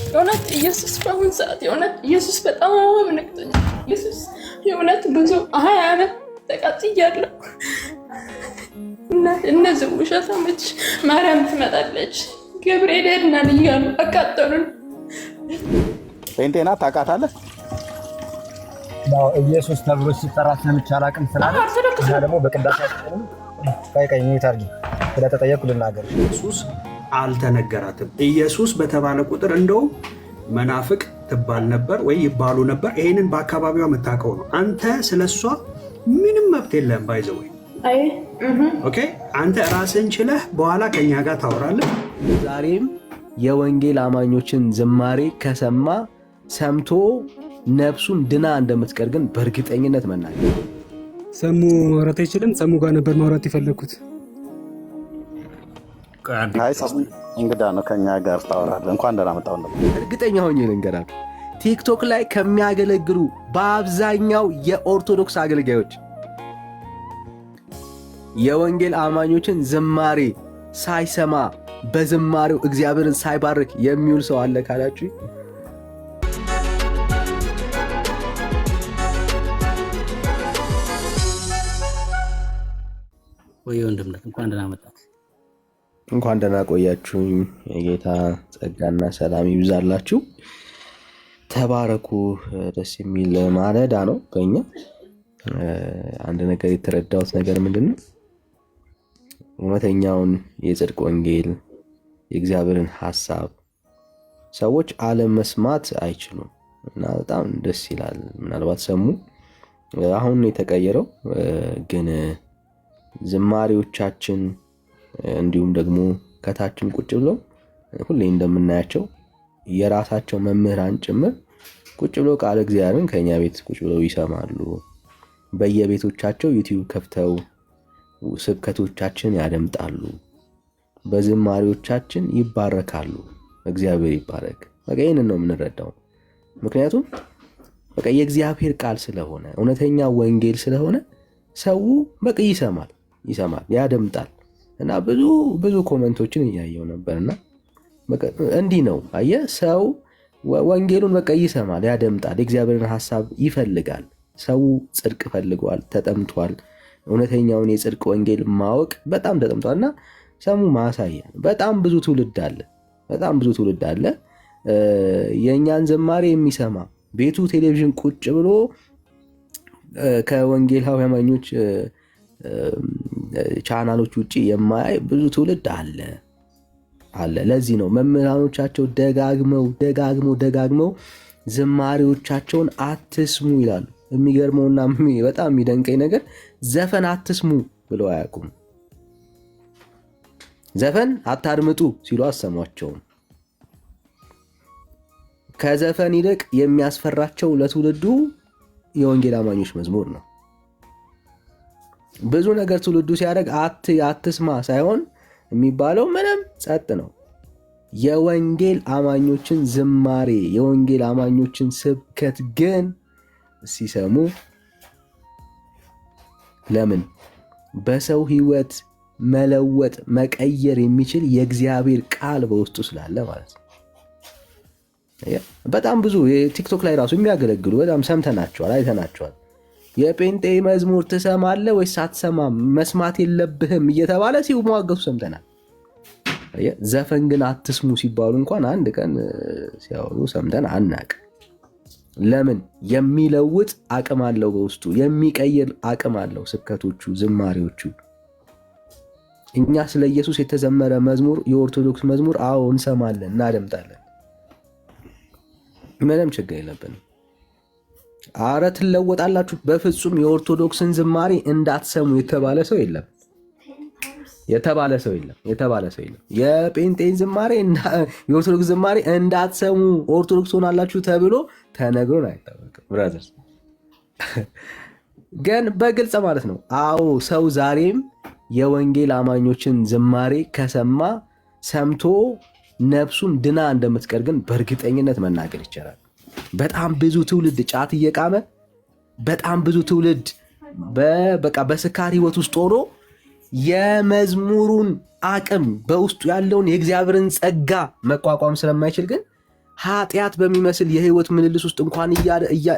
የእውነት ኢየሱስ በአሁን ሰዓት የእውነት ኢየሱስ በጣም ነክቶኛል። ኢየሱስ የእውነት ብዙ 20 ዓመት ተቃጥያለሁ። እነዚህ ውሸታሞች ማርያም ትመጣለች ገብርኤል ሄድናል እያሉ አቃጠሉን። ጴንጤና ታውቃታለህ? ኢየሱስ ተብሎ ሲጠራ ስለምቻ አላውቅም ስላለ እና ደግሞ በቅዳሴያችን ቀይ ሚዩት አድርጊ ስለተጠየቅኩ ልናገር። ኢየሱስ አልተነገራትም። ኢየሱስ በተባለ ቁጥር እንደውም መናፍቅ ትባል ነበር ወይ ይባሉ ነበር። ይሄንን በአካባቢዋ የምታውቀው ነው። አንተ ስለሷ ምንም መብት የለም። ባይዘው ኦኬ፣ አንተ ራስን ችለህ በኋላ ከኛ ጋር ታወራለህ። ዛሬም የወንጌል አማኞችን ዝማሬ ከሰማ ሰምቶ ነፍሱን ድና እንደምትቀር ግን በእርግጠኝነት መናገር። ሰሙ ማውራት አይችልም። ሰሙ ጋር ነበር ማውራት የፈለግኩት። እንግዳ ነው፣ ከኛ ጋር ታወራለህ። እንኳን ደህና መጣሁ ነበር። እርግጠኛ ሆኜ ልንገራችሁ፣ ቲክቶክ ላይ ከሚያገለግሉ በአብዛኛው የኦርቶዶክስ አገልጋዮች የወንጌል አማኞችን ዝማሬ ሳይሰማ በዝማሬው እግዚአብሔርን ሳይባርክ የሚውል ሰው አለ ካላችሁ ወይ ወንድምነት እንኳን ደህና መጣ። እንኳን ደህና ቆያችሁኝ። የጌታ ጸጋና ሰላም ይብዛላችሁ። ተባረኩ። ደስ የሚል ማለዳ ነው። በእኛ አንድ ነገር የተረዳሁት ነገር ምንድን ነው? እውነተኛውን የጽድቅ ወንጌል የእግዚአብሔርን ሐሳብ ሰዎች አለመስማት አይችሉም እና በጣም ደስ ይላል። ምናልባት ሰሙ አሁን የተቀየረው ግን ዝማሬዎቻችን እንዲሁም ደግሞ ከታችን ቁጭ ብለው ሁሌ እንደምናያቸው የራሳቸው መምህራን ጭምር ቁጭ ብለው ቃል እግዚአብሔርን ከኛ ቤት ቁጭ ብለው ይሰማሉ። በየቤቶቻቸው ዩቲዩብ ከፍተው ስብከቶቻችን ያደምጣሉ። በዝማሬዎቻችን ይባረካሉ። እግዚአብሔር ይባረክ። በቃ ይህንን ነው የምንረዳው። ምክንያቱም በቃ የእግዚአብሔር ቃል ስለሆነ እውነተኛ ወንጌል ስለሆነ ሰው በቃ ይሰማል፣ ያደምጣል። እና ብዙ ኮመንቶችን እያየው ነበርና በቃ እንዲህ ነው አየህ፣ ሰው ወንጌሉን በቃ ይሰማል፣ ያደምጣል፣ የእግዚአብሔርን ሐሳብ ይፈልጋል። ሰው ጽድቅ ፈልጓል፣ ተጠምቷል። እውነተኛውን የጽድቅ ወንጌል ማወቅ በጣም ተጠምቷል። እና ሰሙ ማሳያ በጣም ብዙ ትውልድ አለ የእኛን ዝማሬ የሚሰማ ቤቱ ቴሌቪዥን ቁጭ ብሎ ከወንጌላዊ አማኞች ቻናሎች ውጪ የማያይ ብዙ ትውልድ አለ። ለዚህ ነው መምህራኖቻቸው ደጋግመው ዝማሬዎቻቸውን አትስሙ ይላሉ። የሚገርመውና በጣም የሚደንቀኝ ነገር ዘፈን አትስሙ ብለው አያውቁም። ዘፈን አታድምጡ ሲሉ አሰሟቸውም። ከዘፈን ይልቅ የሚያስፈራቸው ለትውልዱ የወንጌል አማኞች መዝሙር ነው። ብዙ ነገር ትውልዱ ሲያደርግ አትስማ ሳይሆን የሚባለው ምንም ጸጥ ነው። የወንጌል አማኞችን ዝማሬ የወንጌል አማኞችን ስብከት ግን ሲሰሙ ለምን? በሰው ህይወት መለወጥ መቀየር የሚችል የእግዚአብሔር ቃል በውስጡ ስላለ ማለት ነው። በጣም ብዙ ቲክቶክ ላይ ራሱ የሚያገለግሉ በጣም ሰምተናቸዋል፣ አይተናቸዋል። የጴንጤ መዝሙር ትሰማለህ ወይስ አትሰማም? መስማት የለብህም እየተባለ ሲሟገቱ ሰምተናል። ዘፈን ግን አትስሙ ሲባሉ እንኳን አንድ ቀን ሲያወሩ ሰምተን አናቅ። ለምን? የሚለውጥ አቅም አለው በውስጡ፣ የሚቀይር አቅም አለው ስብከቶቹ፣ ዝማሬዎቹ። እኛ ስለ ኢየሱስ የተዘመረ መዝሙር፣ የኦርቶዶክስ መዝሙር አዎ እንሰማለን፣ እናደምጣለን። ምንም ችግር የለብንም። አረ ትለወጣላችሁ። በፍጹም የኦርቶዶክስን ዝማሬ እንዳትሰሙ የተባለ ሰው የለም። የጴንጤን ዝማሬ የኦርቶዶክስ ዝማሬ እንዳትሰሙ ኦርቶዶክስ ሆናላችሁ ተብሎ ተነግሮን አይታወቅም። ብራዘርስ ግን በግልጽ ማለት ነው። አዎ ሰው ዛሬም የወንጌል አማኞችን ዝማሬ ከሰማ ሰምቶ ነፍሱን ድና እንደምትቀር ግን በእርግጠኝነት መናገር ይቻላል። በጣም ብዙ ትውልድ ጫት እየቃመ በጣም ብዙ ትውልድ በስካር ህይወት ውስጥ ሆኖ የመዝሙሩን አቅም በውስጡ ያለውን የእግዚአብሔርን ጸጋ መቋቋም ስለማይችል ግን ኃጢአት በሚመስል የህይወት ምልልስ ውስጥ እንኳን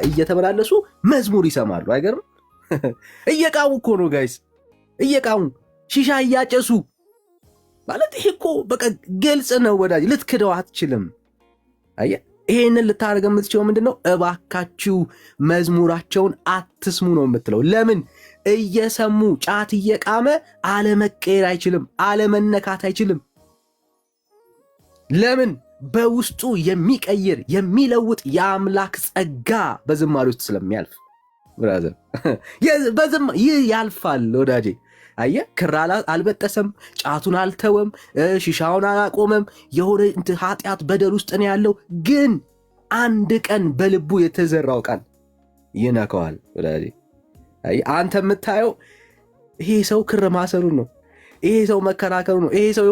እየተመላለሱ መዝሙር ይሰማሉ። አይገርም? እየቃሙ እኮ ነው ጋይስ፣ እየቃሙ ሺሻ እያጨሱ ማለት ይሄ እኮ በቃ ግልጽ ነው ወዳጅ፣ ልትክደው አትችልም። አየህ፣ ይሄንን ልታደርግ የምትችለው ምንድነው? እባካችሁ መዝሙራቸውን አትስሙ ነው የምትለው። ለምን? እየሰሙ ጫት እየቃመ አለመቀየር አይችልም፣ አለመነካት አይችልም። ለምን? በውስጡ የሚቀይር የሚለውጥ የአምላክ ጸጋ በዝማሬ ውስጥ ስለሚያልፍ ብራዘር፣ ይህ ያልፋል ወዳጄ። አየህ፣ ክር አልበጠሰም፣ ጫቱን አልተወም፣ ሺሻውን አላቆመም፣ የሆነ ኃጢአት በደል ውስጥ ነው ያለው። ግን አንድ ቀን በልቡ የተዘራው ቃል ይነካዋል ወዳጄ። አንተ የምታየው ይሄ ሰው ክር ማሰሩን ነው፣ ይሄ ሰው መከራከሩ ነው፣ ይሄ ሰው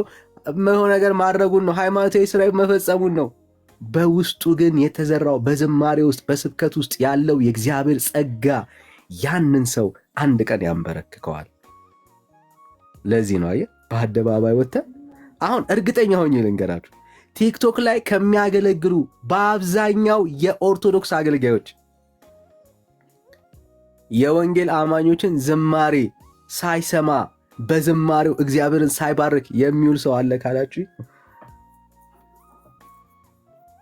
መሆን ነገር ማድረጉን ነው፣ ሃይማኖታዊ ስራ መፈጸሙን ነው። በውስጡ ግን የተዘራው በዝማሬ ውስጥ በስብከት ውስጥ ያለው የእግዚአብሔር ጸጋ ያንን ሰው አንድ ቀን ያንበረክከዋል። ለዚህ ነው አየህ፣ በአደባባይ ወጥተህ አሁን እርግጠኛ ሆኜ ልንገራችሁ፣ ቲክቶክ ላይ ከሚያገለግሉ በአብዛኛው የኦርቶዶክስ አገልጋዮች የወንጌል አማኞችን ዝማሬ ሳይሰማ በዝማሬው እግዚአብሔርን ሳይባርክ የሚውል ሰው አለ ካላችሁ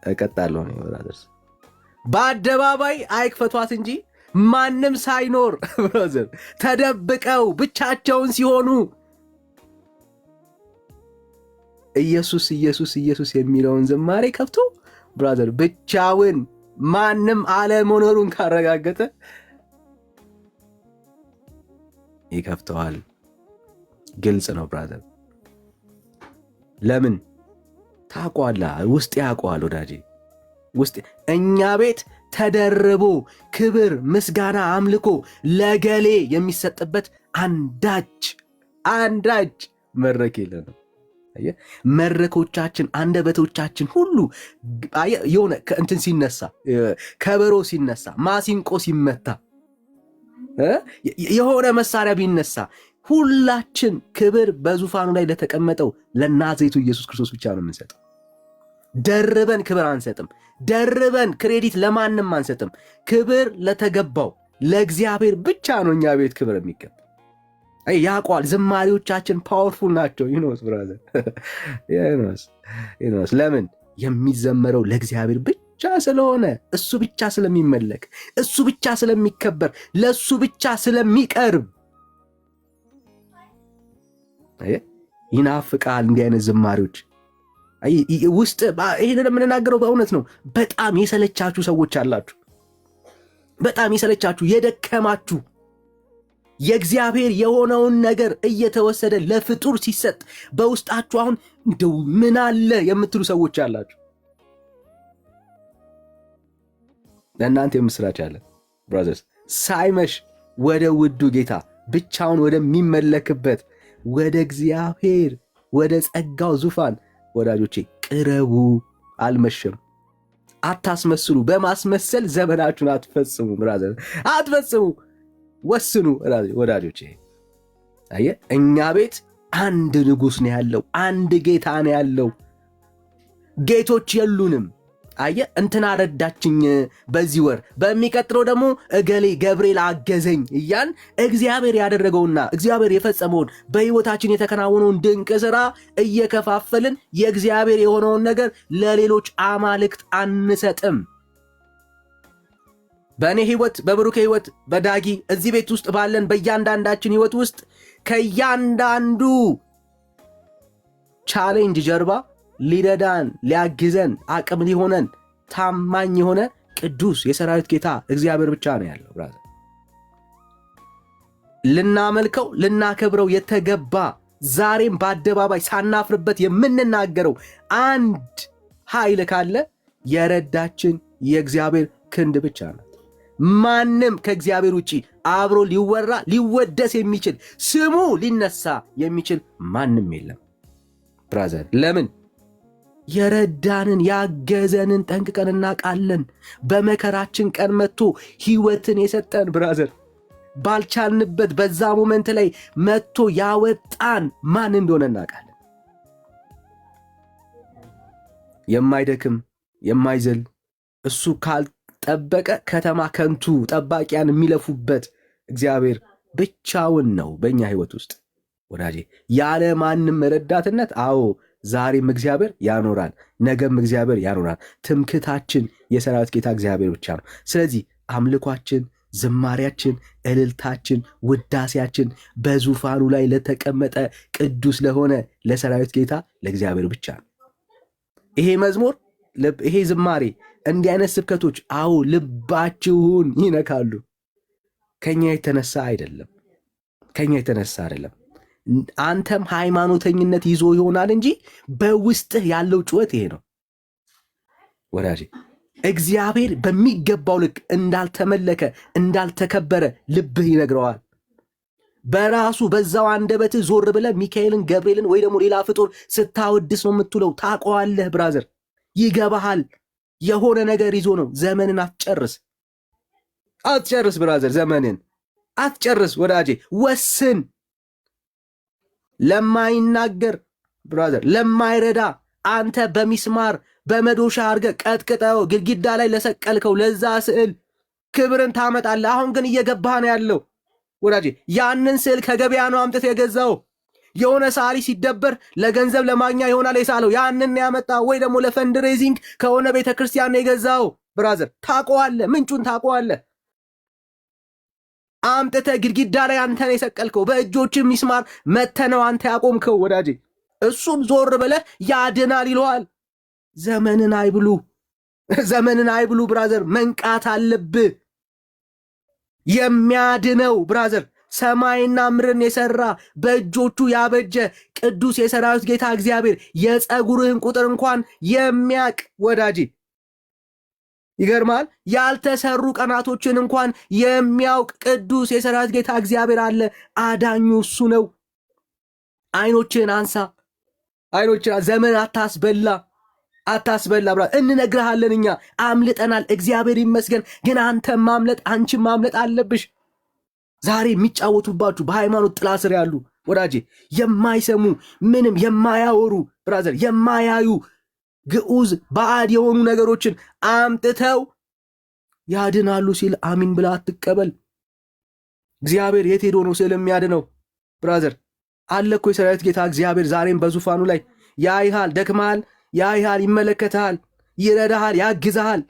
እቀጣለሁ ነው ብራዘርስ። በአደባባይ አይክፈቷት እንጂ ማንም ሳይኖር ብራዘር፣ ተደብቀው ብቻቸውን ሲሆኑ ኢየሱስ ኢየሱስ ኢየሱስ የሚለውን ዝማሬ ከፍቶ ብራዘር ብቻውን ማንም አለመኖሩን ካረጋገጠ ይከፍተዋል። ግልጽ ነው ብራዘር። ለምን? ታውቀዋለህ፣ ውስጥ ያውቀዋል ወዳጄ። ውስጥ እኛ ቤት ተደርቦ ክብር፣ ምስጋና፣ አምልኮ ለገሌ የሚሰጥበት አንዳች መድረክ የለንም። መድረኮቻችን፣ አንደበቶቻችን ሁሉ የሆነ እንትን ሲነሳ፣ ከበሮ ሲነሳ፣ ማሲንቆ ሲመታ፣ የሆነ መሳሪያ ቢነሳ ሁላችን ክብር በዙፋኑ ላይ ለተቀመጠው ለናዝሬቱ ኢየሱስ ክርስቶስ ብቻ ነው የምንሰጠው። ደርበን ክብር አንሰጥም። ደርበን ክሬዲት ለማንም አንሰጥም። ክብር ለተገባው ለእግዚአብሔር ብቻ ነው እኛ ቤት ክብር የሚገባ። ያውቀዋል። ዝማሬዎቻችን ፓወርፉል ናቸው። ዩኖስ ብራዘር፣ ዩኖስ ለምን? የሚዘመረው ለእግዚአብሔር ብቻ ስለሆነ፣ እሱ ብቻ ስለሚመለክ፣ እሱ ብቻ ስለሚከበር፣ ለእሱ ብቻ ስለሚቀርብ ይናፍቃል። እንዲህ አይነት ዝማሬዎች ውስጥ ይህንን የምንናገረው በእውነት ነው። በጣም የሰለቻችሁ ሰዎች አላችሁ። በጣም የሰለቻችሁ የደከማችሁ፣ የእግዚአብሔር የሆነውን ነገር እየተወሰደ ለፍጡር ሲሰጥ በውስጣችሁ አሁን እንደው ምን አለ የምትሉ ሰዎች አላችሁ። ለእናንተ የምስራች አለ ብራዘርስ። ሳይመሽ ወደ ውዱ ጌታ ብቻውን ወደሚመለክበት ወደ እግዚአብሔር ወደ ጸጋው ዙፋን ወዳጆቼ ቅረቡ። አልመሸም። አታስመስሉ። በማስመሰል ዘመናችሁን አትፈጽሙ ብራዘር፣ አትፈጽሙ። ወስኑ ወዳጆቼ። አየህ፣ እኛ ቤት አንድ ንጉሥ ነው ያለው፣ አንድ ጌታ ነው ያለው። ጌቶች የሉንም። አየህ፣ እንትና ረዳችኝ በዚህ ወር፣ በሚቀጥለው ደግሞ እገሌ ገብርኤል አገዘኝ እያን እግዚአብሔር ያደረገውና እግዚአብሔር የፈጸመውን በሕይወታችን የተከናወነውን ድንቅ ሥራ እየከፋፈልን የእግዚአብሔር የሆነውን ነገር ለሌሎች አማልክት አንሰጥም። በእኔ ሕይወት፣ በብሩኬ ሕይወት፣ በዳጊ እዚህ ቤት ውስጥ ባለን በእያንዳንዳችን ሕይወት ውስጥ ከእያንዳንዱ ቻሌንጅ ጀርባ ሊረዳን ሊያግዘን አቅም ሊሆነን ታማኝ የሆነ ቅዱስ የሰራዊት ጌታ እግዚአብሔር ብቻ ነው ያለው ብራዘር። ልናመልከው ልናከብረው የተገባ ዛሬም በአደባባይ ሳናፍርበት የምንናገረው አንድ ኃይል ካለ የረዳችን የእግዚአብሔር ክንድ ብቻ ነው። ማንም ከእግዚአብሔር ውጪ አብሮ ሊወራ ሊወደስ የሚችል ስሙ ሊነሳ የሚችል ማንም የለም ብራዘር። ለምን? የረዳንን ያገዘንን ጠንቅቀን እናውቃለን። በመከራችን ቀን መጥቶ ሕይወትን የሰጠን ብራዘር፣ ባልቻልንበት በዛ ሞመንት ላይ መጥቶ ያወጣን ማን እንደሆነ እናውቃለን። የማይደክም የማይዘል እሱ ካልጠበቀ ከተማ ከንቱ ጠባቂያን የሚለፉበት እግዚአብሔር ብቻውን ነው በእኛ ህይወት ውስጥ ወዳጄ። ያለ ማንም ረዳትነት አዎ ዛሬም እግዚአብሔር ያኖራል፣ ነገም እግዚአብሔር ያኖራል። ትምክታችን የሰራዊት ጌታ እግዚአብሔር ብቻ ነው። ስለዚህ አምልኳችን፣ ዝማሪያችን፣ እልልታችን፣ ውዳሴያችን በዙፋኑ ላይ ለተቀመጠ ቅዱስ ለሆነ ለሰራዊት ጌታ ለእግዚአብሔር ብቻ ነው። ይሄ መዝሙር፣ ይሄ ዝማሬ፣ እንዲህ አይነት ስብከቶች አዎ ልባችሁን ይነካሉ። ከኛ የተነሳ አይደለም፣ ከኛ የተነሳ አይደለም። አንተም ሃይማኖተኝነት ይዞ ይሆናል እንጂ በውስጥህ ያለው ጩኸት ይሄ ነው ወዳጄ። እግዚአብሔር በሚገባው ልክ እንዳልተመለከ እንዳልተከበረ ልብህ ይነግረዋል። በራሱ በዛው አንደበትህ ዞር ብለህ ሚካኤልን ገብርኤልን ወይ ደግሞ ሌላ ፍጡር ስታወድስ ነው የምትውለው። ታውቀዋለህ ብራዘር፣ ይገባሃል። የሆነ ነገር ይዞ ነው። ዘመንን አትጨርስ ብራዘር፣ ዘመንን አትጨርስ ወዳጄ። ወስን። ለማይናገር ብራዘር፣ ለማይረዳ አንተ በሚስማር በመዶሻ አድርገህ ቀጥቅጠው ግድግዳ ላይ ለሰቀልከው ለዛ ስዕል ክብርን ታመጣለህ። አሁን ግን እየገባህ ነው ያለው ወዳጄ። ያንን ስዕል ከገበያ ነው አምጥተህ የገዛው። የሆነ ሰዓሊ ሲደበር ለገንዘብ ለማግኛ ይሆናል የሳለው፣ ያንን ያመጣ ወይ ደግሞ ለፈንድሬዚንግ ከሆነ ቤተክርስቲያን ነው የገዛው። ብራዘር ታውቀዋለህ፣ ምንጩን ታውቀዋለህ። አምጥተህ ግድግዳ ላይ አንተ ነው የሰቀልከው። በእጆች ሚስማር መተነው አንተ ያቆምከው ወዳጄ። እሱን ዞር ብለህ ያድናል ይለዋል። ዘመንን አይብሉ ብራዘር፣ መንቃት አለብህ። የሚያድነው ብራዘር ሰማይና ምድርን የሰራ በእጆቹ ያበጀ ቅዱስ የሰራዊት ጌታ እግዚአብሔር የፀጉርህን ቁጥር እንኳን የሚያቅ ወዳጄ። ይገርማል። ያልተሰሩ ቀናቶችን እንኳን የሚያውቅ ቅዱስ የሰራዊት ጌታ እግዚአብሔር አለ። አዳኙ እሱ ነው። አይኖችን አንሳ፣ ዘመን አታስበላ ብራ እንነግርሃለን። እኛ አምልጠናል፣ እግዚአብሔር ይመስገን። ግን አንተም ማምለጥ አንቺም ማምለጥ አለብሽ። ዛሬ የሚጫወቱባችሁ በሃይማኖት ጥላ ስር ያሉ ወዳጄ፣ የማይሰሙ ምንም የማያወሩ ብራዘር፣ የማያዩ ግዑዝ ባዕድ የሆኑ ነገሮችን አምጥተው ያድናሉ ሲል አሚን ብላ አትቀበል። እግዚአብሔር የት ሄዶ ነው ስል የሚያድነው? ብራዘር አለ እኮ የሰራዊት ጌታ እግዚአብሔር ዛሬም በዙፋኑ ላይ ያይሃል። ደክመሃል፣ ያይሃል፣ ይመለከትሃል፣ ይረዳሃል፣ ያግዝሃል።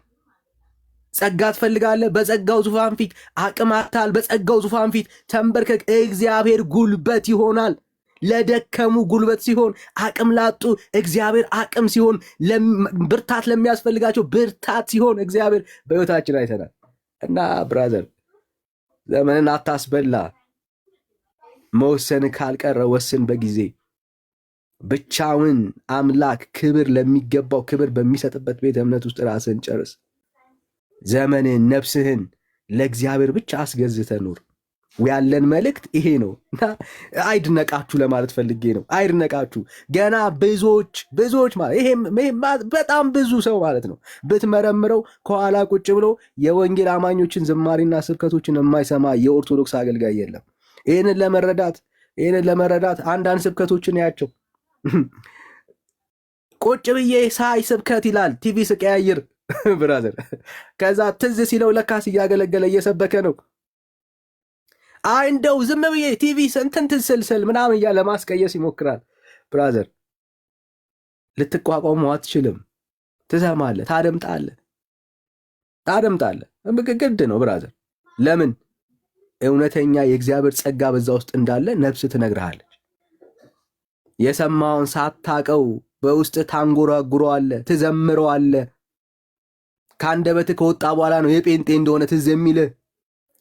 ጸጋ ትፈልጋለህ? በጸጋው ዙፋን ፊት አቅም አጥተሃል። በጸጋው ዙፋን ፊት ተንበርከክ። እግዚአብሔር ጉልበት ይሆናል። ለደከሙ ጉልበት ሲሆን፣ አቅም ላጡ እግዚአብሔር አቅም ሲሆን፣ ብርታት ለሚያስፈልጋቸው ብርታት ሲሆን እግዚአብሔር በሕይወታችን አይተናል። እና ብራዘር ዘመንን አታስበላ። መወሰን ካልቀረ ወስን በጊዜ። ብቻውን አምላክ ክብር ለሚገባው ክብር በሚሰጥበት ቤተ እምነት ውስጥ ራስን ጨርስ። ዘመንን ነፍስህን ለእግዚአብሔር ብቻ አስገዝተህ ኑር። ያለን መልእክት ይሄ ነው። አይድነቃችሁ ለማለት ፈልጌ ነው። አይድነቃችሁ። ገና ብዙዎች ማለት ይሄ በጣም ብዙ ሰው ማለት ነው። ብትመረምረው ከኋላ ቁጭ ብሎ የወንጌል አማኞችን ዝማሬና ስብከቶችን የማይሰማ የኦርቶዶክስ አገልጋይ የለም። ይህንን ለመረዳት አንዳንድ ስብከቶችን ያቸው ቁጭ ብዬ ሳይ ስብከት ይላል ቲቪ ስቀያይር ብራዘር፣ ከዛ ትዝ ሲለው ለካስ እያገለገለ እየሰበከ ነው። አይ እንደው ዝም ብዬ ቲቪ እንትን ትስልስል ምናምን እያለ ለማስቀየስ ይሞክራል። ብራዘር ልትቋቋመው አትችልም። ትሰማለህ፣ ታደምጣለህ። ግድ ነው ብራዘር። ለምን? እውነተኛ የእግዚአብሔር ጸጋ በዛ ውስጥ እንዳለ ነፍስ ትነግርሃለች። የሰማውን ሳታቀው በውስጥ ታንጎራጉረዋለህ፣ ትዘምረዋለህ። ከአንደበትህ ከወጣ በኋላ ነው የጴንጤ እንደሆነ ትዝ የሚልህ።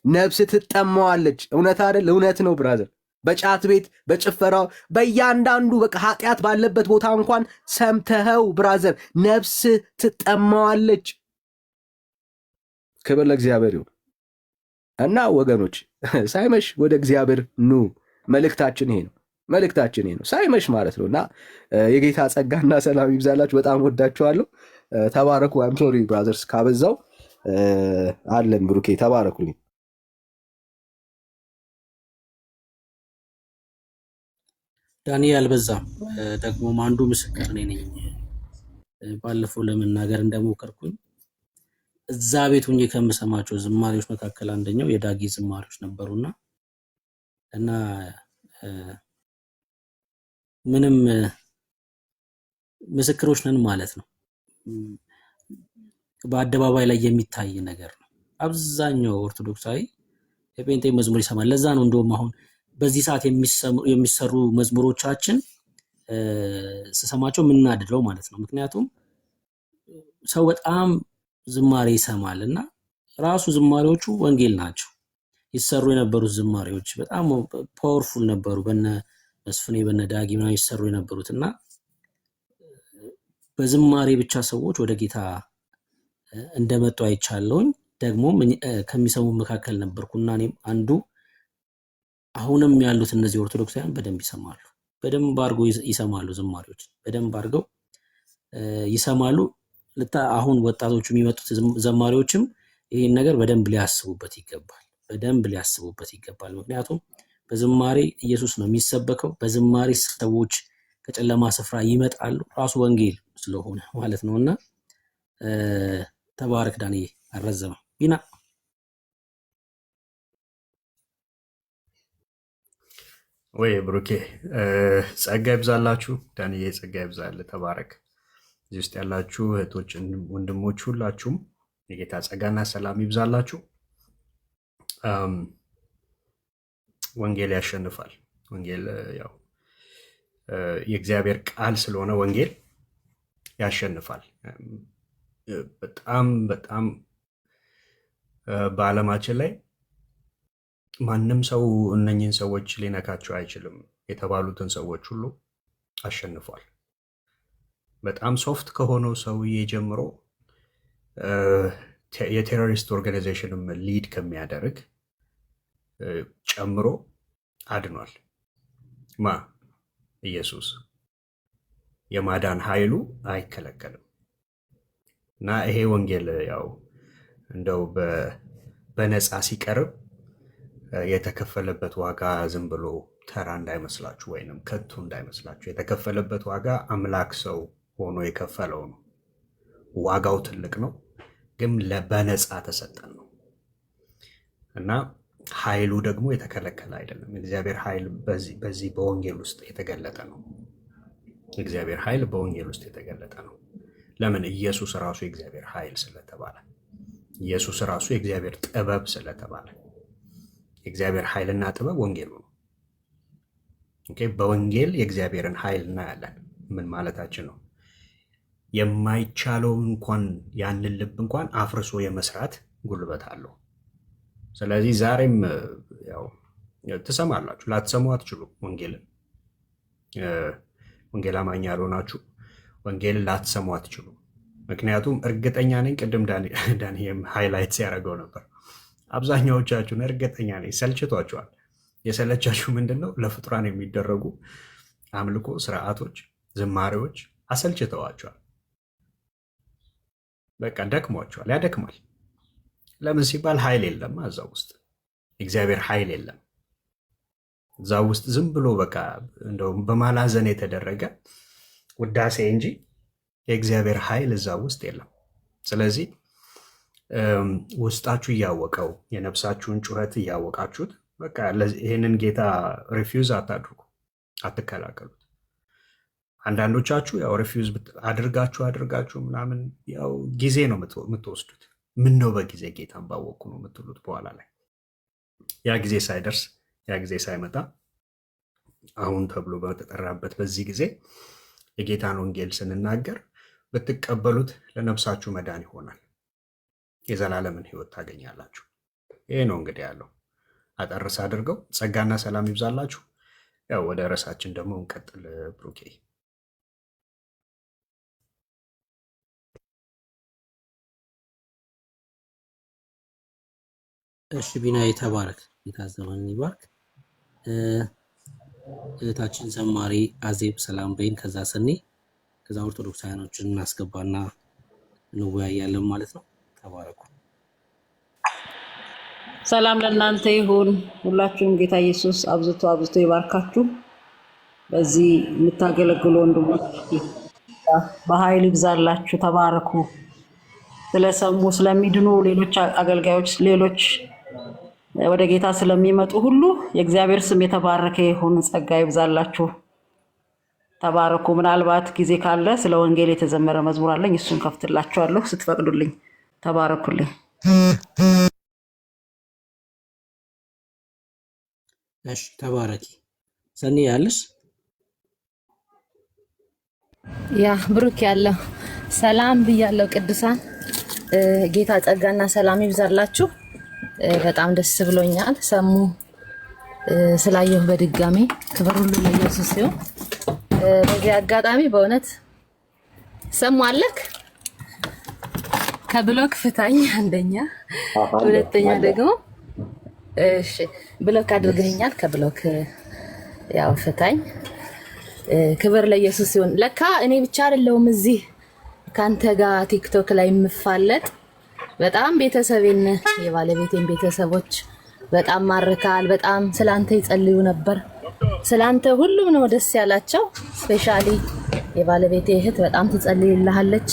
ነፍስ ትጠማዋለች። እውነት አይደል? እውነት ነው ብራዘር። በጫት ቤት፣ በጭፈራው፣ በእያንዳንዱ በቃ ኃጢአት ባለበት ቦታ እንኳን ሰምተኸው ብራዘር ነፍስ ትጠማዋለች። ክብር ለእግዚአብሔር ይሁን። እና ወገኖች ሳይመሽ ወደ እግዚአብሔር ኑ። መልእክታችን ይሄ ነው። ሳይመሽ ማለት ነው። እና የጌታ ጸጋና ሰላም ይብዛላችሁ። በጣም ወዳችኋለሁ። ተባረኩ። አም ሶሪ ብራዘርስ ካበዛው አለን። ብሩኬ ተባረኩልኝ። ዳንኤል በዛም ደግሞ አንዱ ምስክር ነኝ። ባለፈው ለመናገር እንደሞከርኩኝ እዛ ቤት ሆኜ ከምሰማቸው ዝማሬዎች መካከል አንደኛው የዳጊ ዝማሬዎች ነበሩና እና ምንም ምስክሮች ነን ማለት ነው። በአደባባይ ላይ የሚታይ ነገር ነው። አብዛኛው ኦርቶዶክሳዊ የጴንጤ መዝሙር ይሰማል። ለዛ ነው እንደውም አሁን በዚህ ሰዓት የሚሰሩ መዝሙሮቻችን ስሰማቸው ምናድደው ማለት ነው። ምክንያቱም ሰው በጣም ዝማሬ ይሰማል እና ራሱ ዝማሬዎቹ ወንጌል ናቸው። ይሰሩ የነበሩት ዝማሬዎች በጣም ፓወርፉል ነበሩ። በነ መስፍኔ በነ ዳጊ ምናምን ይሰሩ የነበሩት እና በዝማሬ ብቻ ሰዎች ወደ ጌታ እንደመጡ አይቻለሁኝ። ደግሞ ከሚሰሙ መካከል ነበርኩና እኔም አንዱ። አሁንም ያሉት እነዚህ ኦርቶዶክሳውያን በደንብ ይሰማሉ። በደንብ አድርገው ይሰማሉ። ዝማሬዎች በደንብ አድርገው ይሰማሉ። አሁን ወጣቶቹ የሚመጡት ዘማሪዎችም ይህን ነገር በደንብ ሊያስቡበት ይገባል። በደንብ ሊያስቡበት ይገባል። ምክንያቱም በዝማሬ ኢየሱስ ነው የሚሰበከው። በዝማሬ ሰዎች ከጨለማ ስፍራ ይመጣሉ። ራሱ ወንጌል ስለሆነ ማለት ነውና ተባረክ ዳንኤል። አረዘመ ቢና ወይ ብሩኬ ጸጋ ይብዛላችሁ። ዳንኤል ጸጋ ይብዛል። ተባረክ። እዚህ ውስጥ ያላችሁ እህቶች፣ ወንድሞች ሁላችሁም የጌታ ጸጋና ሰላም ይብዛላችሁ። ወንጌል ያሸንፋል። ወንጌል ያው የእግዚአብሔር ቃል ስለሆነ ወንጌል ያሸንፋል። በጣም በጣም በዓለማችን ላይ ማንም ሰው እነኝህን ሰዎች ሊነካቸው አይችልም የተባሉትን ሰዎች ሁሉ አሸንፏል። በጣም ሶፍት ከሆነው ሰውዬ ጀምሮ የቴሮሪስት ኦርጋናይዜሽንም ሊድ ከሚያደርግ ጨምሮ አድኗል። ኢየሱስ የማዳን ኃይሉ አይከለከልም እና ይሄ ወንጌል ያው እንደው በነፃ ሲቀርብ የተከፈለበት ዋጋ ዝም ብሎ ተራ እንዳይመስላችሁ ወይንም ከቱ እንዳይመስላችሁ። የተከፈለበት ዋጋ አምላክ ሰው ሆኖ የከፈለው ነው። ዋጋው ትልቅ ነው፣ ግን በነፃ ተሰጠን ነው እና ኃይሉ ደግሞ የተከለከለ አይደለም። እግዚአብሔር ኃይል በዚህ በወንጌል ውስጥ የተገለጠ ነው። እግዚአብሔር ኃይል በወንጌል ውስጥ የተገለጠ ነው። ለምን? ኢየሱስ ራሱ የእግዚአብሔር ኃይል ስለተባለ፣ ኢየሱስ ራሱ የእግዚአብሔር ጥበብ ስለተባለ። የእግዚአብሔር ኃይልና ጥበብ ወንጌሉ ነው። በወንጌል የእግዚአብሔርን ኃይል እናያለን። ምን ማለታችን ነው? የማይቻለው እንኳን ያንን ልብ እንኳን አፍርሶ የመስራት ጉልበት አለው። ስለዚህ ዛሬም ያው ትሰማላችሁ፣ ላትሰሙ አትችሉ። ወንጌል አማኝ ያልሆናችሁ ወንጌልን ላትሰሙ አትችሉ። ምክንያቱም እርግጠኛ ነኝ፣ ቅድም ዳንኤል ሃይላይት ሲያደርገው ነበር፣ አብዛኛዎቻችሁን እርግጠኛ ነኝ ሰልችቷችኋል። የሰለቻችሁ ምንድን ነው? ለፍጡራን የሚደረጉ አምልኮ ስርዓቶች፣ ዝማሬዎች አሰልችተዋችኋል። በቃ ደክሟችኋል። ያደክማል። ለምን ሲባል ኃይል የለም። እዛ ውስጥ እግዚአብሔር ኃይል የለም። እዛ ውስጥ ዝም ብሎ በቃ እንደው በማላዘን የተደረገ ውዳሴ እንጂ የእግዚአብሔር ኃይል እዛ ውስጥ የለም። ስለዚህ ውስጣችሁ እያወቀው የነፍሳችሁን ጩኸት እያወቃችሁት በቃ ይህንን ጌታ ሪፊውዝ አታድርጉ፣ አትከላከሉት። አንዳንዶቻችሁ ያው ሪፊውዝ አድርጋችሁ ምናምን ያው ጊዜ ነው የምትወስዱት። ምን ነው በጊዜ ጌታን ባወቅኩ ነው የምትሉት። በኋላ ላይ ያ ጊዜ ሳይደርስ ያ ጊዜ ሳይመጣ አሁን ተብሎ በተጠራበት በዚህ ጊዜ የጌታን ወንጌል ስንናገር ብትቀበሉት ለነፍሳችሁ መዳን ይሆናል፣ የዘላለምን ሕይወት ታገኛላችሁ። ይሄ ነው እንግዲህ ያለው። አጠርስ አድርገው። ጸጋና ሰላም ይብዛላችሁ። ያው ወደ ርዕሳችን ደግሞ እንቀጥል። ብሩኬ እሺ ቢና የተባረክ የታዘመን ይባርክ። እህታችን ዘማሪ አዜብ ሰላም በይን። ከዛ ሰኔ ከዛ ኦርቶዶክሳውያኖችን እናስገባና እንወያያለን ማለት ነው። ተባረኩ። ሰላም ለእናንተ ይሁን። ሁላችሁም ጌታ ኢየሱስ አብዝቶ ይባርካችሁ። በዚህ የምታገለግሉ ወንድሞች በኃይል ይብዛላችሁ፣ ተባረኩ። ስለሰሙ ስለሚድኑ ሌሎች አገልጋዮች ሌሎች ወደ ጌታ ስለሚመጡ ሁሉ የእግዚአብሔር ስም የተባረከ ይሁን። ጸጋ ይብዛላችሁ፣ ተባረኩ። ምናልባት ጊዜ ካለ ስለ ወንጌል የተዘመረ መዝሙር አለኝ፣ እሱን ከፍትላችኋለሁ ስትፈቅዱልኝ። ተባረኩልኝ። እሺ ተባረኪ። ሰኒ ያለሽ ያ ብሩክ ያለው ሰላም ብያለው። ቅዱሳን ጌታ ጸጋና ሰላም ይብዛላችሁ። በጣም ደስ ብሎኛል ሰሙ ስላየሁ በድጋሚ ክብር ሁሉ ለኢየሱስ ይሁን። በዚህ አጋጣሚ በእውነት ሰሙ አለክ ከብሎክ ፍታኝ፣ አንደኛ፣ ሁለተኛ ደግሞ እሺ ብሎክ አድርገኛል። ከብሎክ ያው ፍታኝ። ክብር ለኢየሱስ ይሁን። ለካ እኔ ብቻ አይደለሁም እዚህ ካንተ ጋር ቲክቶክ ላይ የምፋለጥ በጣም ቤተሰቤን የባለቤቴን ቤተሰቦች በጣም ማርካል። በጣም ስላንተ ይጸልዩ ነበር። ስላንተ ሁሉም ነው ደስ ያላቸው። ስፔሻሊ የባለቤቴ እህት በጣም ትጸልይልሃለች።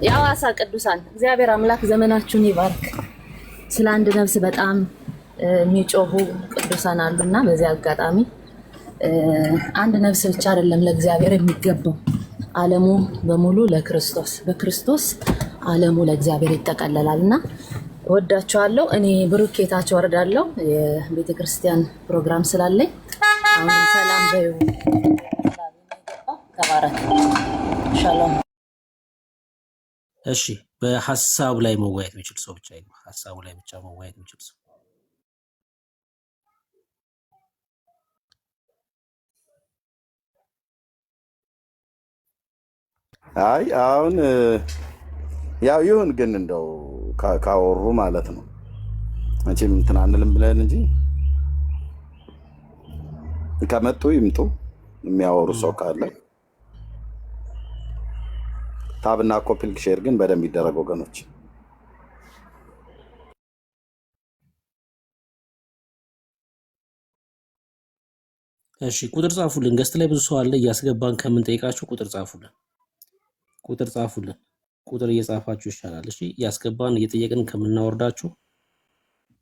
የሐዋሳ ቅዱሳን እግዚአብሔር አምላክ ዘመናችሁን ይባርክ። ስለ አንድ ነፍስ በጣም የሚጮሁ ቅዱሳን አሉና በዚህ አጋጣሚ አንድ ነፍስ ብቻ አይደለም ለእግዚአብሔር የሚገባው፣ ዓለሙ በሙሉ ለክርስቶስ፣ በክርስቶስ ዓለሙ ለእግዚአብሔር ይጠቀለላልና ወዳችኋለሁ። እኔ ብሩክ ጌታቸው ወረዳለሁ። የቤተክርስቲያን ፕሮግራም ስላለኝ አሁን ሰላም በዩ ተባረክ። ሻሎም። እሺ በሐሳቡ ላይ መወያየት የሚችል ሰው ብቻ ይግባ። ሐሳቡ ላይ ብቻ መወያየት የሚችል ሰው አይ አሁን ያው ይሁን፣ ግን እንደው ካወሩ ማለት ነው መቼም እንትን አንልም ብለን እንጂ ከመጡ ይምጡ። የሚያወሩ ሰው ካለ ታብና ኮፒልክ ሼር ግን በደንብ ይደረግ ወገኖች። እሺ ቁጥር ጻፉልን። ገስት ላይ ብዙ ሰው አለ፣ እያስገባን ከምንጠይቃችሁ ቁጥር ጻፉልን። ቁጥር ጻፉልን። ቁጥር እየጻፋችሁ ይሻላል። እሺ እያስገባን እየጠየቅን ከምናወርዳችሁ።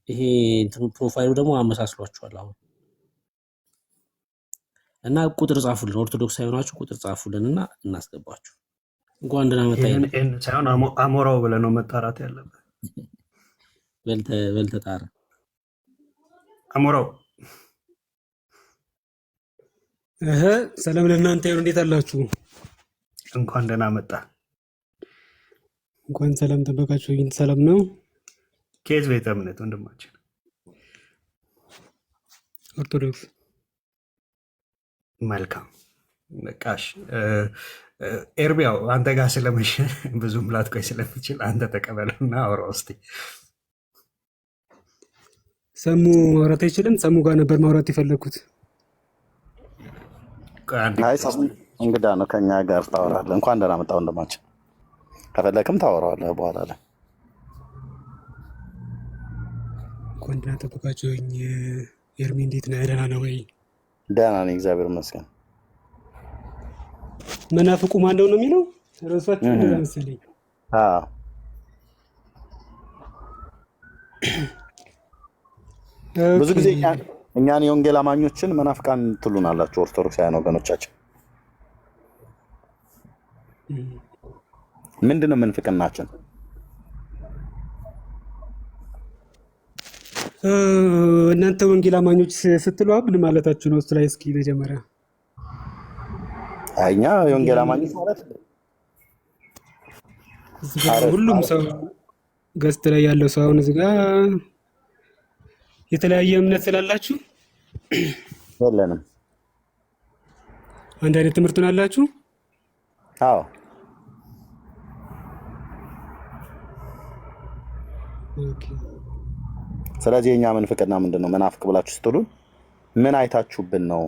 ይሄ ፕሮፋይሉ ደግሞ አመሳስሏችኋል አሁን እና ቁጥር ጻፉልን። ኦርቶዶክሳዊ ሆናችሁ ቁጥር ጻፉልን እና እናስገባችሁ። እንኳን ደህና መጣ። ይሄን ሳይሆን አሞራው ብለህ ነው መጣራት ያለበት። በልተጣራ አሞራው ሰላም ለእናንተ ይሁን። እንዴት አላችሁ? እንኳን ደህና መጣ። እንኳን ሰላም ጠበቃችሁ። ይንት ሰላም ነው። ከየት ቤተ እምነት ወንድማችን? ኦርቶዶክስ። መልካም በቃሽ። ኤርቢያው አንተ ጋር ስለመሸ ብዙም ላትቆይ ስለሚችል አንተ ተቀበለና አውራው እስኪ። ሰሙ ማውራት አይችልም። ሰሙ ጋር ነበር ማውራት የፈለኩት። አይ ሰሙ እንግዳ ነው፣ ከኛ ጋር ታወራለህ። እንኳን ደህና መጣ ወንድማችን። ከፈለክም ታወራዋለህ በኋላ ላይ። እንኳን ደህና ጠበቃችሁኝ። ኤርሚ እንዴት ነህ? ደህና ነው ወይ? ደህና ነኝ እግዚአብሔር ይመስገን። መናፍቁ ማን ነው የሚለው ራሳችሁ እንደዛ መሰለኝ። አዎ ብዙ ጊዜ እኛን የወንጌል አማኞችን መናፍቃን ትሉናላችሁ ኦርቶዶክሳውያን ወገኖቻችን። ምንድነው ምንፍቅናችን? እናንተ ወንጌል አማኞች ስትሉ ምን ማለታችሁ ነው? እሱ ላይ እስኪ መጀመሪያ እኛ የወንጌል አማኞች ማለት ሁሉም ሰው ገስት ላይ ያለው ሰው አሁን እዚህ ጋር የተለያየ እምነት ስላላችሁ የለንም። አንድ አይነት ትምህርቱን አላችሁ? አዎ። ኦኬ። ስለዚህ የኛ ምንፍቅና ምንድነው? መናፍቅ ብላችሁ ስትሉን ምን አይታችሁብን ነው?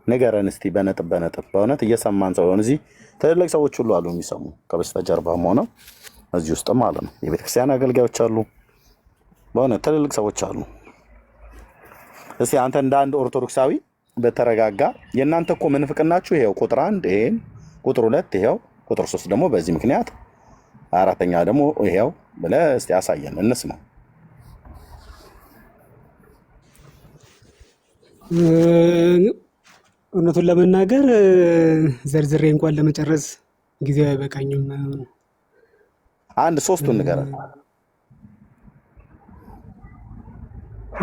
ንገረን እስቲ በነጥብ በነጥብ። በእውነት እየሰማን ሰው እዚህ ትልልቅ ሰዎች ሁሉ አሉ የሚሰሙ ከበስተጀርባም ሆነው እዚህ ውስጥም ማለት ነው። የቤተክርስቲያን አገልጋዮች አሉ፣ በእውነት ትልልቅ ሰዎች አሉ። እስቲ አንተ እንደ አንድ ኦርቶዶክሳዊ በተረጋጋ የእናንተ እኮ ምንፍቅናችሁ ይሄው ቁጥር 1 ይሄን ቁጥር 2 ይሄው ቁጥር 3 ደግሞ በዚህ ምክንያት አራተኛ ደግሞ ይሄው ብለህ እስቲ አሳየን እንስማ። እውነቱን ለመናገር ዘርዝሬ እንኳን ለመጨረስ ጊዜው አይበቃኝም። አንድ ሶስቱን ንገረን።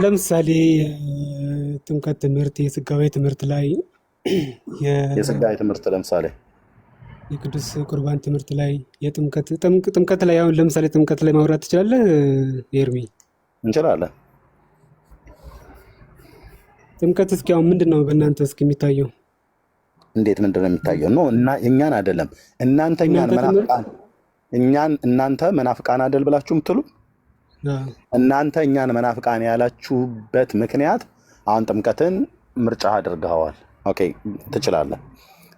ለምሳሌ የጥምቀት ትምህርት፣ የስጋዊ ትምህርት ላይ የስጋዊ ትምህርት ለምሳሌ የቅዱስ ቁርባን ትምህርት ላይ ጥምቀት ላይ አሁን ለምሳሌ ጥምቀት ላይ ማውራት ትችላለህ ኤርሚ? እንችላለን። ጥምቀት እስኪ አሁን ምንድን ነው በእናንተ እስኪ የሚታየው? እንዴት ምንድን ነው የሚታየው? ነው እና እኛን አይደለም እናንተ እናንተ መናፍቃን አይደል ብላችሁ የምትሉ እናንተ እኛን መናፍቃን ያላችሁበት ምክንያት አሁን ጥምቀትን ምርጫ አድርገዋል። ኦኬ ትችላለህ።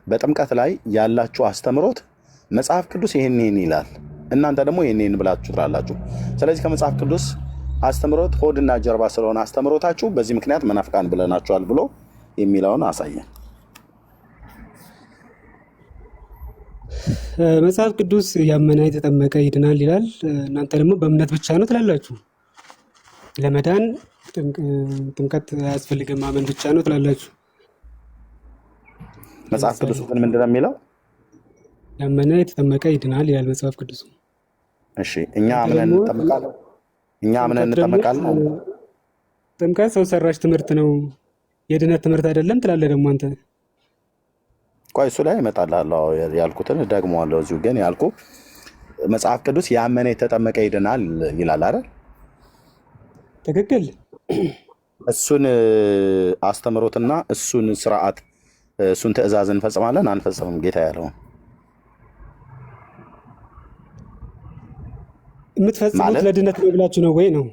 በጥምቀት ላይ ያላችሁ አስተምሮት መጽሐፍ ቅዱስ ይሄን ይላል፣ እናንተ ደግሞ ይሄን ብላችሁ ትላላችሁ። ስለዚህ ከመጽሐፍ ቅዱስ አስተምሮት ሆድና ጀርባ ስለሆነ አስተምሮታችሁ በዚህ ምክንያት መናፍቃን ብለናችኋል ብሎ የሚለውን አሳየን። መጽሐፍ ቅዱስ ያመነ የተጠመቀ ይድናል ይላል። እናንተ ደግሞ በእምነት ብቻ ነው ትላላችሁ። ለመዳን ጥምቀት አያስፈልግም ማመን ብቻ ነው ትላላችሁ። መጽሐፍ ቅዱስ ግን ምንድን ነው የሚለው? ያመነ የተጠመቀ ይድናል ይላል መጽሐፍ ቅዱስ። እሺ እኛ አምነን እንጠመቃለን። ጥምቀት ሰው ሰራሽ ትምህርት ነው፣ የድነት ትምህርት አይደለም ትላለህ ደግሞ አንተ። ቆይ እሱ ላይ እመጣልሃለሁ። ያልኩትን ደግመዋለሁ። እዚሁ ግን ያልኩ መጽሐፍ ቅዱስ ያመነ የተጠመቀ ይድናል ይላል አይደል? ትክክል። እሱን አስተምሮትና እሱን ስርዓት እሱን ትእዛዝ እንፈጽማለን አንፈጽምም? ጌታ ያለውን የምትፈጽሙት ለድነት ነው ብላችሁ ነው ወይ ነው?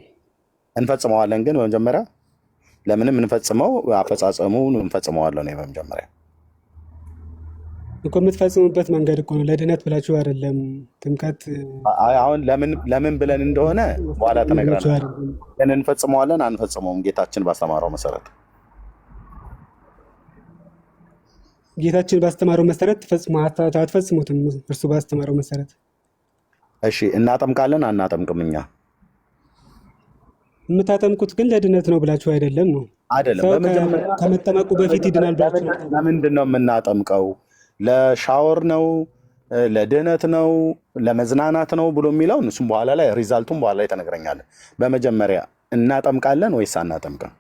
እንፈጽመዋለን። ግን በመጀመሪያ ለምንም እንፈጽመው አፈጻጸሙን እንፈጽመዋለን ነው በመጀመሪያ እኮ የምትፈጽሙበት መንገድ እኮ ነው። ለድነት ብላችሁ አይደለም። ጥምቀት አሁን ለምን ብለን እንደሆነ በኋላ ተነግረናል። ግን እንፈጽመዋለን አንፈጽመውም? ጌታችን ባስተማረው መሰረት ጌታችን ባስተማረው መሰረት አትፈጽሙትም? እርሱ ባስተማረው መሰረት እሺ። እናጠምቃለን አናጠምቅም? እኛ የምታጠምቁት ግን ለድነት ነው ብላችሁ አይደለም ነው? አይደለም። በመጀመሪያ ከመጠመቁ በፊት ይድናል ብላችሁ ለምንድን ነው የምናጠምቀው? ለሻወር ነው? ለድህነት ነው? ለመዝናናት ነው ብሎ የሚለውን እሱም በኋላ ላይ ሪዛልቱም በኋላ ላይ ተነግረኛለን። በመጀመሪያ እናጠምቃለን ወይስ አናጠምቅም?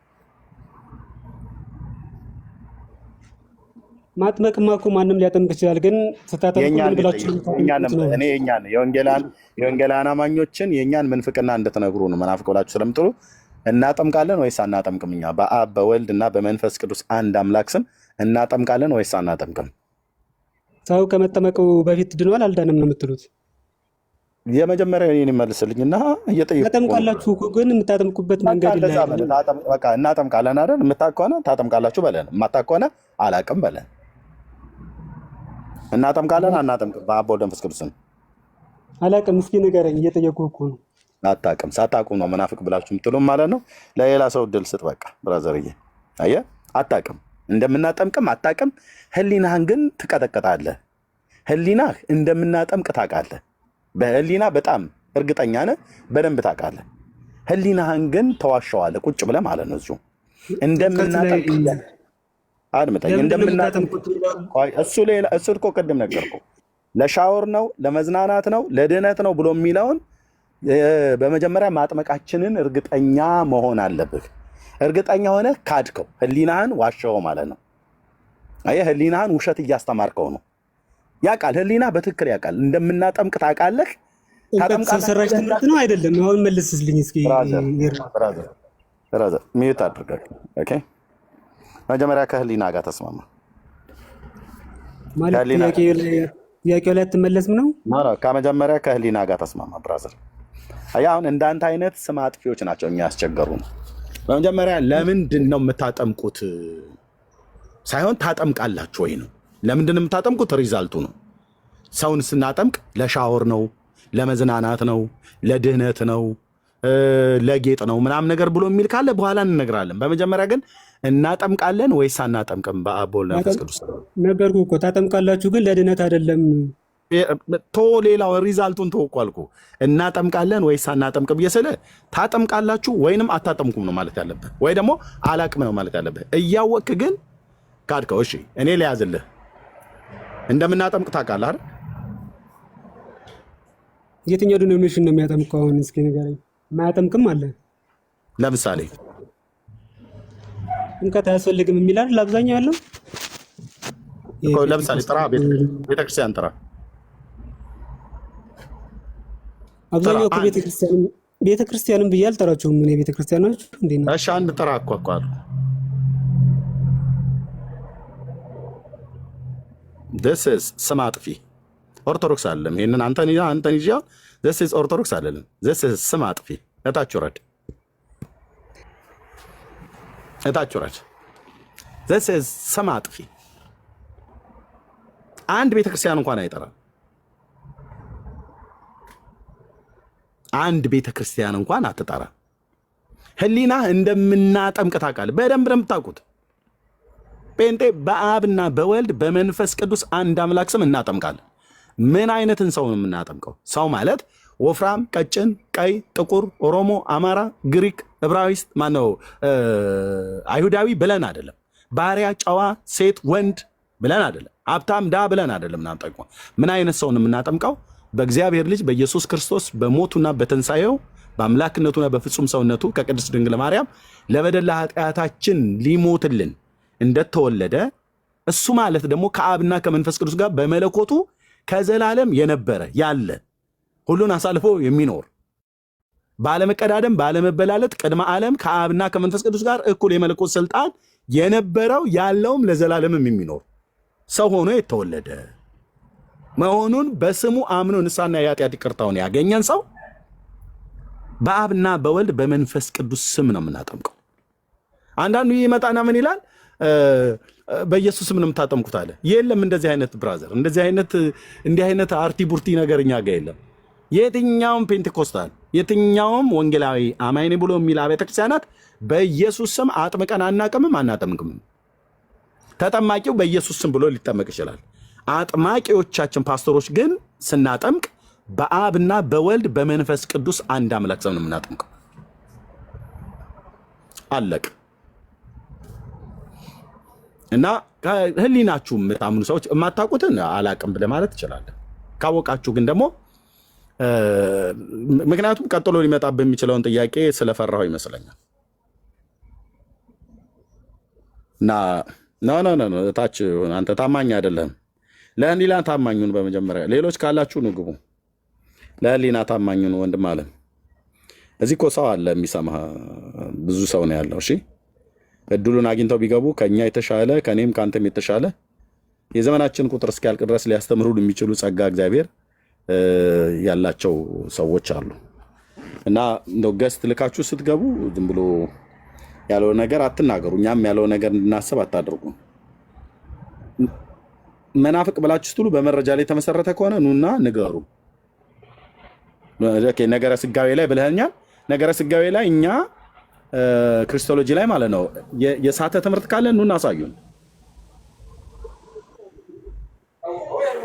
ማጥመቅማ እኮ ማንም ሊያጠምቅ ይችላል። ግን ስታጠምቁ ምን ብላችሁ እኔ የወንጌላውያን አማኞችን የእኛን ምንፍቅና እንድትነግሩ ነው። መናፍቅ ብላችሁ ስለምጥሉ እናጠምቃለን ወይስ አናጠምቅም? እኛ በአብ በወልድ እና በመንፈስ ቅዱስ አንድ አምላክ ስም እናጠምቃለን ወይስ አናጠምቅም? ሰው ከመጠመቁ በፊት ድኗል አልዳንም ነው የምትሉት? የመጀመሪያ እኔን ይመልስልኝና እየጠየቁ ታጠምቃላችሁ እኮ ግን የምታጠምቁበት መንገድ በቃ እናጠምቃለን አይደል? የምታውቅ ከሆነ ታጠምቃላችሁ በለን፣ የማታውቅ ከሆነ አላውቅም በለን። እናጠምቃለን አናጠምቅም? በአብ በወልድ በመንፈስ ቅዱስ አላውቅም። እስኪ ንገረኝ፣ እየጠየቁህ እኮ ነው። አታውቅም። ሳታውቁ ነው መናፍቅ ብላችሁ የምትሉም ማለት ነው። ለሌላ ሰው እድል ስጥ። በቃ ብራዘርዬ፣ አየህ፣ አታውቅም። እንደምናጠምቅም አታውቅም። ህሊናህን ግን ትቀጠቅጣለህ። ህሊናህ እንደምናጠምቅ ታውቃለህ። በህሊና በጣም እርግጠኛ ነህ፣ በደንብ ታውቃለህ። ህሊናህን ግን ተዋሸዋለህ ቁጭ ብለህ ማለት ነው። እዚሁ እንደምናጠምቅ አድምጠኝ። እሱ እኮ ቅድም ነገርኩህ። ለሻወር ነው፣ ለመዝናናት ነው፣ ለድህነት ነው ብሎ የሚለውን በመጀመሪያ ማጥመቃችንን እርግጠኛ መሆን አለብህ። እርግጠኛ ሆነ ካድከው፣ ህሊናህን ዋሸው ማለት ነው። አየህ፣ ህሊናህን ውሸት እያስተማርከው ነው። ያውቃል፣ ህሊና በትክክል ያውቃል። እንደምናጠምቅ ታውቃለህ። ሰው ሰራሽ ትምህርት ነው አይደለም? አሁን መልስልኝ እስኪ። ብራዘር ሚዩት አድርጋለሁ። ኦኬ፣ መጀመሪያ ከህሊና ጋር ተስማማ ማለት ጥያቄው ላይ አትመለስም ነው? ከመጀመሪያ ከህሊና ጋር ተስማማ ብራዘር። አሁን እንዳንተ አይነት ስም አጥፊዎች ናቸው የሚያስቸገሩ ነው። በመጀመሪያ ለምንድን ነው የምታጠምቁት ሳይሆን ታጠምቃላችሁ ወይ ነው። ለምንድን ነው የምታጠምቁት? ሪዛልቱ ነው። ሰውን ስናጠምቅ ለሻወር ነው፣ ለመዝናናት ነው፣ ለድህነት ነው ለጌጥ ነው ምናምን ነገር ብሎ የሚል ካለ በኋላ እንነግራለን። በመጀመሪያ ግን እናጠምቃለን ወይስ አናጠምቅም? በአብ በወልድ በመንፈስ ቅዱስ ነገርኩህ እኮ ታጠምቃላችሁ፣ ግን ለድነት አይደለም። ቶ ሌላው ሪዛልቱን ተወቋልኩ። እናጠምቃለን ወይስ አናጠምቅም ብዬ ስለ ታጠምቃላችሁ ወይንም አታጠምቁም ነው ማለት ያለብህ፣ ወይ ደግሞ አላቅም ነው ማለት ያለብህ። እያወቅህ ግን ካድከው። እሺ እኔ ሊያዝልህ እንደምናጠምቅ ታውቃለህ አይደል? የትኛው ዲኖሚኔሽን ነው የሚያጠምቀው? አሁን እስኪ ንገረኝ። ማያጠምቅም አለ። ለምሳሌ ጥምቀት አያስፈልግም የሚል አይደል አብዛኛው ያለው። ለምሳሌ ጥራ፣ ቤተክርስቲያን ጥራ። አብዛኛው ቤተክርስቲያንም ብዬ አልጠራቸውም። ምን ቤተክርስቲያኖች እንዴ ነው? እሺ አንድ ጥራ እኮ አቋሉ this is ስም አጥፊ ኦርቶዶክስ አይደለም። ይሄንን አንተን ይዣው this is ኦርቶዶክስ አይደለም። this is ስም አጥፊ። እታች ወረድ፣ እታች ወረድ። this is ስም አጥፊ። አንድ ቤተክርስቲያን እንኳን አይጠራም። አንድ ቤተክርስቲያን እንኳን አትጠራ። ህሊና እንደምናጠምቅ ታውቃለህ። በደንብ ነው የምታውቁት። ጴንጤ በአብና በወልድ በመንፈስ ቅዱስ አንድ አምላክ ስም እናጠምቃለን። ምን አይነትን ሰው ነው የምናጠምቀው? ሰው ማለት ወፍራም፣ ቀጭን፣ ቀይ፣ ጥቁር፣ ኦሮሞ፣ አማራ፣ ግሪክ፣ ዕብራይስጥ ማነው አይሁዳዊ ብለን አይደለም። ባሪያ፣ ጨዋ፣ ሴት፣ ወንድ ብለን አይደለም። ሀብታም፣ ዳ ብለን አይደለም እናጠምቀው። ምን አይነት ሰው ነው የምናጠምቀው? በእግዚአብሔር ልጅ በኢየሱስ ክርስቶስ በሞቱና በትንሣኤው በአምላክነቱና በፍጹም ሰውነቱ ከቅድስት ድንግል ማርያም ለበደል ኃጢአታችን ሊሞትልን እንደተወለደ እሱ ማለት ደግሞ ከአብና ከመንፈስ ቅዱስ ጋር በመለኮቱ ከዘላለም የነበረ ያለ ሁሉን አሳልፎ የሚኖር ባለመቀዳደም ባለመበላለጥ ቅድመ ዓለም ከአብና ከመንፈስ ቅዱስ ጋር እኩል የመለኮት ስልጣን የነበረው ያለውም ለዘላለምም የሚኖር ሰው ሆኖ የተወለደ መሆኑን በስሙ አምኖ ንስሐና የኃጢአት ይቅርታውን ያገኘን ሰው በአብና በወልድ በመንፈስ ቅዱስ ስም ነው የምናጠምቀው። አንዳንዱ ይመጣና ምን ይላል? በኢየሱስ ስም ነው የምታጠምቁት አለ። የለም እንደዚህ አይነት ብራዘር፣ እንዲህ አይነት አርቲ ቡርቲ ነገር እኛ ጋር የለም። የትኛውም ፔንቴኮስታል የትኛውም ወንጌላዊ አማኝ ብሎ የሚል አብያተ ክርስቲያናት በኢየሱስ ስም አጥምቀን አናቅምም፣ አናጠምቅም። ተጠማቂው በኢየሱስ ስም ብሎ ሊጠመቅ ይችላል። አጥማቂዎቻችን ፓስተሮች ግን ስናጠምቅ በአብና በወልድ በመንፈስ ቅዱስ አንድ አምላክ ስም ነው የምናጠምቀው። አለቅ እና ህሊናችሁ የምታምኑ ሰዎች የማታውቁትን አላቅም ብለህ ማለት ትችላለህ። ካወቃችሁ ግን ደግሞ ምክንያቱም ቀጥሎ ሊመጣብህ የሚችለውን ጥያቄ ስለፈራሁ ይመስለኛል። እና ኖ ታች አንተ ታማኝ አይደለም። ለህሊና ታማኙን በመጀመሪያ ሌሎች ካላችሁ ንግቡ። ለህሊና ታማኙን ወንድም አለ። እዚህ እኮ ሰው አለ የሚሰማ ብዙ ሰው ነው ያለው። እሺ እድሉን አግኝተው ቢገቡ ከኛ የተሻለ ከኔም ካንተም የተሻለ የዘመናችን ቁጥር እስኪያልቅ ድረስ ሊያስተምሩ የሚችሉ ጸጋ እግዚአብሔር ያላቸው ሰዎች አሉ። እና እንደው ገስት ልካችሁ ስትገቡ ዝም ብሎ ያለው ነገር አትናገሩ። እኛም ያለው ነገር እንድናስብ አታድርጉ። መናፍቅ ብላችሁ ስትሉ በመረጃ ላይ የተመሰረተ ከሆነ ኑና ንገሩ። ኦኬ ነገረ ስጋዌ ላይ ብለኸኛል። ነገረ ስጋዌ ላይ እኛ ክርስቶሎጂ ላይ ማለት ነው የሳተ ትምህርት ካለ ኑና አሳዩን።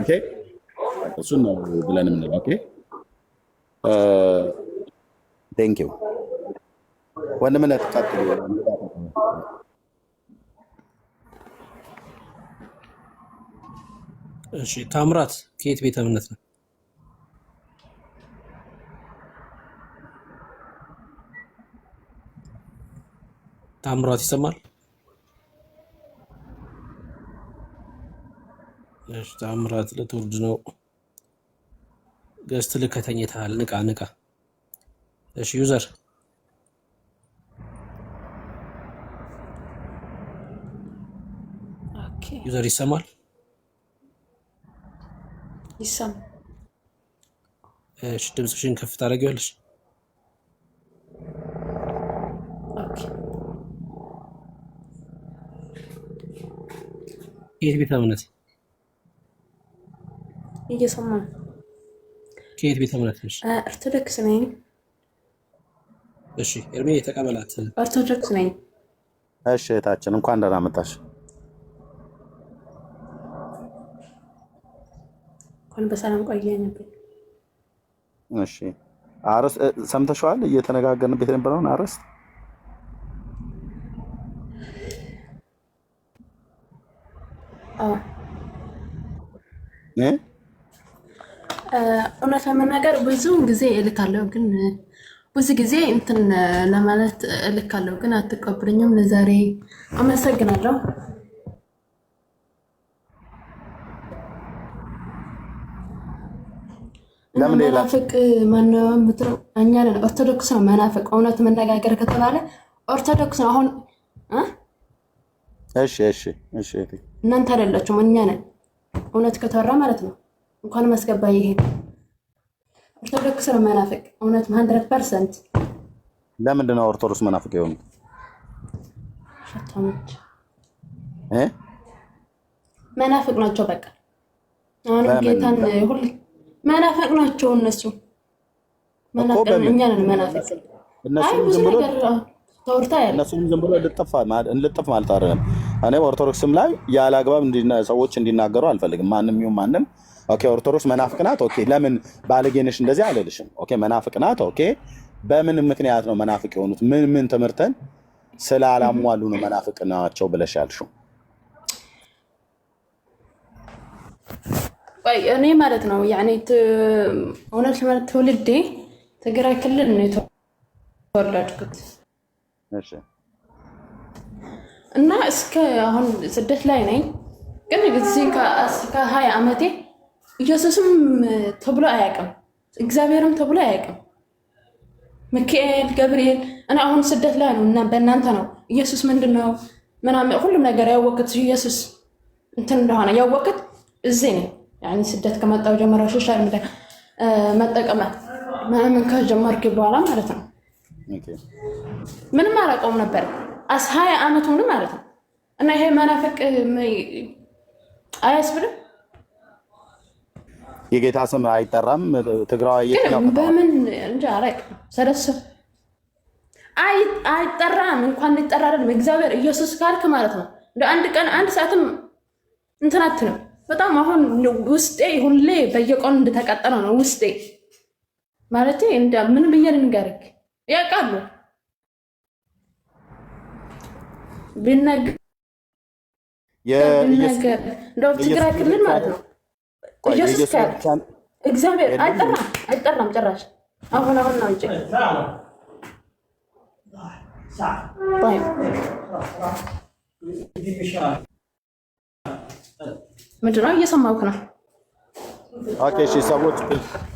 ኦኬ እሱን ነው ብለን የምንለው። ኦኬ ቴንክ ዩ ወንድምነት ቀጥሉ። እሺ ታምራት ከየት ቤተ እምነት ነው? ታምራት ይሰማል? እሺ ታምራት ለትውልድ ነው። ገስት ልከተኝታል። ንቃ። እሺ ዩዘር ዩዘር ይሰማል? ይሰማል። እሺ ድምፅሽን ከፍ ታደርጊዋለሽ? ኦኬ ከየት ቤተ እምነት? እየሰማን ከየት ቤተ እምነት ነሽ? ኦርቶዶክስ ነኝ። እሺ ኤርሜ የተቀበላት ኦርቶዶክስ ነኝ። እሺ እህታችን እንኳን ደህና መጣሽ። እንኳን በሰላም ቆየኝ። እሺ አርዕስት ሰምተሽዋል? እየተነጋገርንበት የነበረውን አርዕስት እውነት ለመናገር ብዙውን ጊዜ እልካለሁ፣ ግን ብዙ ጊዜ እንትን ለማለት እልካለሁ፣ ግን አትቀበሉኝም። ለዛሬ አመሰግናለሁ። መናፍቅ ማነው የምትለው? እኛ ነን። ኦርቶዶክስ ነው መናፍቅ። እውነት መነጋገር ከተባለ ኦርቶዶክስ ነው። አሁን እሺ እሺ እሺ እናንተ አይደላችሁም፣ እኛ ነን። እውነት ከተወራ ማለት ነው። እንኳን ማስገባ ይሄ ኦርቶዶክስ ነው መናፍቅ። እውነት 100%። ለምንድን ነው ኦርቶዶክስ መናፍቅ የሆኑት? ሸታሞች መናፍቅ ናቸው። በቃ አሁን ጌታን ሁሉ መናፍቅ ናቸው እነሱ። መናፍቅ እኛ ነን መናፍቅ። አይ ብዙ ነገር ተወርታ ያለ እነሱም ዝም ብሎ እንልጥፍ ማለት አይደለም። እኔ ኦርቶዶክስም ላይ ያለ አግባብ ሰዎች እንዲናገሩ አልፈልግም። ማንም ይሁን ማንም ኦኬ ኦርቶዶክስ መናፍቅ ናት። ኦኬ ለምን ባለጌነሽ እንደዚህ አልልሽም። ኦኬ መናፍቅ ናት። ኦኬ በምን ምክንያት ነው መናፍቅ የሆኑት? ምን ትምህርትን ስላላሟሉ ነው መናፍቅ ናቸው ብለሽ ያልሽው? እኔ ማለት ነው ያኔ እውነት ለማለት ትውልዴ ትግራይ ክልል ነው የተወለድኩት እና እስከ አሁን ስደት ላይ ነኝ። ግን እዚህ ከ20 ዓመቴ ኢየሱስም ተብሎ አያውቅም፣ እግዚአብሔርም ተብሎ አያውቅም። ሚካኤል ገብርኤል እኔ አሁን ስደት ላይ ነው እና በእናንተ ነው ኢየሱስ ምንድነው ምናምን ሁሉም ነገር ያወቅት ኢየሱስ እንትን እንደሆነ ያወቅት እዚህ ነው። ያኔ ስደት ከመጣው ጀምሮ ሶሻል ሚዲያ መጠቀም ምናምን ከጀመርኩ በኋላ ማለት ነው ምንም አላውቀውም ነበር። 20 ዓመት ሆነ ማለት ነው። እና ይሄ መናፍቅ አያስብልም። የጌታ ስም አይጠራም። ትግራዋይ በምን እንጃ አላውቅም። ሰለሰብ አይጠራም። እንኳን ሊጠራ አይደለም እግዚአብሔር ኢየሱስ ካልክ ማለት ነው እንደ አንድ ቀን አንድ ሰዓትም እንትናት ነው። በጣም አሁን ውስጤ ሁሌ በየቀኑ እንደተቃጠለ ነው ውስጤ ማለት እንደ ምን ብዬ ልንገርክ ያውቃሉ ቢነገር እንደው ትግራይ ክልል ማለት ነው ኢየሱስ ካልክ እግዚአብሔር አይጠራም ጭራሽ። አሁን ነው እንጂ ምንድነው እየሰማሁህ ነው? ኦኬ እሺ ሰዎች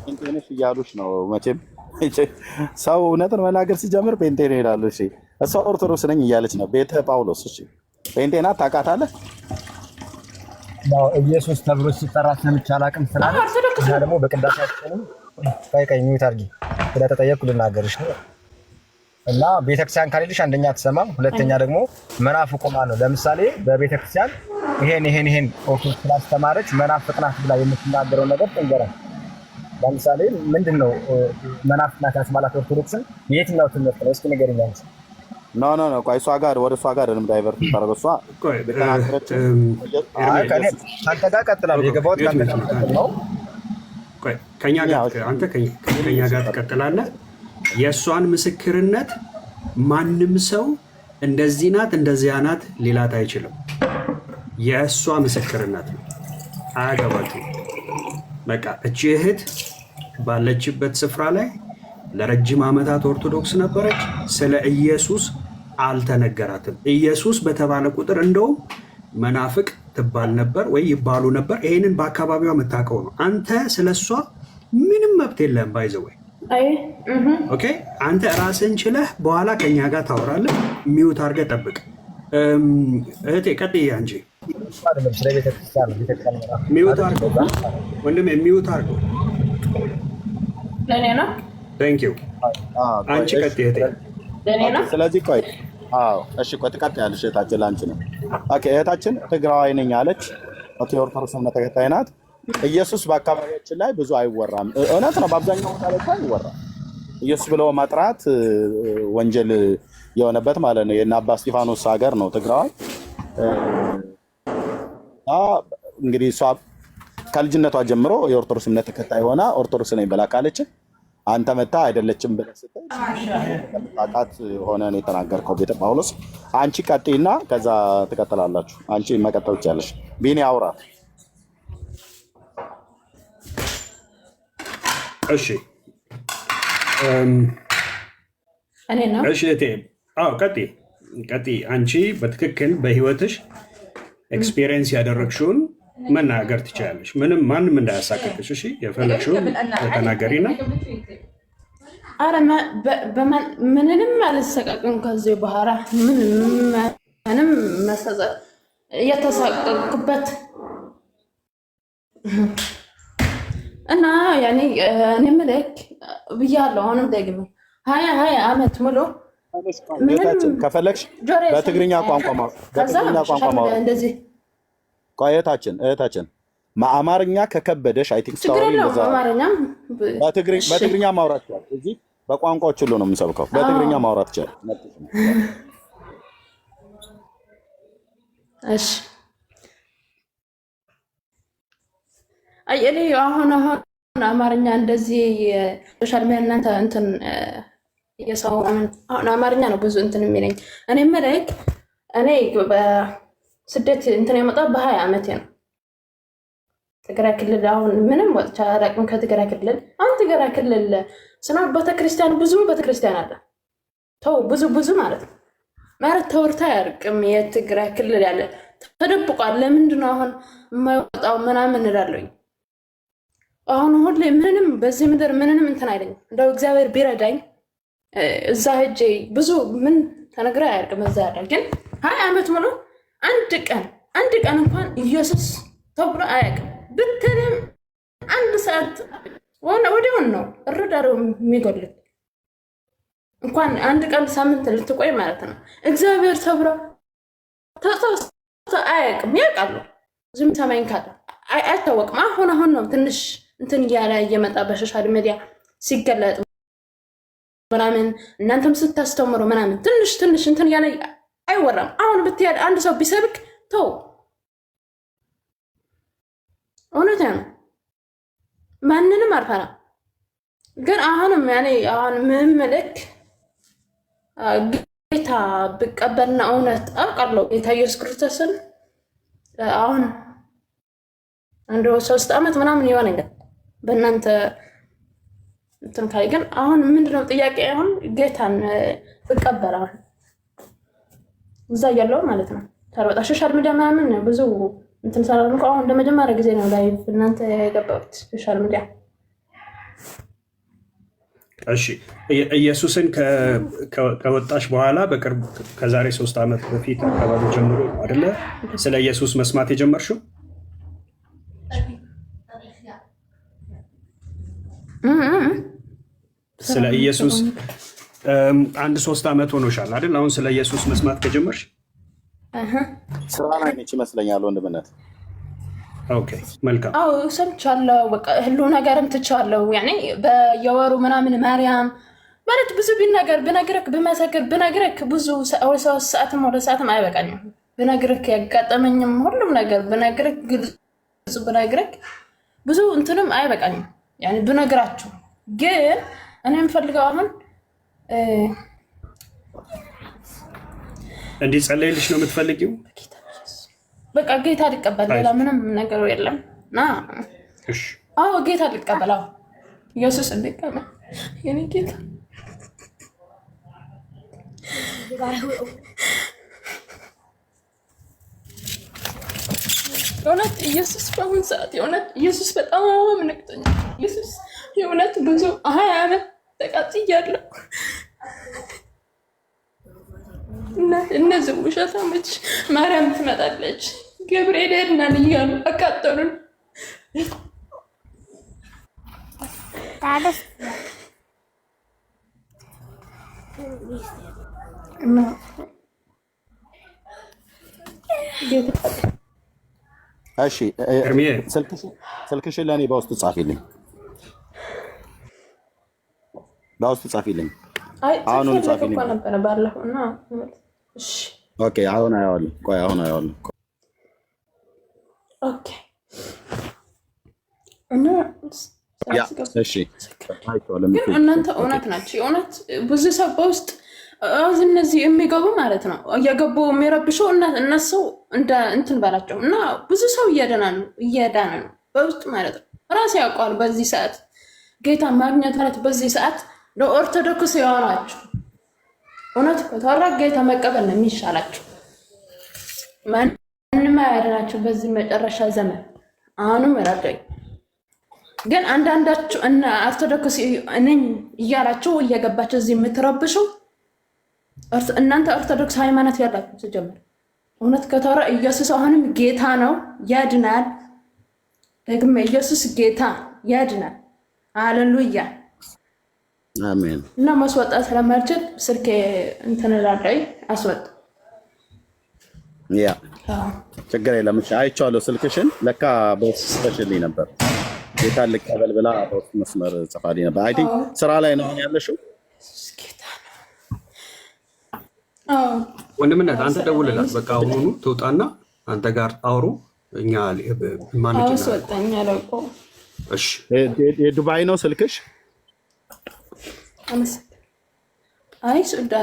ጴንጤነሽ እያሉሽ ነው መቼም ሰው እውነትን መናገር ሲጀምር ጴንጤ ነው ይላሉ። እሺ እሷ ኦርቶዶክስ ነኝ እያለች ነው። ቤተ ጳውሎስ እሺ ጴንጤ ናት ታውቃታለህ? ያው ኢየሱስ ተብሎ ሲጠራ ሰምቼ አላውቅም ስላለ እና ደግሞ በቅዳሴያችንም ቀይ ሚውት አድርጊ ስለተጠየቅኩ ልናገርሽ ነው። እና ቤተክርስቲያን ካለልሽ አንደኛ አትሰማም፣ ሁለተኛ ደግሞ መናፍቁ ማን ነው? ለምሳሌ በቤተክርስቲያን ይሄን ኦርቶዶክስ ስላስተማረች መናፍቅ ናት ብላ የምትናገረው ነገር ጥንገረን። ለምሳሌ ምንድነው መናፍቅ ናት ያስባላት ኦርቶዶክስን የትኛው ትምህርት ነው? እስኪ ንገሪኝ አንቺ። ኖ ቆይ እሷ ጋር ወደ እሷ ጋር ደም ዳይቨርት ታደርገው እሷ አንተ ጋር ቀጥላለሁ። የገባሁት ካንተ ነው። ቆይ ከኛ ጋር ትቀጥላለህ። የእሷን ምስክርነት ማንም ሰው እንደዚህ ናት እንደዚያ ናት ሊላት አይችልም። የእሷ ምስክርነት ነው። አያገባችሁም። በቃ እቺ እህት ባለችበት ስፍራ ላይ ለረጅም ዓመታት ኦርቶዶክስ ነበረች። ስለ ኢየሱስ አልተነገራትም። ኢየሱስ በተባለ ቁጥር እንደውም መናፍቅ ትባል ነበር ወይ ይባሉ ነበር። ይሄንን በአካባቢዋ የምታውቀው ነው። አንተ ስለሷ ምንም መብት የለህም። ባይዘወይ ኦኬ፣ አንተ ራስን ችለህ በኋላ ከኛ ጋር ታወራለህ። ሚውት አድርገህ ጠብቅ። እህቴ ቀጥይ አንቺ። ሚውት አድርገው ወንድሜ፣ ሚውት አድርገው። ለኔ ነው። ታንክ ዩ። አንቺ ቀጥይ እህቴ። ለኔ ነው። ስለዚህ ቆይ እሺ ቆይ ትቀጥያለሽ። እህታችን ላንቺ ነው። ኦኬ እህታችን ትግራዋይ ነኝ አለች። ኦኬ ኦርቶዶክስ እምነት ተከታይ ናት። ኢየሱስ በአካባቢያችን ላይ ብዙ አይወራም። እውነት ነው፣ በአብዛኛው ቦታ ላይ አይወራም። ኢየሱስ ብሎ መጥራት ወንጀል የሆነበት ማለት ነው። የእነ አባ እስጢፋኖስ ሀገር ነው ትግራዋይ። እንግዲህ እሷ ከልጅነቷ ጀምሮ የኦርቶዶክስ እምነት ተከታይ ሆና ኦርቶዶክስ ነኝ ብላ ካለች አንተ መታ አይደለችም ብለህ ስትል ጣቃት ሆነ ነው የተናገርከው ቤተ ጳውሎስ። አንቺ ቀጥይና ከዛ ትቀጥላላችሁ። አንቺ መቀጠል ትችያለሽ። ቢኒ አውራ። እሺ እኔ ነው። እሺ እቴ ቀጥይ። አንቺ በትክክል በህይወትሽ ኤክስፔሪየንስ ያደረግሽውን መናገር ትችላለሽ። ማንም እንዳያሳቀቅሽ። እሺ የፈለግሽውን ተናገሪና። አረ ምንንም አልሰቃቅም ከዚህ በኋላ ምንም መሰጠት እየተሳቀቅኩበት እና ያኔ እኔ ምልክ ብያለሁ። አሁንም ደግሞ 20 ዓመት ሙሉ ከፈለግሽ በትግርኛ ቋንቋ ማውራት እንደዚህ እህታችን አማርኛ ከከበደሽ አይ ቲንክ ስታወሪ በትግርኛ ማውራት ይችላል። እዚህ በቋንቋዎች ሁሉ ነው የምሰብከው። በትግርኛ ማውራት ይችላል። እሺ እኔ አሁን አማርኛ እንደዚህ ሶሻል ሚዲያ እናንተ እንትን የሰው አሁን አማርኛ ነው ብዙ እንትን የሚለኝ። እኔ መልክ እኔ በስደት እንትን የመጣው በ20 ዓመቴ ነው። ትግራይ ክልል አሁን ምንም ወጥቻ አላውቅም። ከትግራይ ክልል አሁን ትግራይ ክልል ስኖር ቤተክርስቲያን ብዙ ቤተክርስቲያን አለ። ተው ብዙ ማለት ነው ማለት ተወርታ አያርቅም። የትግራይ ክልል ያለ ተደብቋል። ለምንድን ነው አሁን የማይወጣው ምናምን እላለሁኝ። አሁን ሁሌ ምንም በዚህ ምድር ምንም እንትን አይለኝም። እንደው እግዚአብሔር ቢረዳኝ እዛ ሄጄ ብዙ ምን ተነግሮ አያርቅም። እዛ ያለ ግን 20 ዓመት ሙሉ አንድ ቀን እንኳን ኢየሱስ ተብሎ አያውቅም። ብትልም አንድ ሰዓት ወዲያውን ነው እርዳሬው የሚጎልት። እንኳን አንድ ቀን ሳምንት ልትቆይ ማለት ነው። እግዚአብሔር ተብሎ ተሰብስቶ አያውቅም። ያውቃሉ ዝም ሰማይን ካለ አይታወቅም። አሁን ነው ትንሽ እንትን እያለ እየመጣ በሶሻል ሚዲያ ሲገለጥ ምናምን እናንተም ስታስተምሩ ምናምን ትንሽ እንትን እያለ አይወራም። አሁን ብትሄድ አንድ ሰው ቢሰብክ ተው እውነት ነው ማንንም አልፈራም። ግን አሁንም አሁን ምን መልክ ጌታ ብቀበልና እውነት አውቃለሁ ጌታ ኢየሱስ ክርስቶስን አሁን አንድ 3 ዓመት ምናምን ይሆናል በእናንተ እንትን ካይ። ግን አሁን ምንድነው ጥያቄ? አሁን ጌታን ብቀበል አሁን እዛ ያለው ማለት ነው ታርበጣ ሶሻል ሚዲያ ምናምን ብዙ እንትን ሰራልኩ። አሁን ለመጀመሪያ ጊዜ ነው ላይቭ እናንተ የገባሁት ሶሻል ሚዲያ። እሺ ኢየሱስን ከወጣሽ በኋላ በቅርብ ከዛሬ 3 ዓመት በፊት አካባቢ ጀምሮ አይደለ ስለ ኢየሱስ መስማት የጀመርሽው? ስለ ኢየሱስ 1-3 ዓመት ሆኖሻል አይደል? አሁን ስለ ኢየሱስ መስማት ከጀመርሽ ስራ ላይ ነች ይመስለኛል ወንድምነት። ኦኬ መልካም። አዎ ሰምቻለሁ። በቃ ሁሉ ነገርም ትቻለሁ። ያኔ በየወሩ ምናምን ማርያም ማለት ብዙ ብነግርክ ብመሰክር ብነግርክ ብዙ 3 ሰዓትም 2 ሰዓትም አይበቃኝም። ብነግርክ ያጋጠመኝም ሁሉም ነገር ብነግርክ ግልጽ ብነግርክ ብዙ እንትንም አይበቃኝም። ያኔ ብነግራችሁ ግን እኔ የምፈልገው አሁን እንዲጸለይልሽ ነው የምትፈልጊው? በቃ ጌታ ሊቀበል ሌላ ምንም ነገር የለም። እሺ አዎ ጌታ ሊቀበል ኢየሱስ እንዲቀበል የኔ ጌታ የእውነት ኢየሱስ በአሁን ሰዓት የእውነት ኢየሱስ በጣም ነቅቶኛል። ኢየሱስ የእውነት ብዙ 20 ዓመት ተቃጥያለሁ። እነዚህ ውሸታሞች ማርያም ትመጣለች ገብርኤል ሄድናል እያሉ አቃጠሉን። እሺ ስልክሽን ለእኔ በውስጥ ጻፊልኝ። በውስጥ ጻፊልኝ። አይ አሁን ጽፌ ጻፊልኝ እኮ ነበረ ባለፈው እና እሺ ኦኬ አሁን አየዋለሁ። ቆይ አሁን አየዋለሁ። ኦኬ እና ያ እሺ ግን እናንተ እውነት ናቸው። እውነት ብዙ ሰው በውስጥ እነዚህ የሚገቡ ማለት ነው እየገቡ የሚረብሹ እነሱ እንደ እንትን በላቸው እና ብዙ ሰው እየዳነ ነው በውስጥ ማለት ነው። ራሴ ያውቀዋል። በዚህ ሰዓት ጌታ ማግኘት ማለት በዚህ ሰዓት ለኦርቶዶክስ የሆናችሁ እውነት ከተወራ ጌታ መቀበል ነው የሚሻላችሁ። ማንም አያድናችሁ በዚህ መጨረሻ ዘመን። አሁንም ረዳኝ ግን አንዳንዳችሁ እና ኦርቶዶክስ ነኝ እያላችሁ እየገባችሁ እዚህ የምትረብሹ እናንተ ኦርቶዶክስ ሃይማኖት ያላችሁ ተጀምሩ። እውነት ከተወራ ኢየሱስ አሁንም ጌታ ነው፣ ያድናል። ደግሞ ኢየሱስ ጌታ ያድናል። ሃሌሉያ አሜን። እና ማስወጣት ስለማልችል ስልኬ እንትን እላለሁ አስወጥ። ያ ችግር የለም። እሺ አይቼዋለሁ ስልክሽን። ለካ በስልክሽልኝ ነበር ጌታ ልቀበል ብላ በውስጥ መስመር ጽፋልኝ ነበር። አይ ቲንክ ስራ ላይ ነው ያለሽው። ወንድምነት አንተ ደውልላት በቃ አሁኑ ትውጣና አንተ ጋር አውሩ። እኛ ማንጅ አስወጣኝ አለቆ። እሺ የዱባይ ነው ስልክሽ? አይ ሳውዲ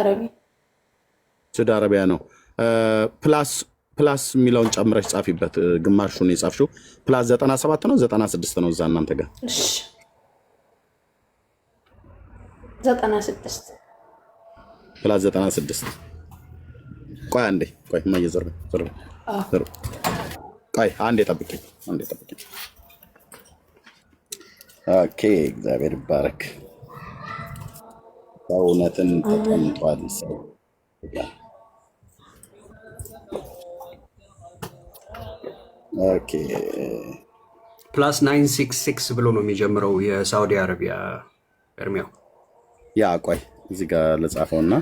አረቢያ ነው። ፕላስ የሚለውን ጨምረሽ ጻፊበት። ግማሹን የጻፍሽው ፕላስ 97 ነው 96 ነው እዛ እናንተ ጋር? እሺ 96 ፕላስ 96። ቆይ አንዴ ቆይ ማየዘር ቆይ አንዴ ጠብቂኝ። ኦኬ እግዚአብሔር ይባረክ። በእውነትን ተቀምጧል ሰው ኦኬ ፕላስ 966 ብሎ ነው የሚጀምረው የሳውዲ አረቢያ እርሚያው። ያ ቆይ እዚህ ጋር ለጻፈውና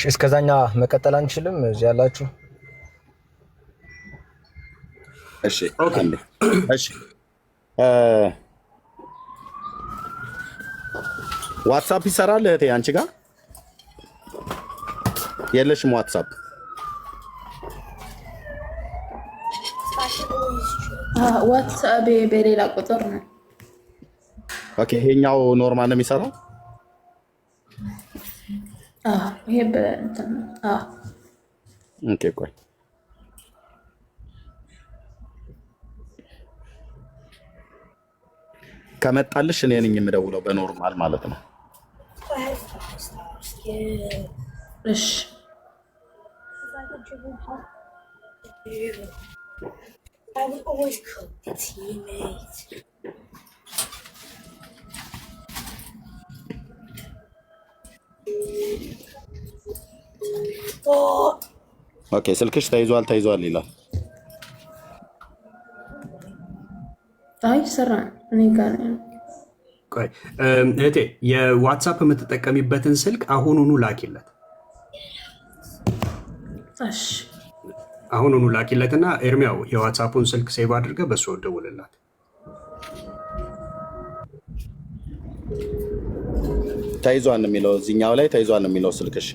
እስከዛኛ መቀጠል አንችልም እዚህ ያላችሁ? እሺ ኦኬ እሺ ዋትስአፕ ይሰራል እህቴ? አንቺ ጋር የለሽም ዋትስአፕ? ዋትስአፕ በሌላ ቁጥር ነው። ኦኬ ይሄኛው ኖርማል ነው የሚሰራው? ይሄ በእንትን ኦኬ ቆይ ከመጣልሽ እኔ ነኝ የምደውለው በኖርማል ማለት ነው። እሺ ኦኬ ስልክሽ ተይዟል ይላል። አይ ሰራ እኔ ጋር ነው። ቆይ እህቴ የዋትስአፕ የምትጠቀሚበትን ስልክ አሁኑኑ ላኪለት። እሺ አሁኑኑ ላኪለትና ኤርሚያው የዋትስአፑን ስልክ ሴቭ አድርገህ በሱ ደውልላት። ተይዟል ነው የሚለው እዚህኛው ላይ ተይዟል ነው የሚለው ስልክሽ።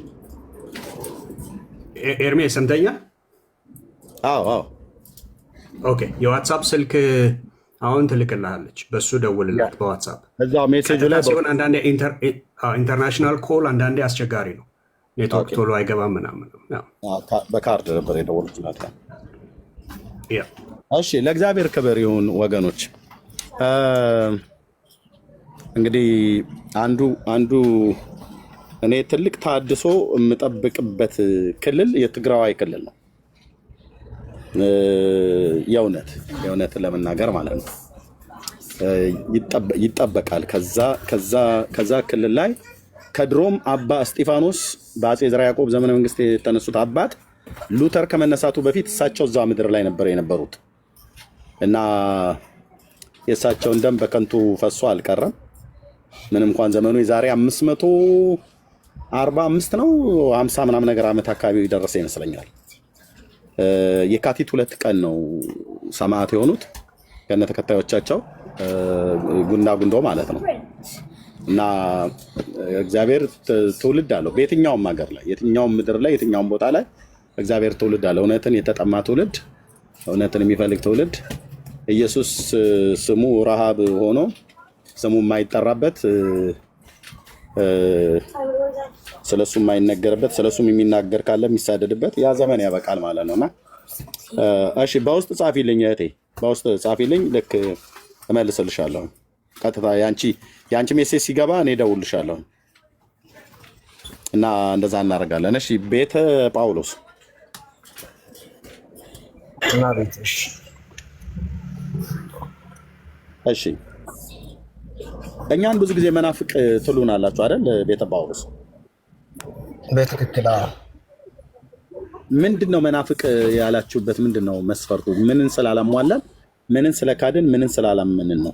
ኤርሚያ ሰምተኛል? አዎ ኦኬ የዋትስአፕ ስልክ አሁን ትልክልሃለች፣ በሱ ደውልላት በዋትስአፕ እዛው ሜሴጁ ላይ ሲሆን አንዳንዴ ኢንተርናሽናል ኮል አንዳንዴ አስቸጋሪ ነው፣ ኔትወርክ ቶሎ አይገባም ምናምን። በካርድ ነበር የደወልኩላት። እሺ ለእግዚአብሔር ክብር ይሁን ወገኖች። እንግዲህ አንዱ እኔ ትልቅ ታድሶ የምጠብቅበት ክልል የትግራዋይ ክልል ነው። የእውነት ለመናገር ማለት ነው ይጠበቃል። ከዛ ክልል ላይ ከድሮም አባ እስጢፋኖስ በአፄ ዘርዓ ያዕቆብ ዘመነ መንግስት የተነሱት አባት ሉተር ከመነሳቱ በፊት እሳቸው እዛ ምድር ላይ ነበር የነበሩት እና የእሳቸውን ደም በከንቱ ፈሶ አልቀረም። ምንም እንኳን ዘመኑ የዛሬ 545 ነው 50 ምናምን ነገር ዓመት አካባቢ ደረሰ ይመስለኛል። የካቲት 2 ቀን ነው ሰማዕት የሆኑት ከነ ተከታዮቻቸው ጉንዶ ማለት ነው። እና እግዚአብሔር ትውልድ አለው በየትኛውም ሀገር ላይ የትኛውም ምድር ላይ የትኛውም ቦታ ላይ እግዚአብሔር ትውልድ አለው። እውነትን የተጠማ ትውልድ፣ እውነትን የሚፈልግ ትውልድ፣ ኢየሱስ ስሙ ረሃብ ሆኖ ስሙ የማይጠራበት ስለሱ የማይነገርበት ስለሱም የሚናገር ካለ የሚሳደድበት ያ ዘመን ያበቃል ማለት ነውና እሺ በውስጥ ጻፊልኝ እህቴ፣ በውስጥ ጻፊልኝ። ልክ እመልስልሻለሁ። ቀጥታ ያንቺ ሜሴጅ ሲገባ እኔ እደውልልሻለሁ እና እንደዛ እናደርጋለን። እሺ ቤተ ጳውሎስ እና ቤትሽ እሺ እኛን ብዙ ጊዜ መናፍቅ ትሉናላችሁ አይደል? ቤተ ጳውሎስ በትክክል ምንድነው መናፍቅ ያላችሁበት? ምንድነው መስፈርቱ? ምንን ስላላሟላን፣ ምንን ስለካድን፣ ምንን ስላላመንን ነው?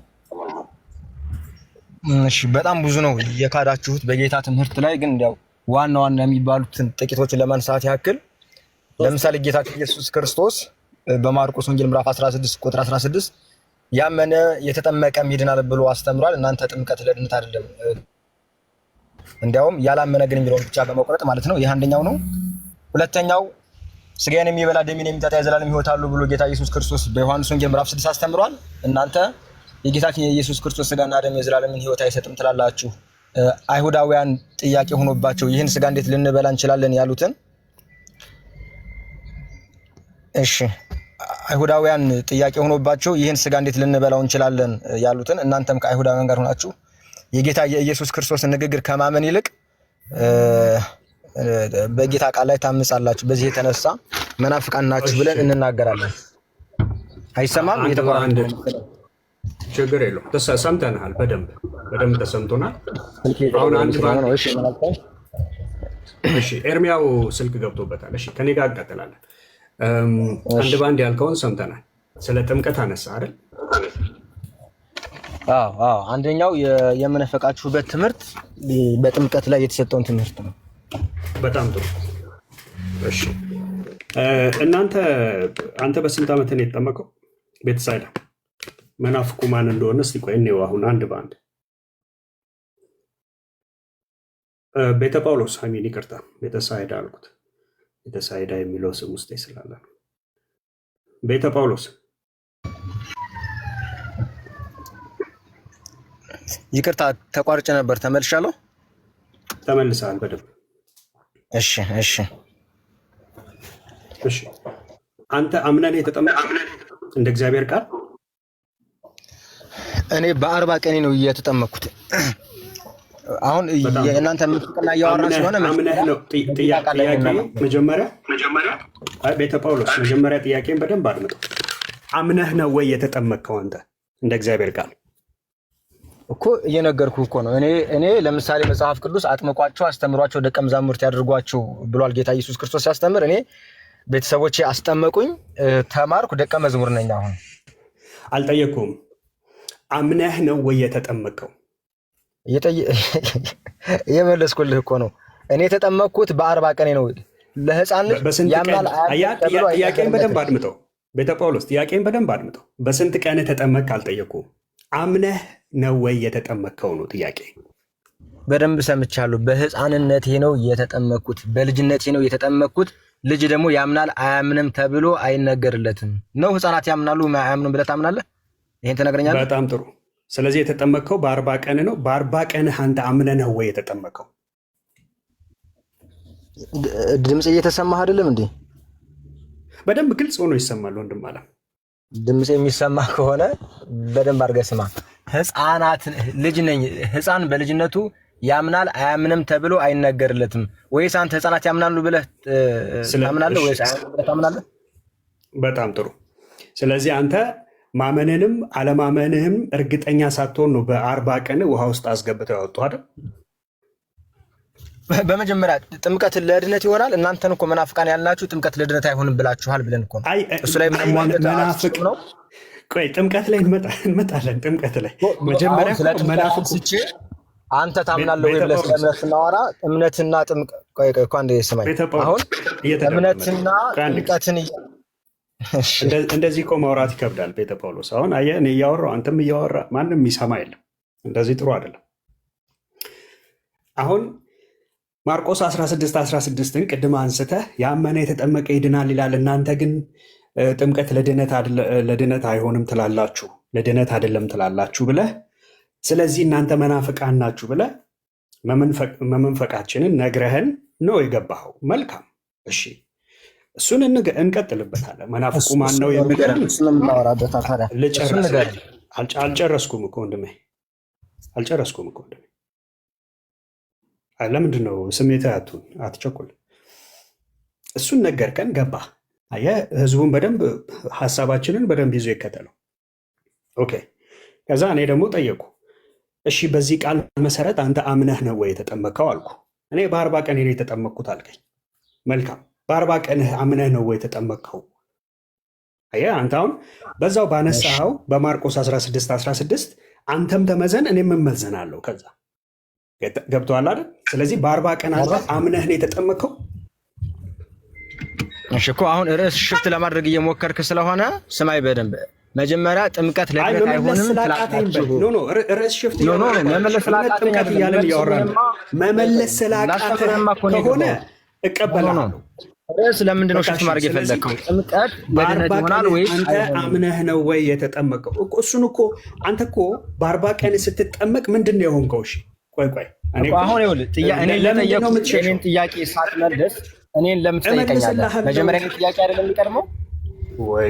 እሺ በጣም ብዙ ነው የካዳችሁት በጌታ ትምህርት ላይ። ግን ያው ዋና የሚባሉትን ጥቂቶችን ለማንሳት ያክል ለምሳሌ ጌታችን ኢየሱስ ክርስቶስ በማርቆስ ወንጌል ምዕራፍ 16 ቁጥር 16 ያመነ የተጠመቀም ይድናል ብሎ አስተምሯል። እናንተ ጥምቀት ለድነት አይደለም እንዲያውም ያላመነ ግን የሚለውን ብቻ በመቆረጥ ማለት ነው። ይህ አንደኛው ነው። ሁለተኛው ስጋዬን የሚበላ ደሜን የሚጠጣ የዘላለም ሕይወት አለው ብሎ ጌታ ኢየሱስ ክርስቶስ በዮሐንስ ወንጌል ምዕራፍ 6 አስተምሯል። እናንተ የጌታችን የኢየሱስ ክርስቶስ ስጋና ደም የዘላለምን ሕይወት አይሰጥም ትላላችሁ። አይሁዳውያን ጥያቄ ሆኖባቸው ይህን ስጋ እንዴት ልንበላ እንችላለን ያሉትን፣ እሺ አይሁዳውያን ጥያቄ ሆኖባቸው ይህን ስጋ እንዴት ልንበላው እንችላለን ያሉትን፣ እናንተም ከአይሁዳውያን ጋር ሆናችሁ የጌታ የኢየሱስ ክርስቶስን ንግግር ከማመን ይልቅ በጌታ ቃል ላይ ታምጻላችሁ። በዚህ የተነሳ መናፍቃን ናችሁ ብለን እንናገራለን። አይሰማም? አንድ ችግር የለውም። ሰምተናል። በደንብ ተሰምቶናል። አሁን አንድ ባንድ እሺ፣ ኤርሚያው ስልክ ገብቶበታል። እሺ፣ ከኔ ጋር እንቀጥላለን። አንድ ባንድ ያልከውን ሰምተናል። ስለ ጥምቀት አነሳ አይደል? አዎ፣ አንደኛው የምንፈቃችሁበት ትምህርት በጥምቀት ላይ የተሰጠውን ትምህርት ነው። በጣም ጥሩ። እሺ፣ አንተ በስንት ዓመት ነው የተጠመቀው? ቤተሳይዳ መናፍቁ ማን እንደሆነ እስቲ ቆይ እንየው። አሁን አንድ በአንድ ቤተ ጳውሎስ አሚን፣ ይቅርታ ቤተሳይዳ አልኩት። ቤተሳይዳ የሚለው ስም ውስጥ ስላለ ነው። ቤተ ጳውሎስ ይቅርታ ተቋርጬ ነበር። ተመልሻለሁ። ተመልሰሃል በደንብ። እሺ አንተ አምነህ የተጠመቅከው እንደ እግዚአብሔር ቃል? እኔ በ40 ቀኔ ነው የተጠመቅኩት። አሁን የእናንተ ምጥቅና እያወራን ስለሆነ አምነህ ነው ጥያቄ መጀመሪያ ቤተ ጳውሎስ መጀመሪያ ጥያቄን በደንብ አድምጠው። አምነህ ነው ወይ የተጠመቅከው አንተ እንደ እግዚአብሔር ቃል? እኮ እየነገርኩህ እኮ ነው። እኔ ለምሳሌ መጽሐፍ ቅዱስ አጥምቋቸው አስተምሯቸው ደቀ መዛሙርት ያድርጓቸው ብሏል ጌታ ኢየሱስ ክርስቶስ ሲያስተምር። እኔ ቤተሰቦቼ አስጠመቁኝ፣ ተማርኩ፣ ደቀ መዝሙር ነኝ። አሁን አልጠየቅኩም። አምነህ ነው ወይ የተጠመቀው? እየመለስኩልህ እኮ ነው። እኔ የተጠመቅኩት በ40 ቀኔ ነው። ለህፃን ልጅ ያምናል። ጥያቄን በደንብ አድምጠው ቤተ ጳውሎስ፣ ጥያቄን በደንብ አድምጠው። በስንት ቀን ተጠመቅ አልጠየቅኩም። አምነህ ነው ወይ የተጠመቅከው ነው ጥያቄ። በደንብ ሰምቻለሁ። በህፃንነቴ ነው የተጠመቅኩት፣ በልጅነቴ ነው የተጠመቅኩት። ልጅ ደግሞ ያምናል አያምንም ተብሎ አይነገርለትም ነው። ህፃናት ያምናሉ አያምኑም ብለህ ታምናለህ? ይሄን ትነግረኛለህ? በጣም ጥሩ። ስለዚህ የተጠመቅከው በ40 ቀን ነው። በ40 ቀንህ አንተ አምነህ ነው ወይ የተጠመቅከው? ድምፅ እየተሰማህ አይደለም እንዴ? በደንብ ግልጽ ሆኖ ይሰማል ወንድም አለ። ድምፅ የሚሰማ ከሆነ በደንብ አድርገህ ስማ። ህፃናት ልጅ ነኝ ህፃን በልጅነቱ ያምናል አያምንም ተብሎ አይነገርለትም ወይስ አንተ ህፃናት ያምናሉ ብለህ ታምናለህ ወይስ አያምንም ብለህ ታምናለህ? በጣም ጥሩ። ስለዚህ አንተ ማመንንም አለማመንህም እርግጠኛ ሳትሆን ነው በ40 ቀን ውሃ ውስጥ አስገብተው ያወጡ አይደል? በመጀመሪያ ጥምቀት ለድነት ይሆናል። እናንተን እኮ መናፍቃን ያልናችሁ ጥምቀት ለድነት አይሆንም ብላችኋል ብለን እኮ እሱ ላይ መናፍቅ ነው። ቆይ ጥምቀት ላይ እንመጣለን። ጥምቀት ላይ መጀመሪያ ስለ መናፍቅ ስቼ አንተ ታምናለህ ወይ ብለህ ስለእምነት ስናወራ እምነትና ጥምቀት ቆይ እኮ አንዴ ስማኝ። አሁን እምነትና ጥምቀትን እንደዚህ እኮ ማውራት ይከብዳል። ቤተ ጳውሎስ አሁን አየህ፣ እኔ እያወራሁ አንተም እያወራ ማንም የሚሰማ የለም። እንደዚህ ጥሩ አይደለም። አሁን ማርቆስ 16:16ን ቅድም አንስተህ ያመነ የተጠመቀ ይድናል ይላል። እናንተ ግን ጥምቀት ለድነት አይሆንም ትላላችሁ፣ ለድነት አይደለም ትላላችሁ ብለህ ስለዚህ እናንተ መናፍቃን ናችሁ ብለህ መመንፈቃችንን ነግረህን ነው የገባኸው። መልካም እሺ፣ እሱን እንቀጥልበታለን። መናፍቁ ማን ነው የሚገርም አልጨረስኩም እኮ ወንድሜ፣ አልጨረስኩም እኮ ወንድሜ። ለምንድን ነው ስሜትህ አትቸኩል። እሱን ነገርከን፣ ገባ። አየህ፣ ህዝቡን በደንብ ሀሳባችንን በደንብ ይዞ ይከተለው። ኦኬ። ከዛ እኔ ደግሞ ጠየቁ፣ እሺ በዚህ ቃል መሰረት አንተ አምነህ ነው ወይ የተጠመቅከው አልኩ። እኔ በ40 ቀን ነው የተጠመቅኩት አልከኝ። መልካም፣ በ40 ቀንህ አምነህ ነው ወይ የተጠመቅከው? አየህ፣ አንተ አሁን በዛው ባነሳኸው በማርቆስ 16:16 አንተም ተመዘን እኔም እመዘናለሁ። ከዛ ገብቶሃል አይደል? ስለዚህ በ40 ቀን አንተ አምነህ ነው የተጠመቅከው። እሺ እኮ አሁን ርዕስ ሽፍት ለማድረግ እየሞከርክ ስለሆነ ስማይ በደንብ። መጀመሪያ ጥምቀት ለድነት አይሆንም ትላላችሁ። ኖ ርዕስ ሽፍት ጥምቀት እያለን እያወራን መመለስ ስላቃተህ ከሆነ እቀበላለሁ። ርዕስ ለምንድን ነው ሽፍት ማድረግ የፈለግከው? ጥምቀት ለድነት ይሆናል ወይስ አንተ አምነህ ነው ወይ የተጠመቀው? እሱን እኮ አንተ እኮ በ40 ቀን ስትጠመቅ ምንድን ነው የሆንከው? እሺ ቆይ አሁን ይኸውልህ እኔን ጥያቄ ሳትመልስ እኔን ለምን ትጠይቀኛለህ? መጀመሪያ እኔን ጥያቄ አይደለም የሚቀድመው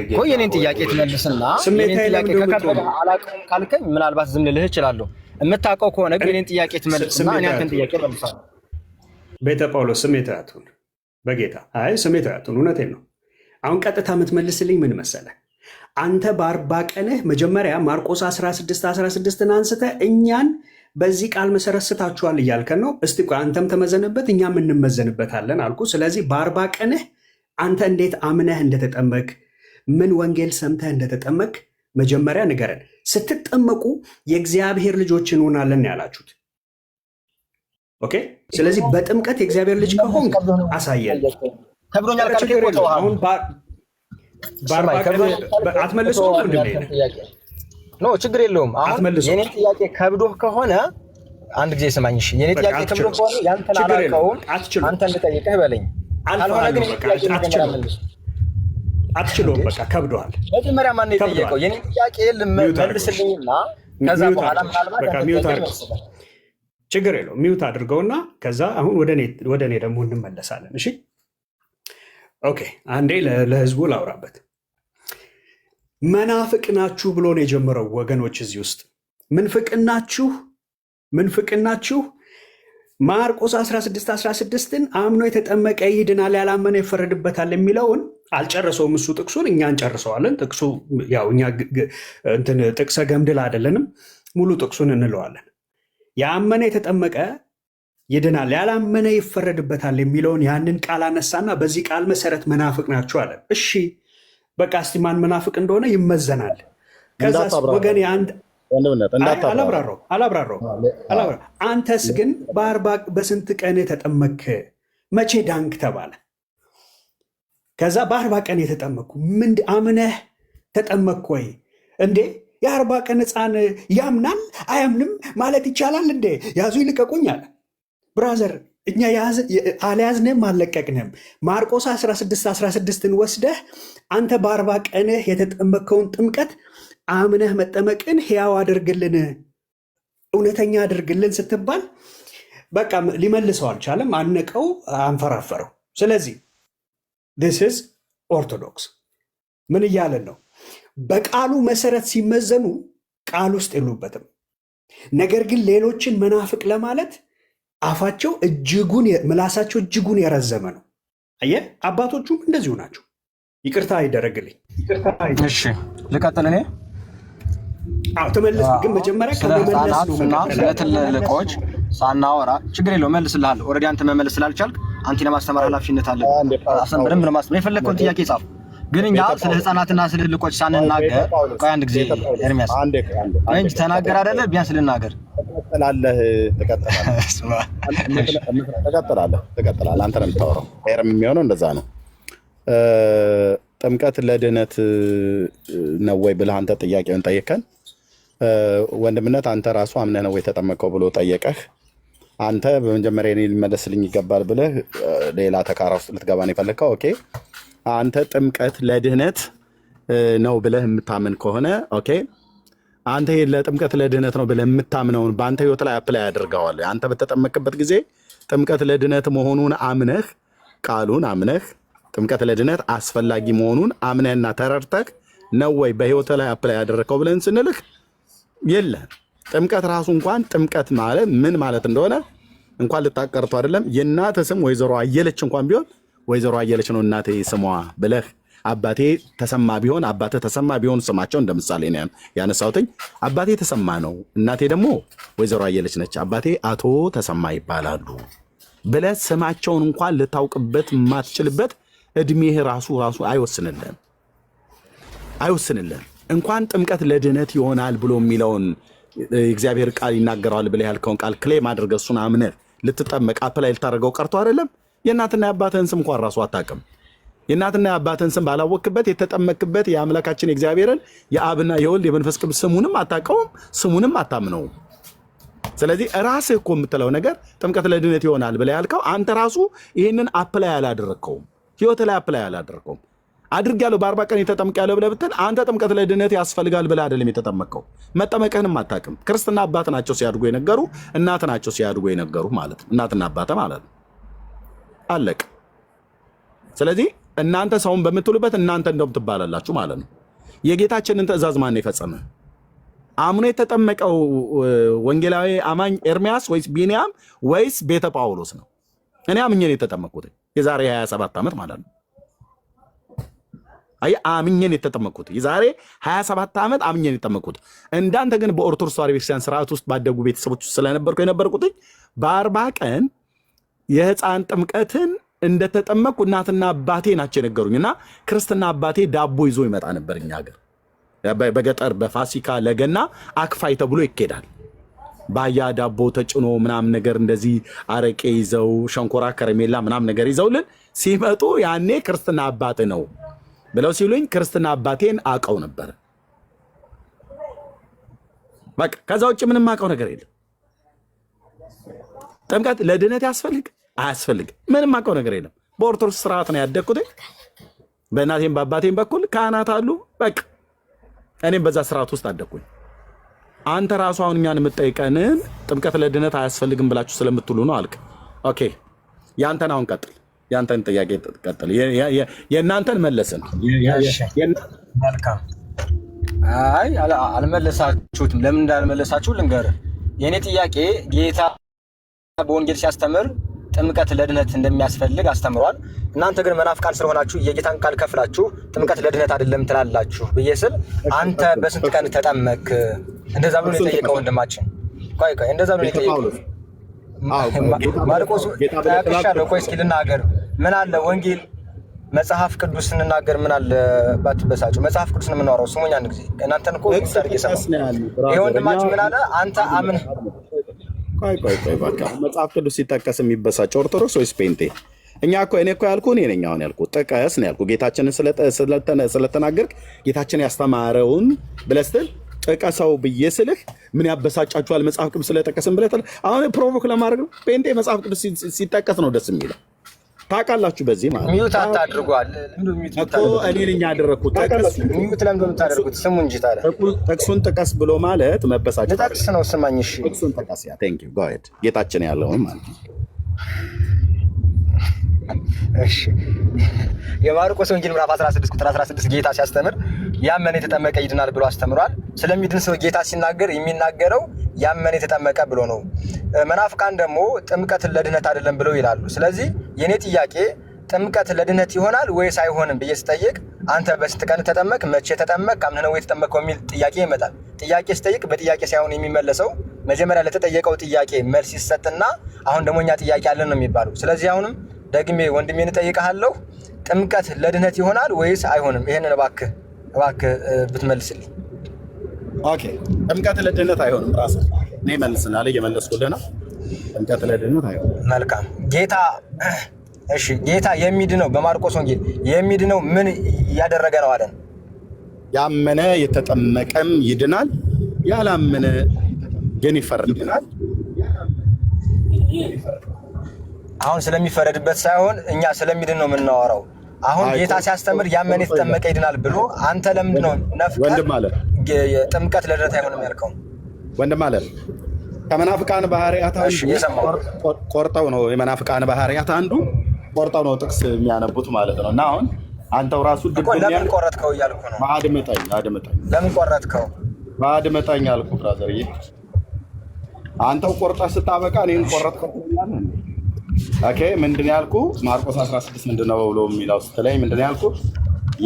እኮ የእኔን ጥያቄ ትመልስና የእኔን ጥያቄ ከከበደህ አላውቅም ካልከኝ ምናልባት ዝም ልልህ እችላለሁ። የምታውቀው ከሆነ ግን የእኔን ጥያቄ ትመልስና እኔ አንተን ጥያቄ መልሳለሁ። ቤተ ጳውሎስ ስሜት አያቱን በጌታ ስሜት አያቱን፣ እውነቴን ነው። አሁን ቀጥታ የምትመልስልኝ ምን መሰለህ? አንተ በ40 ቀንህ መጀመሪያ ማርቆስ 16:16ን አንስተህ እኛን በዚህ ቃል መሰረት ስታችኋል እያልከን ነው። እስቲ አንተም ተመዘንበት እኛም እንመዘንበታለን አልኩ። ስለዚህ በ40 ቀንህ አንተ እንዴት አምነህ እንደተጠመቅ፣ ምን ወንጌል ሰምተህ እንደተጠመቅ መጀመሪያ ንገረን። ስትጠመቁ የእግዚአብሔር ልጆች እንሆናለን ያላችሁት። ኦኬ። ስለዚህ በጥምቀት የእግዚአብሔር ልጅ ከሆን አሳየን። ከብዶኛል። አሁን አትመልሶ ኖ ችግር የለውም። አሁን የኔ ጥያቄ ከብዶህ ከሆነ አንድ ጊዜ ስማኝ። እሺ የኔ ጥያቄ ከብዶህ ከሆነ ያንተን አላውቀውም አንተ እንድጠይቅህ በለኝ። ካልሆነ ግን አትችለውም። በቃ ከብዶሃል። መጀመሪያ ማን የጠየቀው? የኔ ጥያቄ መልስልኝና ከዛ በኋላ ምናልባት ችግር የለውም ሚውት አድርገውና ከዛ አሁን ወደ እኔ ደግሞ እንመለሳለን። እሺ ኦኬ። አንዴ ለህዝቡ ላውራበት። መናፍቅ ናችሁ ብሎ ነው የጀመረው። ወገኖች እዚህ ውስጥ ምንፍቅናችሁ ማርቆስ 16:16ን አምኖ የተጠመቀ ይድናል ያላመነ ይፈረድበታል የሚለውን አልጨረሰውም። እሱ ጥቅሱን እኛ እንጨርሰዋለን። ጥቅሱ ያው እኛ ጥቅሰ ገምድል አይደለንም። ሙሉ ጥቅሱን እንለዋለን። ያመነ የተጠመቀ ይድናል ያላመነ ይፈረድበታል የሚለውን ያንን ቃል አነሳና በዚህ ቃል መሰረት መናፍቅ ናችሁ አለ። እሺ በቃ እስቲ ማን መናፍቅ እንደሆነ ይመዘናል። ከዛ ወገን አላብራራው። አንተስ ግን በስንት ቀን ተጠመክ? መቼ ዳንክ ተባለ? ከዛ በ40 ቀን የተጠመኩ ምን አምነህ ተጠመክ ወይ እንዴ? የ40 ቀን ሕፃን ያምናል አያምንም ማለት ይቻላል እንዴ? ያዙ ይልቀቁኝ አለ። ብራዘር እኛ አልያዝንም አልለቀቅንም። ማርቆስ 16:16ን ወስደህ አንተ በ40 ቀንህ የተጠመከውን ጥምቀት አምነህ መጠመቅን ሕያው አድርግልን፣ እውነተኛ አድርግልን ስትባል በቃ ሊመልሰው አልቻለም። አነቀው፣ አንፈራፈረው። ስለዚህ this is ኦርቶዶክስ ምን እያለን ነው? በቃሉ መሰረት ሲመዘኑ ቃል ውስጥ የሉበትም። ነገር ግን ሌሎችን መናፍቅ ለማለት አፋቸው ምላሳቸው እጅጉን የረዘመ ነው። አየህ፣ አባቶቹም እንደዚሁ ናቸው። ይቅርታ ይደረግልኝ። እሺ ልቀጥል እኔ። ተመለስ። ግን መጀመሪያ ስለ ህፃናትና ስለ ትልልቆች ሳናወራ ችግር የለውም መልስልሃለሁ። ኦልሬዲ አንተ መመለስ ስላልቻልክ አንተ ለማስተማር ኃላፊነት አለ። በደንብ ለማስተማር የፈለግከውን ጥያቄ ጻፍ። ግን እኛ ስለ ህፃናትና ስለ ትልልቆች ሳንናገር ቆይ አንድ ጊዜ ኤርሚያስ እንጂ ተናገር አይደለ? ቢያንስ ልናገር። ትቀጥላለህ። አንተ ነው የምታወራው። ኤርም የሚሆነው እንደዛ ነው። ጥምቀት ለድህነት ነው ወይ ብለህ አንተ ጥያቄውን ጠየቀን። ወንድምነት አንተ ራሱ አምነህ ነው ወይ ተጠመቀው ብሎ ጠየቀህ። አንተ በመጀመሪያ እኔ ሊመለስልኝ ይገባል ብለህ ሌላ ተካራ ውስጥ ልትገባ ነው የፈለግከው። ኦኬ፣ አንተ ጥምቀት ለድህነት ነው ብለህ የምታምን ከሆነ ኦኬ፣ አንተ ለጥምቀት ለድህነት ነው ብለህ የምታምነውን በአንተ ህይወት ላይ አፕላይ ያደርገዋል። አንተ በተጠመቅበት ጊዜ ጥምቀት ለድህነት መሆኑን አምነህ ቃሉን አምነህ ጥምቀት ለድህነት አስፈላጊ መሆኑን አምነህና ተረድተህ ነው ወይ በህይወት ላይ አፕላይ ያደረከው ብለን ስንልህ የለም። ጥምቀት ራሱ እንኳን ጥምቀት ማለት ምን ማለት እንደሆነ እንኳን ልታቀርቱ አይደለም። የእናትህ ስም ወይዘሮ አየለች እንኳን ቢሆን ወይዘሮ አየለች ነው እናቴ ስሟ ብለህ አባቴ ተሰማ ቢሆን አባትህ ተሰማ ቢሆን ስማቸው እንደ ምሳሌ ነው ያነሳሁትኝ። አባቴ ተሰማ ነው እናቴ ደግሞ ወይዘሮ አየለች ነች፣ አባቴ አቶ ተሰማ ይባላሉ ብለህ ስማቸውን እንኳን ልታውቅበት የማትችልበት እድሜህ ራሱ አይወስንልህም። እንኳን ጥምቀት ለድህነት ይሆናል ብሎ የሚለውን እግዚአብሔር ቃል ይናገረዋል ብለህ ያልከውን ቃል ክሌም አድርገህ እሱን አምነህ ልትጠመቅ አፕላይ ልታደርገው ቀርቶ አይደለም። የእናትና የአባትህን ስም እንኳን ራሱ አታውቅም። የእናትና የአባትህን ስም ባላወቅበት የተጠመቅበት የአምላካችን የእግዚአብሔርን የአብና የወልድ የመንፈስ ቅዱስ ስሙንም አታውቀውም፣ ስሙንም አታምነውም። ስለዚህ ራስህ እኮ የምትለው ነገር ጥምቀት ለድህነት ይሆናል ብለህ ያልከው አንተ ራሱ ይህንን አፕላይ አላደረግከውም፣ ህይወት ላይ አፕላይ አላደረግከውም። አድርጌያለሁ በ40 ቀን የተጠምቄያለሁ ብለህ ብትል አንተ ጥምቀት ለድህነት ያስፈልጋል ብለህ አይደለም የተጠመቅከው። መጠመቅህንም አታውቅም። ክርስትና አባት ናቸው ሲያድጉ የነገሩ፣ እናት ናቸው ሲያድጉ የነገሩ ማለት ነው። እናትና አባተ ማለት ነው። አለቅ። ስለዚህ እናንተ ሰውን በምትሉበት እናንተ እንደውም ትባላላችሁ ማለት ነው። የጌታችንን ትእዛዝ ማን የፈጸመ? አምኖ የተጠመቀው ወንጌላዊ አማኝ ኤርሚያስ ወይስ ቢንያም ወይስ ቤተ ጳውሎስ ነው? እኔ አምኜ ነው የተጠመቅኩት የዛሬ 27 ዓመት ማለት ነው። አምኜ ነው የተጠመቅኩት የዛሬ 27 ዓመት አምኜ ነው የተጠመቅኩት። እንዳንተ ግን በኦርቶዶክስ ተዋሕዶ ቤተክርስቲያን ስርዓት ውስጥ ባደጉ ቤተሰቦች ስለነበርኩ የነበርኩት በ40 ቀን የህፃን ጥምቀትን እንደተጠመቅኩ እናትና አባቴ ናቸው የነገሩኝ። እና ክርስትና አባቴ ዳቦ ይዞ ይመጣ ነበር። እኛ ሀገር በገጠር በፋሲካ ለገና አክፋይ ተብሎ ይኬዳል። ባያ ዳቦ ተጭኖ ምናምን ነገር እንደዚህ አረቄ ይዘው ሸንኮራ ከረሜላ ምናምን ነገር ይዘውልን ሲመጡ ያኔ ክርስትና አባት ነው ብለው ሲሉኝ ክርስትና አባቴን አውቀው ነበር። በቃ ከዛ ውጭ ምንም አውቀው ነገር የለም። ጥምቀት ለድህነት ያስፈልግ አያስፈልግ ምንም አውቀው ነገር የለም። በኦርቶዶክስ ስርዓት ነው ያደግኩት። በእናቴም በአባቴም በኩል ካህናት አሉ። በቃ እኔም በዛ ስርዓት ውስጥ አደግኩኝ። አንተ ራሱ አሁን እኛን የምጠይቀንን ጥምቀት ለድህነት አያስፈልግም ብላችሁ ስለምትሉ ነው አልክ። ኦኬ ያንተን አሁን ቀጥል፣ ያንተን ጥያቄ ቀጥል። የእናንተን መለስን። መልካም። አይ አልመለሳችሁትም። ለምን እንዳልመለሳችሁ ልንገርህ። የእኔ ጥያቄ ጌታ በወንጌል ሲያስተምር ጥምቀት ለድህነት እንደሚያስፈልግ አስተምሯል። እናንተ ግን መናፍቃን ስለሆናችሁ የጌታን ቃል ከፍላችሁ ጥምቀት ለድህነት አይደለም ትላላችሁ ብዬ ስል አንተ በስንት ቀን ተጠመክ? እንደዛ ብሎ ነው የጠየቀው ወንድማችን። ቆይ እንደዛ ብሎ ነው የጠየቀው ማርቆስ። ታውቃለህ? ቆይ እስኪ ልናገር። ምን አለ ወንጌል መጽሐፍ ቅዱስ ስንናገር ምን አለ ባትበሳጩ። መጽሐፍ ቅዱስን የምናወራው ስሙኝ አንድ ጊዜ። እናንተን እኮ ታርጌ ሰማው። ይሄ ወንድማችን ምን አለ? አንተ አምን ቆይ በቃ መጽሐፍ ቅዱስ ሲጠቀስ የሚበሳጭ ኦርቶዶክስ ወይስ ፔንቴ? እኔ እኮ ያልኩህ እኔ ነኝ። አሁን ያልኩህ ጥቀስ ነው ያልኩህ። ጌታችንን ስለተናገርክ ጌታችን ያስተማረውን ብለህ ስትል ጥቀሰው ብዬ ስልህ ምን ያበሳጫችኋል? መጽሐፍ ቅዱስ ስለጠቀስን ብለህ አሁን ፕሮቮክ ለማድረግ ነው። ፔንቴ መጽሐፍ ቅዱስ ሲጠቀስ ነው ደስ የሚለው። ታውቃላችሁ። በዚህ ማለት ሚዩት አታድርጓል እኮ እኔ ነኝ ያደረኩት። ሚዩት ለምን እንደምታደርጉት ስሙ እንጂ ታዲያ ጥቅሱን ጥቀስ ብሎ ማለት መበሳጨት ጥቅስ ነው። ስማኝ እሺ፣ ጥቅሱን ጥቀስ። ያ ቴንክ ዩ ጎ አሄድ። ጌታችን ያለውን ማለት ነው። እሺ የማርቆስ ወንጌል ምዕራፍ 16 ቁጥር 16 ጌታ ሲያስተምር ያመነ የተጠመቀ ይድናል ብሎ አስተምሯል። ስለሚድን ሰው ጌታ ሲናገር የሚናገረው ያመነ የተጠመቀ ብሎ ነው። መናፍቃን ደግሞ ጥምቀት ለድህነት አይደለም ብለው ይላሉ። ስለዚህ የኔ ጥያቄ ጥምቀት ለድህነት ይሆናል ወይስ አይሆንም ብዬ ስጠይቅ አንተ በስንት ቀን ተጠመቅ፣ መቼ ተጠመቅ፣ አምነህ ነው የተጠመቀው የሚል ጥያቄ ይመጣል። ጥያቄ ስጠይቅ በጥያቄ ሳይሆን የሚመለሰው መጀመሪያ ለተጠየቀው ጥያቄ መልስ ይሰጥና አሁን ደግሞ እኛ ጥያቄ አለን ነው የሚባለው። ስለዚህ አሁንም ደግሜ ወንድሜን እጠይቅሃለሁ፣ ጥምቀት ለድህነት ይሆናል ወይስ አይሆንም? ይሄንን እባክህ ብትመልስልኝ። ኦኬ፣ ጥምቀት ለድህነት አይሆንም። ራስህ እኔ መልስልሃለሁ፣ እየመለስኩልህ ነው። ጥምቀት ለድህነት አይሆንም። መልካም ጌታ እሺ፣ ጌታ የሚድነው በማርቆስ ወንጌል የሚድነው ምን እያደረገ ነው አለን? ያመነ የተጠመቀም ይድናል፣ ያላመነ ግን ይፈረዳል። አሁን ስለሚፈረድበት ሳይሆን እኛ ስለሚድን ነው የምናወራው። አሁን ጌታ ሲያስተምር ያመነ የተጠመቀ ይድናል ብሎ አንተ ለምንድን ነው ወንድም አለ ጥምቀት ለድህነት አይሆንም ያልከው? ወንድም አለ ከመናፍቃን ባህሪያት ቆርጠው ነው የመናፍቃን ባህሪያት አንዱ ቆርጠው ነው ጥቅስ የሚያነቡት ማለት ነው። እና አሁን አንተው ራሱ ለምን ቆረጥከው እያልኩ ነው። አድምጠኝ። ለምን ቆረጥከው? አድምጠኝ አልኩ ብራዘርዬ። አንተው ቆርጠህ ስታበቃ እኔን ቆረጥከው። ኦኬ፣ ምንድን ያልኩ ማርቆስ 16 ምንድነው ብሎ የሚለው ስትለኝ ምንድን ያልኩ?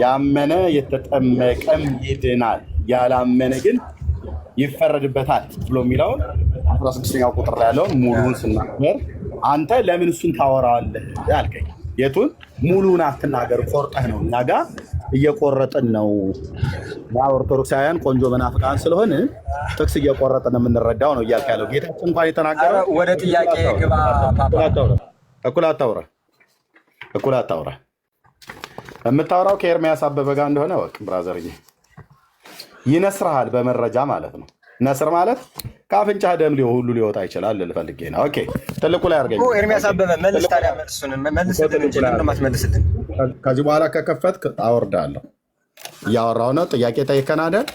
ያመነ የተጠመቀም ይድናል፣ ያላመነ ግን ይፈረድበታል ብሎ የሚለውን 16ኛው ቁጥር ላይ ያለውን ሙሉውን ስናገር አንተ ለምን እሱን ታወራዋለህ አልከኝ። የቱን ሙሉውን አትናገር፣ ቆርጠህ ነው። እኛ ጋር እየቆረጥን ነው። ያ ኦርቶዶክሳውያን ቆንጆ መናፍቃን ስለሆነ ጥቅስ እየቆረጥን የምንረዳው ነው እያልክ ያለው ጌታችን እንኳን የተናገረው። ወደ ጥያቄ ግባ ፓፓ። እኩል አታውራ። የምታወራው ከኤርሚያስ አበበ ጋር እንደሆነ ወቅ ብራዘርዬ፣ ይነስርሃል በመረጃ ማለት ነው። ነስር ማለት ከአፍንጫ ደም ሁሉ ሊወጣ ይችላል ልፈልጌ ነው። ኦኬ፣ ትልቁ ላይ አድርገኝ። ኤርሚያስ አበበ መልስ። ታዲያ መልስልን እንጂ ለምን ማትመልስልን? ከዚህ በኋላ ከከፈትክ አወርዳለሁ። እያወራሁ ነው። ጥያቄ ጠይቀን አይደል?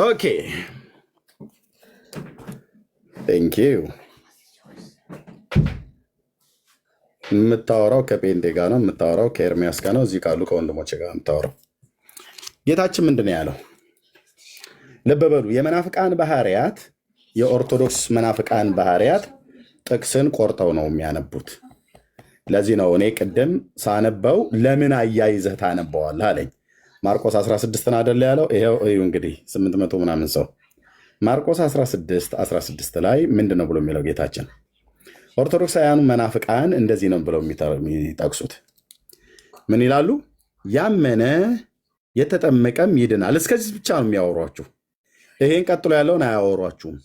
ኦኬ፣ ቴንክ ዩ። የምታወራው ከጴንጤ ጋር ነው፣ የምታወራው ከኤርሚያስ ጋር ነው። እዚህ ካሉ ከወንድሞች ጋር የምታወራው። ጌታችን ምንድን ነው ያለው? ልብ በሉ። የመናፍቃን ባህሪያት፣ የኦርቶዶክስ መናፍቃን ባህሪያት ጥቅስን ቆርጠው ነው የሚያነቡት። ለዚህ ነው እኔ ቅድም ሳነበው ለምን አያይዘህ ታነበዋለህ አለኝ። ማርቆስ 16 አደለ ያለው? ይኸው እዩ እንግዲህ 800 ምናምን ሰው ማርቆስ 16 ላይ ምንድን ነው ብሎ የሚለው ጌታችን? ኦርቶዶክሳውያኑ መናፍቃን እንደዚህ ነው ብለው የሚጠቅሱት። ምን ይላሉ? ያመነ የተጠመቀም ይድናል። እስከዚህ ብቻ ነው የሚያወሯችሁ። ይሄን ቀጥሎ ያለውን አያወሯችሁም።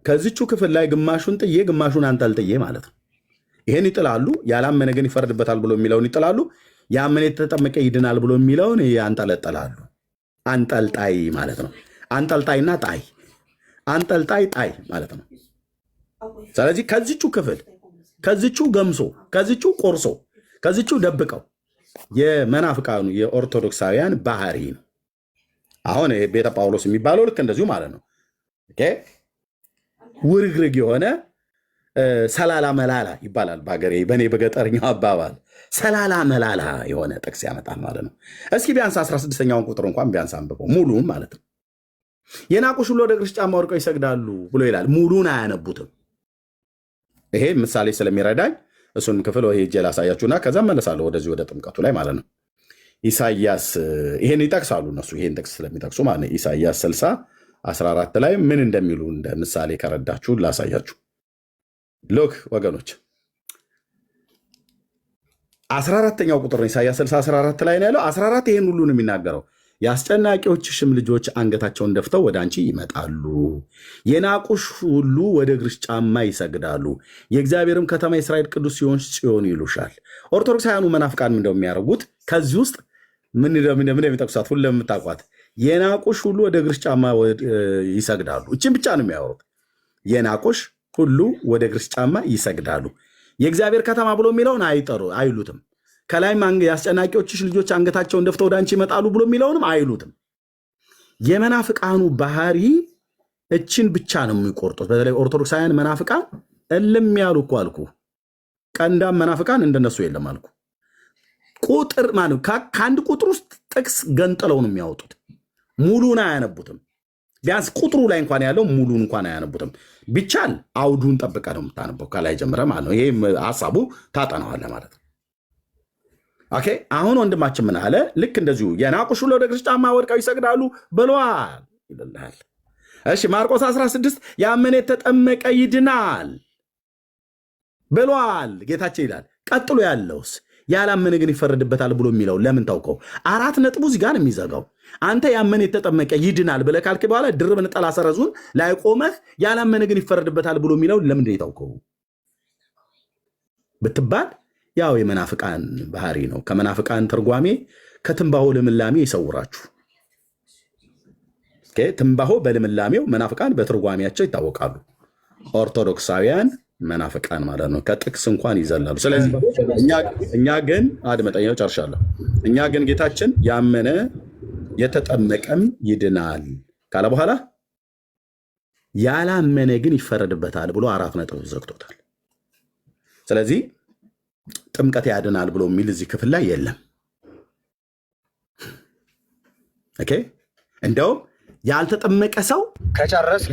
ከዚቹ ክፍል ላይ ግማሹን ጥዬ ግማሹን አንጠልጥዬ ማለት ነው። ይሄን ይጥላሉ። ያላመነ ግን ይፈርድበታል ብሎ የሚለውን ይጥላሉ። ያመነ የተጠመቀ ይድናል ብሎ የሚለውን ያንጠለጠላሉ። አንጠልጣይ ማለት ነው። አንጠልጣይና ጣይ፣ አንጠልጣይ ጣይ ማለት ነው። ስለዚህ ከዚቹ ክፍል ከዚቹ ገምሶ ከዚቹ ቆርሶ ከዚቹ ደብቀው የመናፍቃኑ የኦርቶዶክሳውያን ባህሪ ነው። አሁን ቤተ ጳውሎስ የሚባለው ልክ እንደዚሁ ማለት ነው። ውርግርግ የሆነ ሰላላ መላላ ይባላል በሀገሬ፣ በእኔ በገጠርኛው አባባል ሰላላ መላላ የሆነ ጥቅስ ያመጣል ማለት ነው። እስኪ ቢያንስ 16ኛውን ቁጥር እንኳን ቢያንስ አንብበው ሙሉም ማለት ነው። የናቁሽ ሁሉ ወደ እግርሽ ጫማ ወድቀው ይሰግዳሉ ብሎ ይላል። ሙሉን አያነቡትም። ይሄ ምሳሌ ስለሚረዳኝ እሱን ክፍል ሄጄ ላሳያችሁና ከዛ መለሳለሁ ወደዚህ ወደ ጥምቀቱ ላይ ማለት ነው። ኢሳያስ ይሄን ይጠቅሳሉ እነሱ ይሄን ጥቅስ ስለሚጠቅሱ ማለት ነው። ኢሳያስ 60:14 ላይ ምን እንደሚሉ እንደ ምሳሌ ከረዳችሁ ላሳያችሁ። ሎክ ወገኖች 14ኛው ቁጥር ነው። ኢሳያስ 60:14 ላይ ነው ያለው። 14 ይሄን ሁሉ ነው የሚናገረው። የአስጨናቂዎችሽም ልጆች አንገታቸውን ደፍተው ወደ አንቺ ይመጣሉ፣ የናቁሽ ሁሉ ወደ እግርሽ ጫማ ይሰግዳሉ፣ የእግዚአብሔርም ከተማ የእስራኤል ቅዱስ ሲሆን ጽዮን ይሉሻል። ኦርቶዶክሳውያኑ መናፍቃን ምንደው የሚያደርጉት ከዚህ ውስጥ ምን እንደሚጠቅሷት ሁሉ ለምታውቋት የናቁሽ ሁሉ ወደ እግርሽ ጫማ ይሰግዳሉ። እችን ብቻ ነው የሚያወሩት። የናቁሽ ሁሉ ወደ እግርሽ ጫማ ይሰግዳሉ። የእግዚአብሔር ከተማ ብሎ የሚለውን አይሉትም። ከላይም የአስጨናቂዎችሽ ልጆች አንገታቸውን ደፍተው ወደ አንቺ ይመጣሉ ብሎ የሚለውንም አይሉትም። የመናፍቃኑ ባህሪ እችን ብቻ ነው የሚቆርጡት። በተለይ ኦርቶዶክሳውያን መናፍቃን እልም ያሉ እኮ አልኩ። ቀንዳም መናፍቃን እንደነሱ የለም አልኩ። ቁጥር ማለት ከአንድ ቁጥር ውስጥ ጥቅስ ገንጥለው ነው የሚያወጡት። ሙሉን አያነቡትም። ቢያንስ ቁጥሩ ላይ እንኳን ያለው ሙሉን እንኳን አያነቡትም። ቢቻል አውዱን ጠብቀ ነው የምታነበው ከላይ ጀምረ ማለት ነው። ይሄ ሀሳቡ ታጠናዋለህ ማለት ነው። ኦኬ አሁን ወንድማችን ምን አለ? ልክ እንደዚሁ የናቁሽ ሁሉ ወደ እግርሽ ጫማ ወድቀው ይሰግዳሉ ብለዋል ይልልሃል። እሺ ማርቆስ 16 ያመነ የተጠመቀ ይድናል ብለዋል ጌታችን ይላል። ቀጥሎ ያለውስ ያላመነ ግን ይፈረድበታል ብሎ የሚለው ለምን ታውቀው? 4 ነጥቡ እዚህ ጋር የሚዘጋው አንተ ያመነ የተጠመቀ ይድናል ብለህ ካልክ በኋላ ድርብ ነጠላ ሰረዙን ላይ ቆመህ ያላመነ ግን ይፈረድበታል ብሎ የሚለው ለምንድን የታውቀው ብትባል ያው የመናፍቃን ባህሪ ነው። ከመናፍቃን ትርጓሜ ከትንባሆ ልምላሜ ይሰውራችሁ። ኦኬ ትንባሆ በልምላሜው መናፍቃን በትርጓሜያቸው ይታወቃሉ። ኦርቶዶክሳውያን መናፍቃን ማለት ነው። ከጥቅስ እንኳን ይዘላሉ። ስለዚህ እኛ ግን አድመጠኛው ጨርሻለሁ። እኛ ግን ጌታችን ያመነ የተጠመቀም ይድናል ካለ በኋላ ያላመነ ግን ይፈረድበታል ብሎ 4 ነጥብ ዘግቶታል። ስለዚህ ጥምቀት ያድናል ብሎ የሚል እዚህ ክፍል ላይ የለም። ኦኬ እንደውም ያልተጠመቀ ሰው ከጨረስ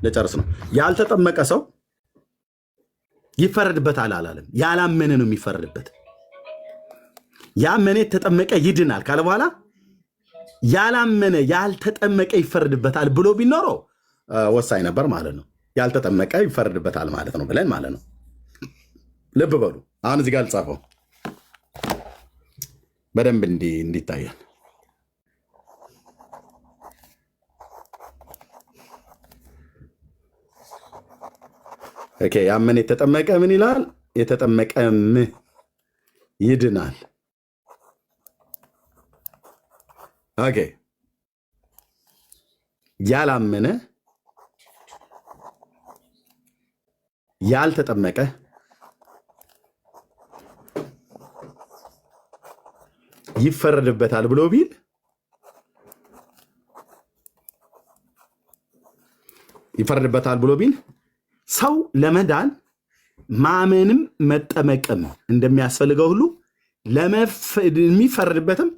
ለጨርስ ነው። ያልተጠመቀ ሰው ይፈረድበታል አላለም። ያላመነ ነው የሚፈረድበት። ያመነ የተጠመቀ ይድናል ካለ በኋላ ያላመነ ያልተጠመቀ ይፈረድበታል ብሎ ቢኖረው ወሳኝ ነበር ማለት ነው። ያልተጠመቀ ይፈረድበታል ማለት ነው ብለን ማለት ነው። ልብ በሉ። አሁን እዚህ ጋር ልጻፈው በደንብ እንዲታያል። ኦኬ ያመነ የተጠመቀ ምን ይላል? የተጠመቀም ይድናል። ኦኬ ያላመነ ያልተጠመቀ ይፈረድበታል ብሎ ቢል ሰው ለመዳን ማመንም መጠመቅም እንደሚያስፈልገው ሁሉ የሚፈረድበትም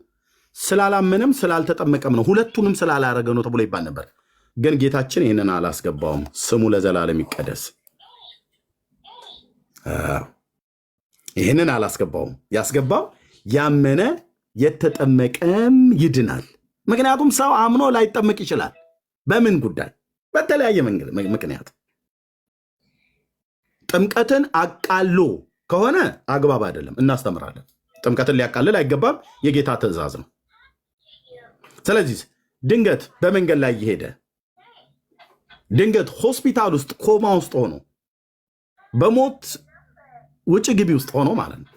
ስላላመነም ስላልተጠመቀም ነው። ሁለቱንም ስላላረገ ነው ተብሎ ይባል ነበር። ግን ጌታችን ይህንን አላስገባውም። ስሙ ለዘላለም ይቀደስ። ይህንን አላስገባውም። ያስገባው ያመነ የተጠመቀም ይድናል። ምክንያቱም ሰው አምኖ ላይጠመቅ ይችላል። በምን ጉዳይ? በተለያየ ምክንያት። ጥምቀትን አቃሎ ከሆነ አግባብ አይደለም፣ እናስተምራለን። ጥምቀትን ሊያቃልል አይገባም፣ የጌታ ትእዛዝ ነው። ስለዚህ ድንገት በመንገድ ላይ እየሄደ ድንገት ሆስፒታል ውስጥ ኮማ ውስጥ ሆኖ በሞት ውጭ ግቢ ውስጥ ሆኖ ማለት ነው፣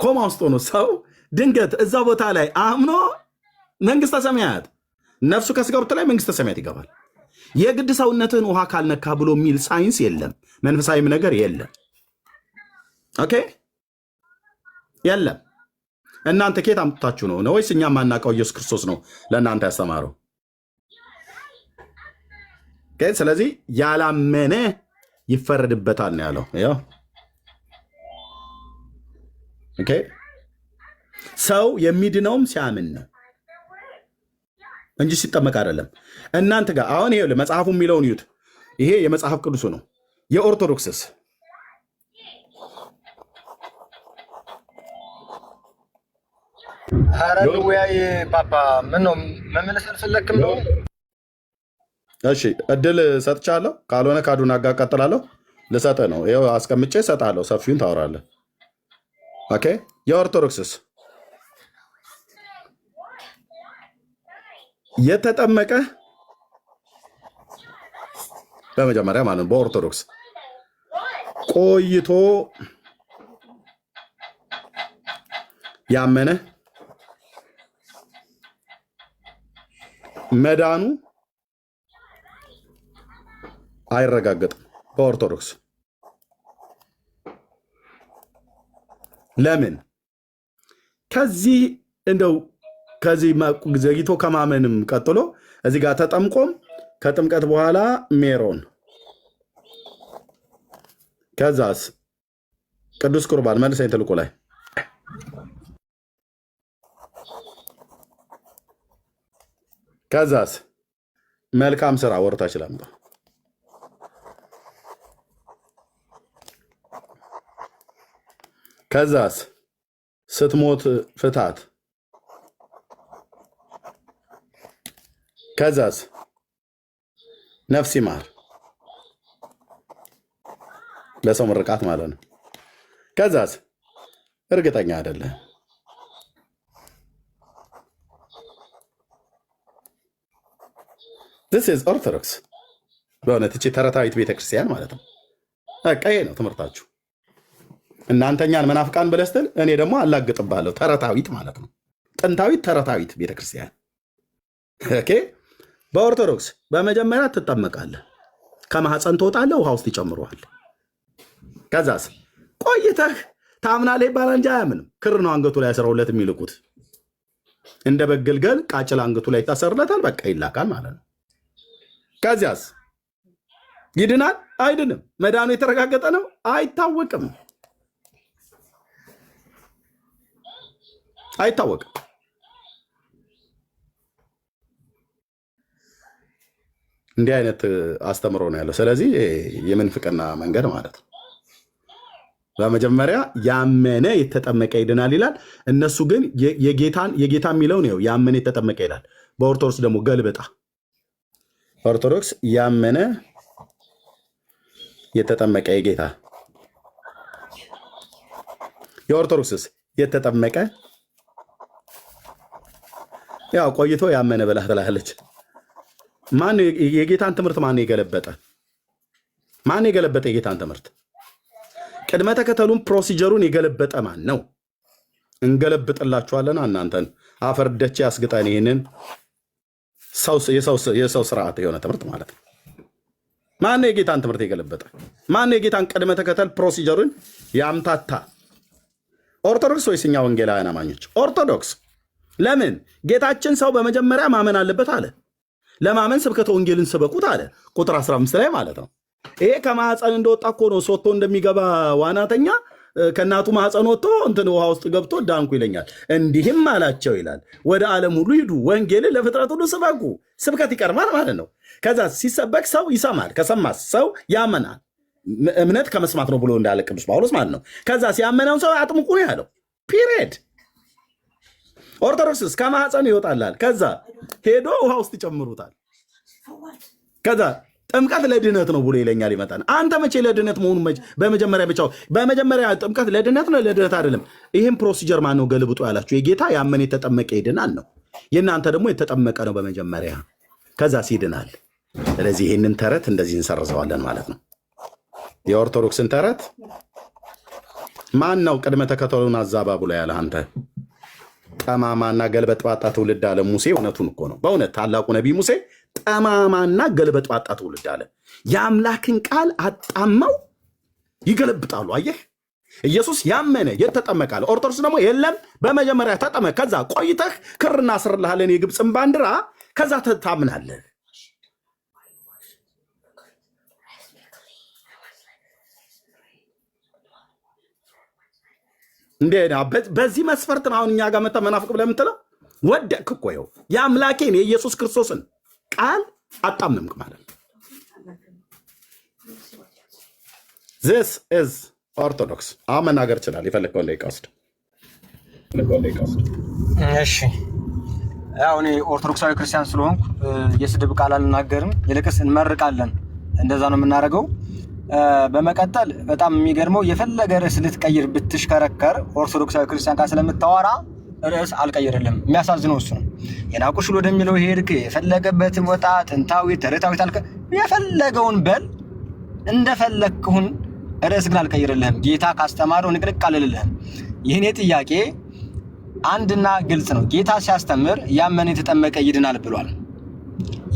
ኮማ ውስጥ ሆኖ ሰው ድንገት እዛ ቦታ ላይ አምኖ መንግስተ ሰማያት ነፍሱ ከስጋው ላይ መንግስተ ሰማያት ይገባል። የግድ ሰውነትን ውሃ ካልነካ ብሎ የሚል ሳይንስ የለም፣ መንፈሳዊም ነገር የለም። ኦኬ የለም። እናንተ ከየት አምጥታችሁ ነው ወይስ እኛ ማናውቀው ኢየሱስ ክርስቶስ ነው ለእናንተ ያስተማረው? ስለዚህ ያላመነ ይፈረድበታል ነው ያለው። ኦኬ ሰው የሚድነውም ሲያምን ነው እንጂ ሲጠመቅ አይደለም። እናንተ ጋር አሁን ይሄ መጽሐፉ የሚለውን ይዩት። ይሄ የመጽሐፍ ቅዱሱ ነው። የኦርቶዶክስስ ወይ ፓፓ ምን ነው መመለስ አልፈለክም ነው? እሺ እድል ሰጥቻለሁ። ካልሆነ ካዱና ጋር ቀጥላለሁ። ልሰጥህ ነው። ይኸው አስቀምጬ እሰጥሃለሁ። ሰፊውን ታወራለህ። ኦኬ የኦርቶዶክስስ የተጠመቀ በመጀመሪያ ማለት ነው በኦርቶዶክስ ቆይቶ ያመነ መዳኑ አይረጋገጥም በኦርቶዶክስ። ለምን? ከዚህ እንደው ከዚህ ዘግይቶ ከማመንም ቀጥሎ እዚህ ጋር ተጠምቆም ከጥምቀት በኋላ ሜሮን ከዛስ ቅዱስ ቁርባን መልሰኝ ትልቁ ላይ ከዛስ መልካም ስራ ወርታች ላምጣ ከዛስ ስትሞት ፍታት ከዛስ ነፍስ ይማር ለሰው ምርቃት ማለት ነው። ከዛስ እርግጠኛ አይደለም This is Orthodox በእውነት እቺ ተረታዊት ቤተክርስቲያን ማለት ነው። በቃ ይሄ ነው ትምህርታችሁ። እናንተኛን መናፍቃን ብለህ ስትል እኔ ደግሞ አላግጥብሃለሁ። ተረታዊት ማለት ነው። ጥንታዊት ተረታዊት ቤተክርስቲያን። ኦኬ በኦርቶዶክስ በመጀመሪያ ትጠመቃለህ፣ ከማህፀን ትወጣለህ፣ ውሃ ውስጥ ይጨምሩሃል። ከዛስ ቆይተህ ታምናለህ ይባላል እንጂ አያምንም። ክር ነው አንገቱ ላይ 12 የሚልቁት። እንደ በግልገል ቃጭል አንገቱ ላይ ይታሰርለታል። በቃ ይላካል ማለት ነው። ከዚያስ ይድናል አይድንም? መዳኑ የተረጋገጠ ነው አይታወቅም። አይታወቅም። እንዲህ አይነት አስተምሮ ነው ያለው። ስለዚህ የምንፍቅና መንገድ ማለት ነው። በመጀመሪያ ያመነ የተጠመቀ ይድናል ይላል። እነሱ ግን የጌታ የሚለውን ነው ያመነ የተጠመቀ ይላል። በኦርቶዶክስ ደግሞ ገልብጣ ኦርቶዶክስ ያመነ የተጠመቀ የጌታ የኦርቶዶክስስ የተጠመቀ ያው ቆይቶ ያመነ ብላ ትላለች። ማን የጌታን ትምህርት ማን የገለበጠ? ማን የገለበጠ የጌታን ትምህርት? ቅድመ ተከተሉን ፕሮሲጀሩን የገለበጠ ማን ነው? እንገለብጥላችኋለን። እናንተን አፈርደቼ ያስግጠን። ይህንን የሰው ስርዓት የሆነ ትምህርት ማለት ነው። ማን የጌታን ትምህርት የገለበጠ? ማን የጌታን ቅድመ ተከተል ፕሮሲጀሩን ያምታታ? ኦርቶዶክስ ወይስ እኛ ወንጌላውያን አማኞች? ኦርቶዶክስ። ለምን ጌታችን ሰው በመጀመሪያ ማመን አለበት አለ። ለማመን ስብከተ ወንጌልን ስበኩት አለ። ቁጥር 15 ላይ ማለት ነው። ይሄ ከማህፀን እንደወጣ እኮ ነው። ሶቶ እንደሚገባ ዋናተኛ ከእናቱ ማህፀን ወጥቶ እንትን ውሃ ውስጥ ገብቶ ዳንኩ ይለኛል። እንዲህም አላቸው ይላል፣ ወደ ዓለም ሁሉ ሂዱ፣ ወንጌልን ለፍጥረት ሁሉ ስበኩ። ስብከት ይቀርማል ማለት ነው። ከዛ ሲሰበክ ሰው ይሰማል። ከሰማስ ሰው ያመናል። እምነት ከመስማት ነው ብሎ እንዳለ ቅዱስ ጳውሎስ ማለት ነው። ከዛ ሲያመነውን ሰው አጥምቁ ነው ያለው። ፒሪየድ። ኦርቶዶክስስ ከማህፀን ይወጣላል። ከዛ ሄዶ ውሃ ውስጥ ይጨምሩታል። ከዛ ጥምቀት ለድነት ነው ብሎ ይለኛል ይመጣል። አንተ መቼ ለድነት መሆኑ በመጀመሪያ ብቻው በመጀመሪያ ጥምቀት ለድነት ነው ለድነት አይደለም። ይህም ፕሮሲጀር ማን ነው ገልብጦ ያላችሁ? የጌታ ያመነ የተጠመቀ ይድናል ነው። የእናንተ ደግሞ የተጠመቀ ነው በመጀመሪያ፣ ከዛ ሲድናል። ስለዚህ ይህንን ተረት እንደዚህ እንሰርዘዋለን ማለት ነው። የኦርቶዶክስን ተረት ማን ነው ቅድመ ተከተሉን አዛባ ብሎ ያለ? አንተ ጠማማና ገልበጥባጣ ትውልድ አለ ሙሴ። እውነቱን እኮ ነው። በእውነት ታላቁ ነቢይ ሙሴ ጠማማና ገልበጥባጣ ትውልድ አለ። የአምላክን ቃል አጣመው ይገለብጣሉ። አየህ፣ ኢየሱስ ያመነ የተጠመቀ አለ። ኦርቶዶክስ ደግሞ የለም በመጀመሪያ ተጠመቅ፣ ከዛ ቆይተህ ክር እናስርልሃለን የግብፅን ባንዲራ፣ ከዛ ታምናለህ። በዚህ መስፈርት ነው አሁን እኛ ጋር መጣ መናፍቅ ብለህ የምትለው። ወደቅ እኮ ይኸው የአምላኬን የኢየሱስ ክርስቶስን ቃል አጣመምክ ማለት ነው። this is ኦርቶዶክስ። አሁን መናገር ይችላል። የፈለግከውን ደቂቃ ወስድ። እሺ፣ ያው እኔ ኦርቶዶክሳዊ ክርስቲያን ስለሆንኩ የስድብ ቃል አልናገርም፣ ይልቅስ እንመርቃለን። እንደዛ ነው የምናደርገው። በመቀጠል በጣም የሚገርመው የፈለገ ርዕስ ልትቀይር ብትሽከረከር ኦርቶዶክሳዊ ክርስቲያን ጋር ስለምታወራ ርዕስ አልቀይርልም። የሚያሳዝነው እሱ ነው። የናቁሽል ወደሚለው ሄድክ፣ የፈለገበት ቦታ ጥንታዊት ተረታዊት አልከ፣ የፈለገውን በል፣ እንደፈለግክሁን፣ ርዕስ ግን አልቀይርልህም። ጌታ ካስተማረው ንቅንቅ አልልልህም። ይህኔ ጥያቄ አንድና ግልጽ ነው። ጌታ ሲያስተምር ያመነ የተጠመቀ ይድናል ብሏል።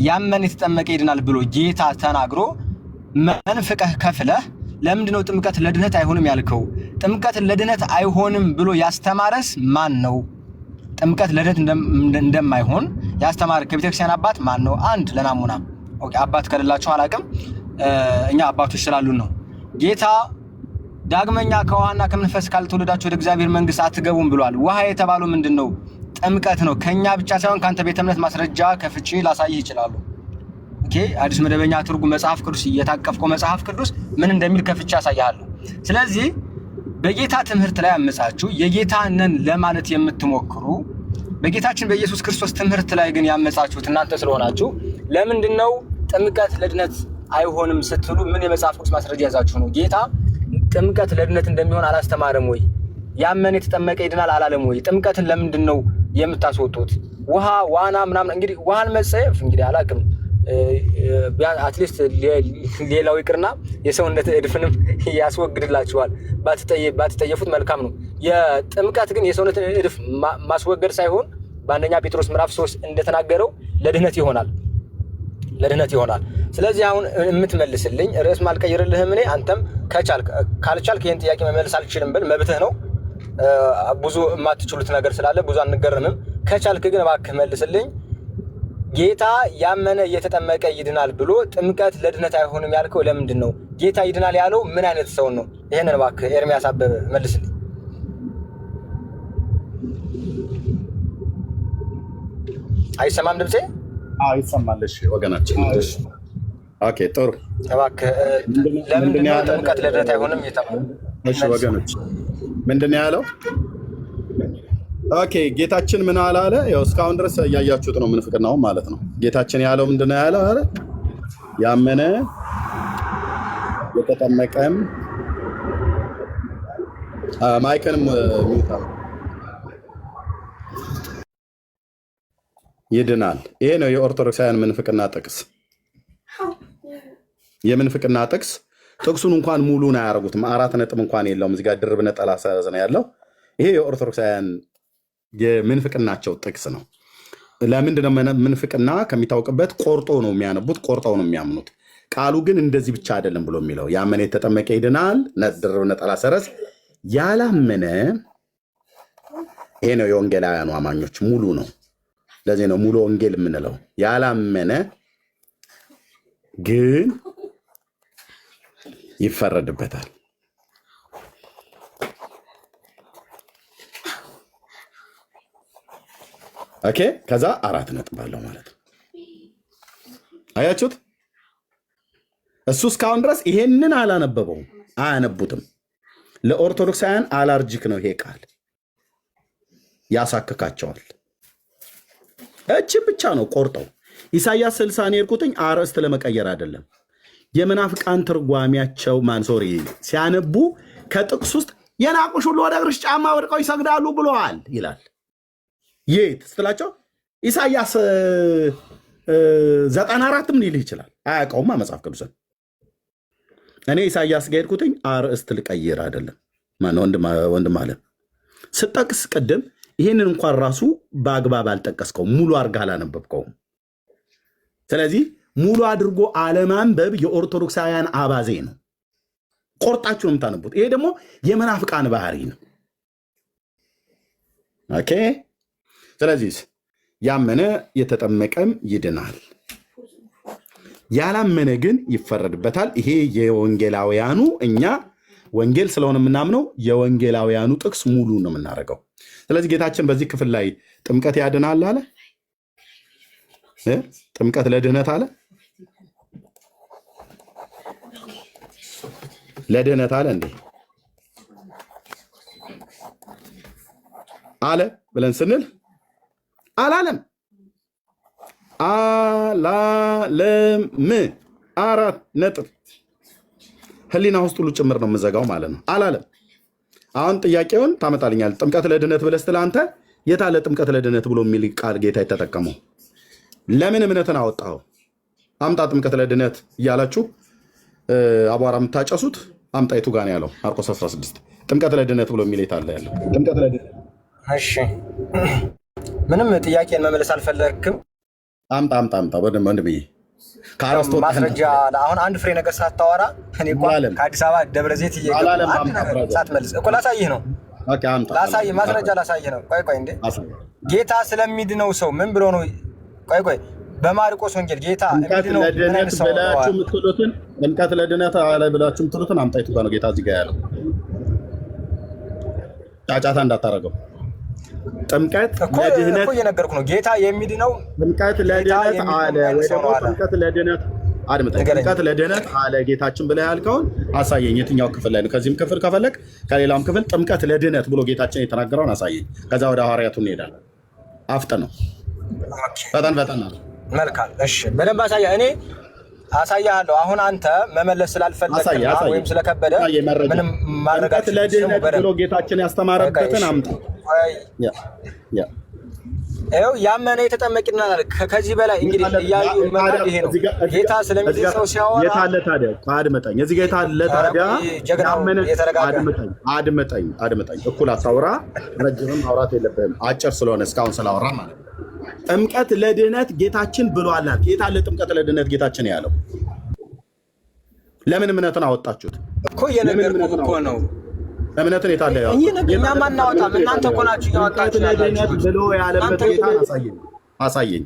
ያመነ የተጠመቀ ይድናል ብሎ ጌታ ተናግሮ መንፍቀህ ከፍለህ ለምንድነው ጥምቀት ለድነት አይሆንም ያልከው? ጥምቀት ለድነት አይሆንም ብሎ ያስተማረስ ማን ነው? ጥምቀት ለድነት እንደማይሆን ያስተማረ ከቤተክርስቲያን አባት ማን ነው? አንድ ለናሙና ኦኬ፣ አባት ከሌላችሁ አላቅም፣ እኛ አባቶች ስላሉን ነው። ጌታ ዳግመኛ ከውሃና ከመንፈስ ካልተወለዳችሁ ወደ እግዚአብሔር መንግስት አትገቡም ብሏል። ውሃ የተባለው ምንድነው? ጥምቀት ነው። ከኛ ብቻ ሳይሆን ካንተ ቤተ እምነት ማስረጃ ከፍቼ ላሳይህ ይችላል። ኦኬ አዲስ መደበኛ ትርጉም መጽሐፍ ቅዱስ እየታቀፍከው መጽሐፍ ቅዱስ ምን እንደሚል ከፍቼ አሳያለሁ። ስለዚህ በጌታ ትምህርት ላይ አመጻችሁ የጌታ ነን ለማለት የምትሞክሩ በጌታችን በኢየሱስ ክርስቶስ ትምህርት ላይ ግን ያመጻችሁት እናንተ ስለሆናችሁ ለምንድነው ጥምቀት ለድነት አይሆንም ስትሉ ምን የመጽሐፍ ቅዱስ ማስረጃ ያዛችሁ ነው? ጌታ ጥምቀት ለድነት እንደሚሆን አላስተማረም ወይ? ያመነ የተጠመቀ ይድናል አላለም ወይ? ጥምቀትን ለምንድነው የምታስወጡት? ውሃ ዋና ምናምን እንግዲህ ውሃን መጸየፍ እንግዲህ አላውቅም አትሊስት ሌላው ይቅርና የሰውነት እድፍንም ያስወግድላችኋል ባትጠየፉት መልካም ነው። የጥምቀት ግን የሰውነት እድፍ ማስወገድ ሳይሆን በአንደኛ ጴጥሮስ ምዕራፍ 3 እንደተናገረው ለድህነት ይሆናል። ስለዚህ አሁን የምትመልስልኝ ርዕስ ማልቀይርልህም እኔ አንተም ካልቻልክ ይህን ጥያቄ መመለስ አልችልም ብል መብትህ ነው። ብዙ የማትችሉት ነገር ስላለ ብዙ አንገረምም። ከቻልክ ግን እባክህ መልስልኝ። ጌታ ያመነ እየተጠመቀ ይድናል ብሎ ጥምቀት ለድነት አይሆንም ያልከው ለምንድን ነው? ጌታ ይድናል ያለው ምን አይነት ሰው ነው? ይሄንን እባክህ ኤርሚያስ አበበ መልስልኝ። አይሰማም ድምጼ? አዎ ይሰማል። እሺ ወገናችን፣ እሺ ኦኬ ጥሩ። እባክህ ለምንድን ነው ጥምቀት ለድነት አይሆንም እየተባለ? እሺ ወገኖች ምንድነው ያለው? ኦኬ ጌታችን ምን አላለ? ያው እስካሁን ድረስ እያያችሁት ነው ምንፍቅናው ማለት ነው። ጌታችን ያለው ምንድነው ያለው? አረ ያመነ የተጠመቀም ማይከንም ሚታ ይድናል። ይሄ ነው የኦርቶዶክሳውያን ምንፍቅና ጥቅስ። የምንፍቅና ጥቅስ ጥቅሱን እንኳን ሙሉን አያረጉትም። 4 ነጥብ እንኳን የለውም። እዚህ ጋር ድርብ ነጠላ ሰረዝ ነው ያለው። ይሄ የኦርቶዶክሳውያን የምንፍቅናቸው ጥቅስ ነው። ለምንድነው ምንፍቅና ከሚታወቅበት ቆርጦ ነው የሚያነቡት፣ ቆርጠው ነው የሚያምኑት። ቃሉ ግን እንደዚህ ብቻ አይደለም ብሎ የሚለው ያመነ የተጠመቀ ይድናል፣ ድርብ ነጠላ ሰረዝ ያላመነ። ይሄ ነው የወንጌላውያኑ አማኞች ሙሉ ነው። ለዚህ ነው ሙሉ ወንጌል የምንለው። ያላመነ ግን ይፈረድበታል። ኦኬ ከዛ 4 ነጥብ አለው ማለት ነው። አያችሁት? እሱ እስካሁን ድረስ ይሄንን አላነበበውም፣ አያነቡትም። ለኦርቶዶክሳውያን አላርጂክ ነው ይሄ ቃል፣ ያሳክካቸዋል። እቺ ብቻ ነው ቆርጠው። ኢሳይያስ 60 የርኩትኝ አርዕስት ለመቀየር አይደለም። የመናፍቃን ትርጓሚያቸው ማንሶሪ ሲያነቡ ከጥቅስ ውስጥ የናቁሽ ሁሉ ወደ እግርሽ ጫማ ወድቀው ይሰግዳሉ ብለዋል ይላል። የት ስትላቸው ኢሳይያስ 94ም ሊልህ ይችላል። አያውቀውማ መጽሐፍ ቅዱስን። እኔ ኢሳይያስ ጋር ሄድኩትኝ አርዕስት ልቀይር አይደለም። ወንድም አለ ስጠቅስ ቅድም ይህንን እንኳን ራሱ በአግባብ አልጠቀስከውም፣ ሙሉ አድርገህ አላነበብከውም። ስለዚህ ሙሉ አድርጎ አለማንበብ የኦርቶዶክሳውያን አባዜ ነው። ቆርጣችሁ ነው የምታነቡት። ይሄ ደግሞ የመናፍቃን ባህሪ ነው። ኦኬ ስለዚህ ያመነ የተጠመቀም ይድናል፣ ያላመነ ግን ይፈረድበታል። ይሄ የወንጌላውያኑ፣ እኛ ወንጌል ስለሆነ የምናምነው የወንጌላውያኑ ጥቅስ ሙሉ ነው የምናደርገው። ስለዚህ ጌታችን በዚህ ክፍል ላይ ጥምቀት ያድናል አለ፣ ጥምቀት ለድህነት አለ፣ ለድህነት አለ እንዴ አለ ብለን ስንል አላለም። አላለም 4 ነጥብ ህሊና ውስጥ ሁሉ ጭምር ነው የምዘጋው ማለት ነው። አላለም። አሁን ጥያቄውን ታመጣልኛል። ጥምቀት ለድህነት ብለህ ስትል አንተ የታለ ጥምቀት ለድህነት ብሎ የሚል ቃል ጌታ የተጠቀመው? ለምን እምነትን አወጣው? አምጣ ጥምቀት ለድህነት እያላችሁ አቧራ የምታጨሱት አምጣ። የቱ ጋር ነው ያለው? ማርቆስ 16 ጥምቀት ለድህነት ብሎ የሚል የታለ ያለው? ጥምቀት ለድህነት። እሺ ምንም ጥያቄን መመለስ አልፈለግክም። አምጣ ወንድምዬ ማስረጃ። አሁን አንድ ፍሬ ነገር ሳታወራ እኔ ከአዲስ አበባ ደብረ ዘይት ሳትመልስ እኮ ላሳይህ ነው። ላሳይህ ማስረጃ ላሳይህ ነው። ቆይ እንዴ ጌታ ስለሚድነው ሰው ምን ብሎ ነው? ቆይ በማርቆስ ወንጌል ጌታ የሚድነው ምን አይነት ሰው ነው? ጥምቀት ለድህነት አለ ብላችሁ የምትሉትን አምጣ። የቱ ጋር ነው ጌታ እዚህ ጋር ያለው? ጫጫታ እንዳታረገው። ጥምቀት ለድህነት እኮ እየነገርኩ ነው። ጌታ የሚድነው ጥምቀት ለድህነት አለ ወይ ደግሞ ጥምቀት ለድህነት አድምጠኝ። ጥምቀት ለድህነት አለ ጌታችን ብለህ ያልከውን አሳየኝ። የትኛው ክፍል ላይ ነው? ከዚህም ክፍል ከፈለክ ከሌላም ክፍል ጥምቀት ለድህነት ብሎ ጌታችን የተናገረውን አሳየኝ። ከዛ ወደ ሐዋርያቱ እንሄዳለን። አፍጥነው፣ ፈጠን ፈጠን። መልካም እሺ፣ በደንብ አሳያ። እኔ አሳያለሁ። አሁን አንተ መመለስ ስላልፈለክ ወይም ስለከበደ ምንም ጥምቀት ለድህነት ብሎ ጌታችን ያስተማረበትን አምጣ። ይኸው ያመነ የተጠመቀና ከዚህ በላይ እንግዲህ እያዩ መጣ። ይሄ ነው ጌታ ስለሚል ሰው ሲያወራ የታለ ታዲያ? አድመጠኝ። እዚህ ጋር የታለ ታዲያ? ያመነ አድመጠኝ። እኩል አታውራ። ረጅምም ማውራት የለብህም። አጭር ስለሆነ እስካሁን ስላወራ ማለት ነው። ጥምቀት ለድህነት ጌታችን ብሏል። የታለ ጥምቀት ለድህነት ጌታችን ያለው? ለምን እምነትን አወጣችሁት እኮ? የነገርኩህ እኮ ነው። እምነትን የታለ ያው? እኛ ማናወጣም፣ እናንተ እኮ ናችሁ ያወጣችሁት። ለድህነት ብሎ ያለበት ጌታ አሳየኝ።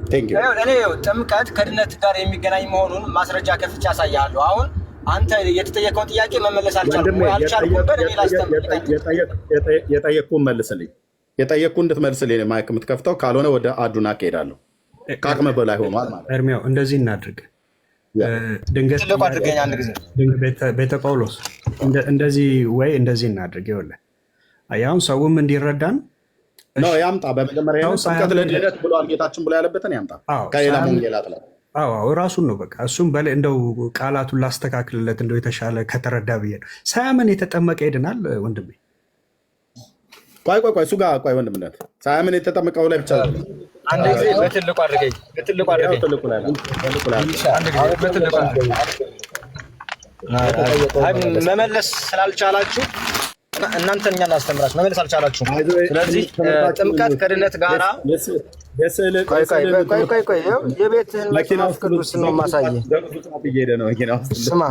ቴንክ ዩ። እኔ ጥምቀት ከድህነት ጋር የሚገናኝ መሆኑን ማስረጃ ከፍቼ አሳያለሁ። አሁን አንተ የተጠየቀውን ጥያቄ መመለስ አልቻልኩም ወይ? አልቻልኩም። በእኔ ላስተምር። የጠየቅኩህን መልስልኝ። የጠየቅኩህን እንድትመልስልኝ ነው ማይክ የምትከፍተው። ካልሆነ ወደ አዱና እሄዳለሁ። ከአቅመ በላይ ሆኗል ማለት። ኤርሚያው እንደዚህ እናድርግ። ድንገት ቤተ ጳውሎስ እንደዚህ ወይ እንደዚህ እናድርግ። ይኸውልህ አሁን ሰውም እንዲረዳን ነው ያምጣ። በመጀመሪያ ጥምቀት ለድህነት ብሏል ጌታችን ብሎ ያለበትን ያምጣ። ከሌላ ወንጌላት ላይ ራሱን ነው በቃ። እሱም በላይ እንደው ቃላቱን ላስተካክልለት እንደው የተሻለ ከተረዳ ብዬ ነው። ሳያምን የተጠመቀ ይድናል ወንድሜ። ቆይ እሱ ጋር ቆይ ወንድምነት ሳያምን የተጠመቀው ላይ ብቻ ነው። አንድ ጊዜ በትልቁ አድርገኝ። መመለስ ስላልቻላችሁ እናንተ እኛ እናስተምራችሁ መመለስ አልቻላችሁም። ስለዚህ ጥምቀት ከድህነት ጋራ ቆይ የቤትህን መጽሐፍ ቅዱስ ነው የማሳየህ። ስማ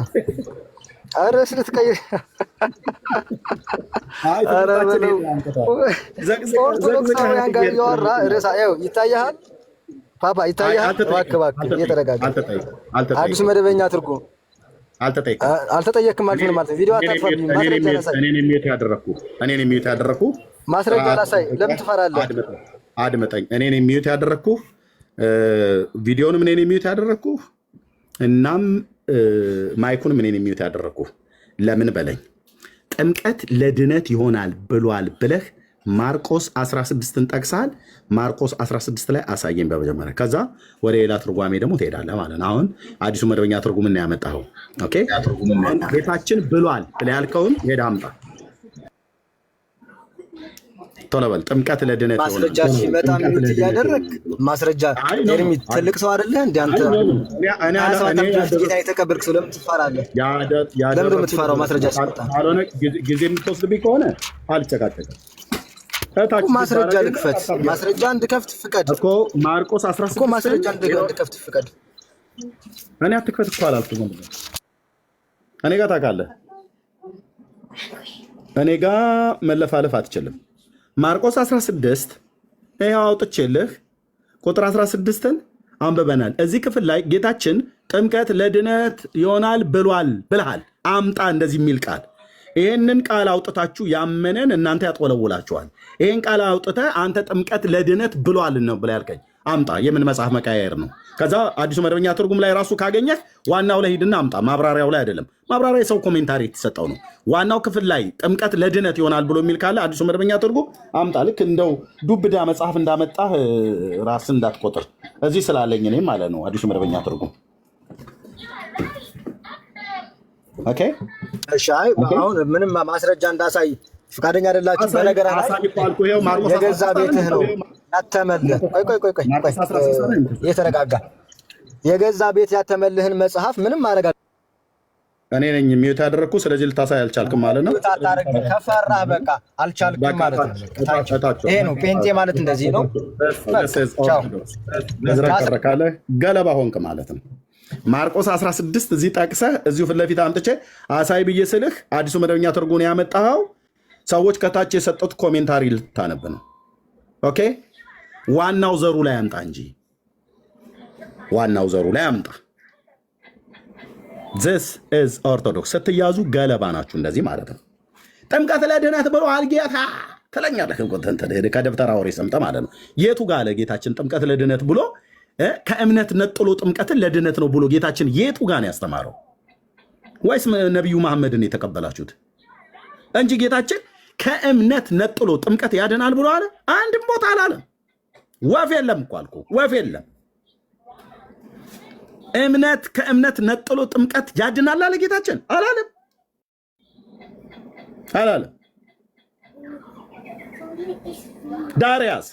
ርዕስ ልትቀይር ኦርቶዶክሳውያን ጋር እያወራ ርዕስ ይታያል። ፓፓ ይታያል። እባክህ እየተረጋጋ አዲሱ መደበኛ ትርጉም አልተጠየቅም ማለት ነው። ማለት ቪዲዮ አታጥፋብኝ። እኔን የሚዩት ያደረኩ ማስረጃ ላሳይ። ለምን ትፈራለህ? አድመጠኝ። እኔን የሚዩት ያደረኩ ቪዲዮንም እኔን የሚዩት ያደረኩ እናም ማይኩንም እኔን የሚዩት ያደረኩ ለምን በለኝ። ጥምቀት ለድነት ይሆናል ብሏል ብለህ ማርቆስ 16ን ጠቅሳል። ማርቆስ 16 ላይ አሳየኝ በመጀመሪያ። ከዛ ወደ ሌላ ትርጓሜ ደግሞ ትሄዳለህ ማለት ነው። አሁን አዲሱ መደበኛ ትርጉምን ያመጣኸው ኦኬ። ጌታችን ብሏል ብለህ ያልከውን ሄደህ አምጣ። ቶሎ በል። ጥምቀት ለድነት ይሆናል ማስረጃ ሲመጣ ምን እያደረግ ማስረጃ ኤርሚ ትልቅ ሰው አይደለህ እንዴ አንተ? ጌታ የተቀበልክ ሰው ለምን ትፈራለህ? ለምን የምትፈራው? ማስረጃ ሲመጣ ካልሆነ ጊዜ የምትወስድብኝ ከሆነ አልጨቃጨቅም። ማስረጃ ልክፈት። ማስረጃ እንድከፍት ፍቀድ እኮ ማርቆስ 16 እኮ ማስረጃ እንድከፍት ፍቀድ። እኔ አትክፈት እኮ አላልኩም። እኔ ጋር ታውቃለህ፣ እኔ ጋር መለፋለፍ አትችልም። ማርቆስ 16 ይኸው አውጥቼልህ ቁጥር 16ን አንብበናል። እዚህ ክፍል ላይ ጌታችን ጥምቀት ለድነት ይሆናል ብሏል ብልሃል። አምጣ እንደዚህ የሚል ቃል። ይህንን ቃል አውጥታችሁ ያመነን እናንተ ያጥወለውላችኋል። ይህን ቃል አውጥተህ አንተ ጥምቀት ለድነት ብሏል ነው ብላ ያልከኝ አምጣ። የምን መጽሐፍ መቀያየር ነው? ከዛ አዲሱ መደበኛ ትርጉም ላይ ራሱ ካገኘህ ዋናው ላይ ሂድና አምጣ። ማብራሪያው ላይ አይደለም። ማብራሪያ የሰው ኮሜንታሪ የተሰጠው ነው። ዋናው ክፍል ላይ ጥምቀት ለድነት ይሆናል ብሎ የሚል ካለ አዲሱ መደበኛ ትርጉም አምጣ። ልክ እንደው ዱብዳ መጽሐፍ እንዳመጣህ ራስን እንዳትቆጥር። እዚህ ስላለኝ እኔም ማለት ነው አዲሱ መደበኛ ትርጉም። ኦኬ እሺ። አሁን ምንም ማስረጃ እንዳሳይ ፈቃደኛ አይደላችሁ። በነገር የገዛ ቤትህ ነው ያተመልህ። ቆይ የተረጋጋ የገዛ ቤት ያተመልህን መጽሐፍ ምንም ማድረግ እኔ ነኝ የሚዩት ያደረግኩ። ስለዚህ ልታሳይ አልቻልክም ማለት ነው። ከፈራህ በቃ አልቻልክም ማለት ነው። ይሄ ነው ጴንጤ ማለት እንደዚህ ነው። ዝረከረካለ ገለባ ሆንክ ማለት ነው። ማርቆስ 16 እዚህ ጠቅሰህ እዚሁ ፊት ለፊት አምጥቼ አሳይ ብዬ ስልህ አዲሱ መደበኛ ትርጉም ያመጣኸው ሰዎች ከታች የሰጡት ኮሜንታሪ ልታነብ ነው። ኦኬ ዋናው ዘሩ ላይ አምጣ እንጂ ዋናው ዘሩ ላይ አምጣ። this is ኦርቶዶክስ ስትያዙ ገለባ ናችሁ እንደዚህ ማለት ነው። ጥምቀት ለድህነት ብሎ አልጌታ ትለኛለህ እኮ ከደብተራ ወሬ ሰምተህ ማለት ነው። የቱ ጋር አለ ጌታችን ጥምቀት ለድህነት ብሎ ከእምነት ነጥሎ ጥምቀትን ለድህነት ነው ብሎ ጌታችን የቱ ጋር ነው ያስተማረው? ወይስ ነቢዩ መሐመድን የተቀበላችሁት? እንጂ ጌታችን ከእምነት ነጥሎ ጥምቀት ያድናል ብሎ አለ? አንድም ቦታ አላለም። ወፍ የለም እኮ አልኩ፣ ወፍ የለም። እምነት ከእምነት ነጥሎ ጥምቀት ያድናል አለ ጌታችን? አላለም፣ አላለም። ዳርያስ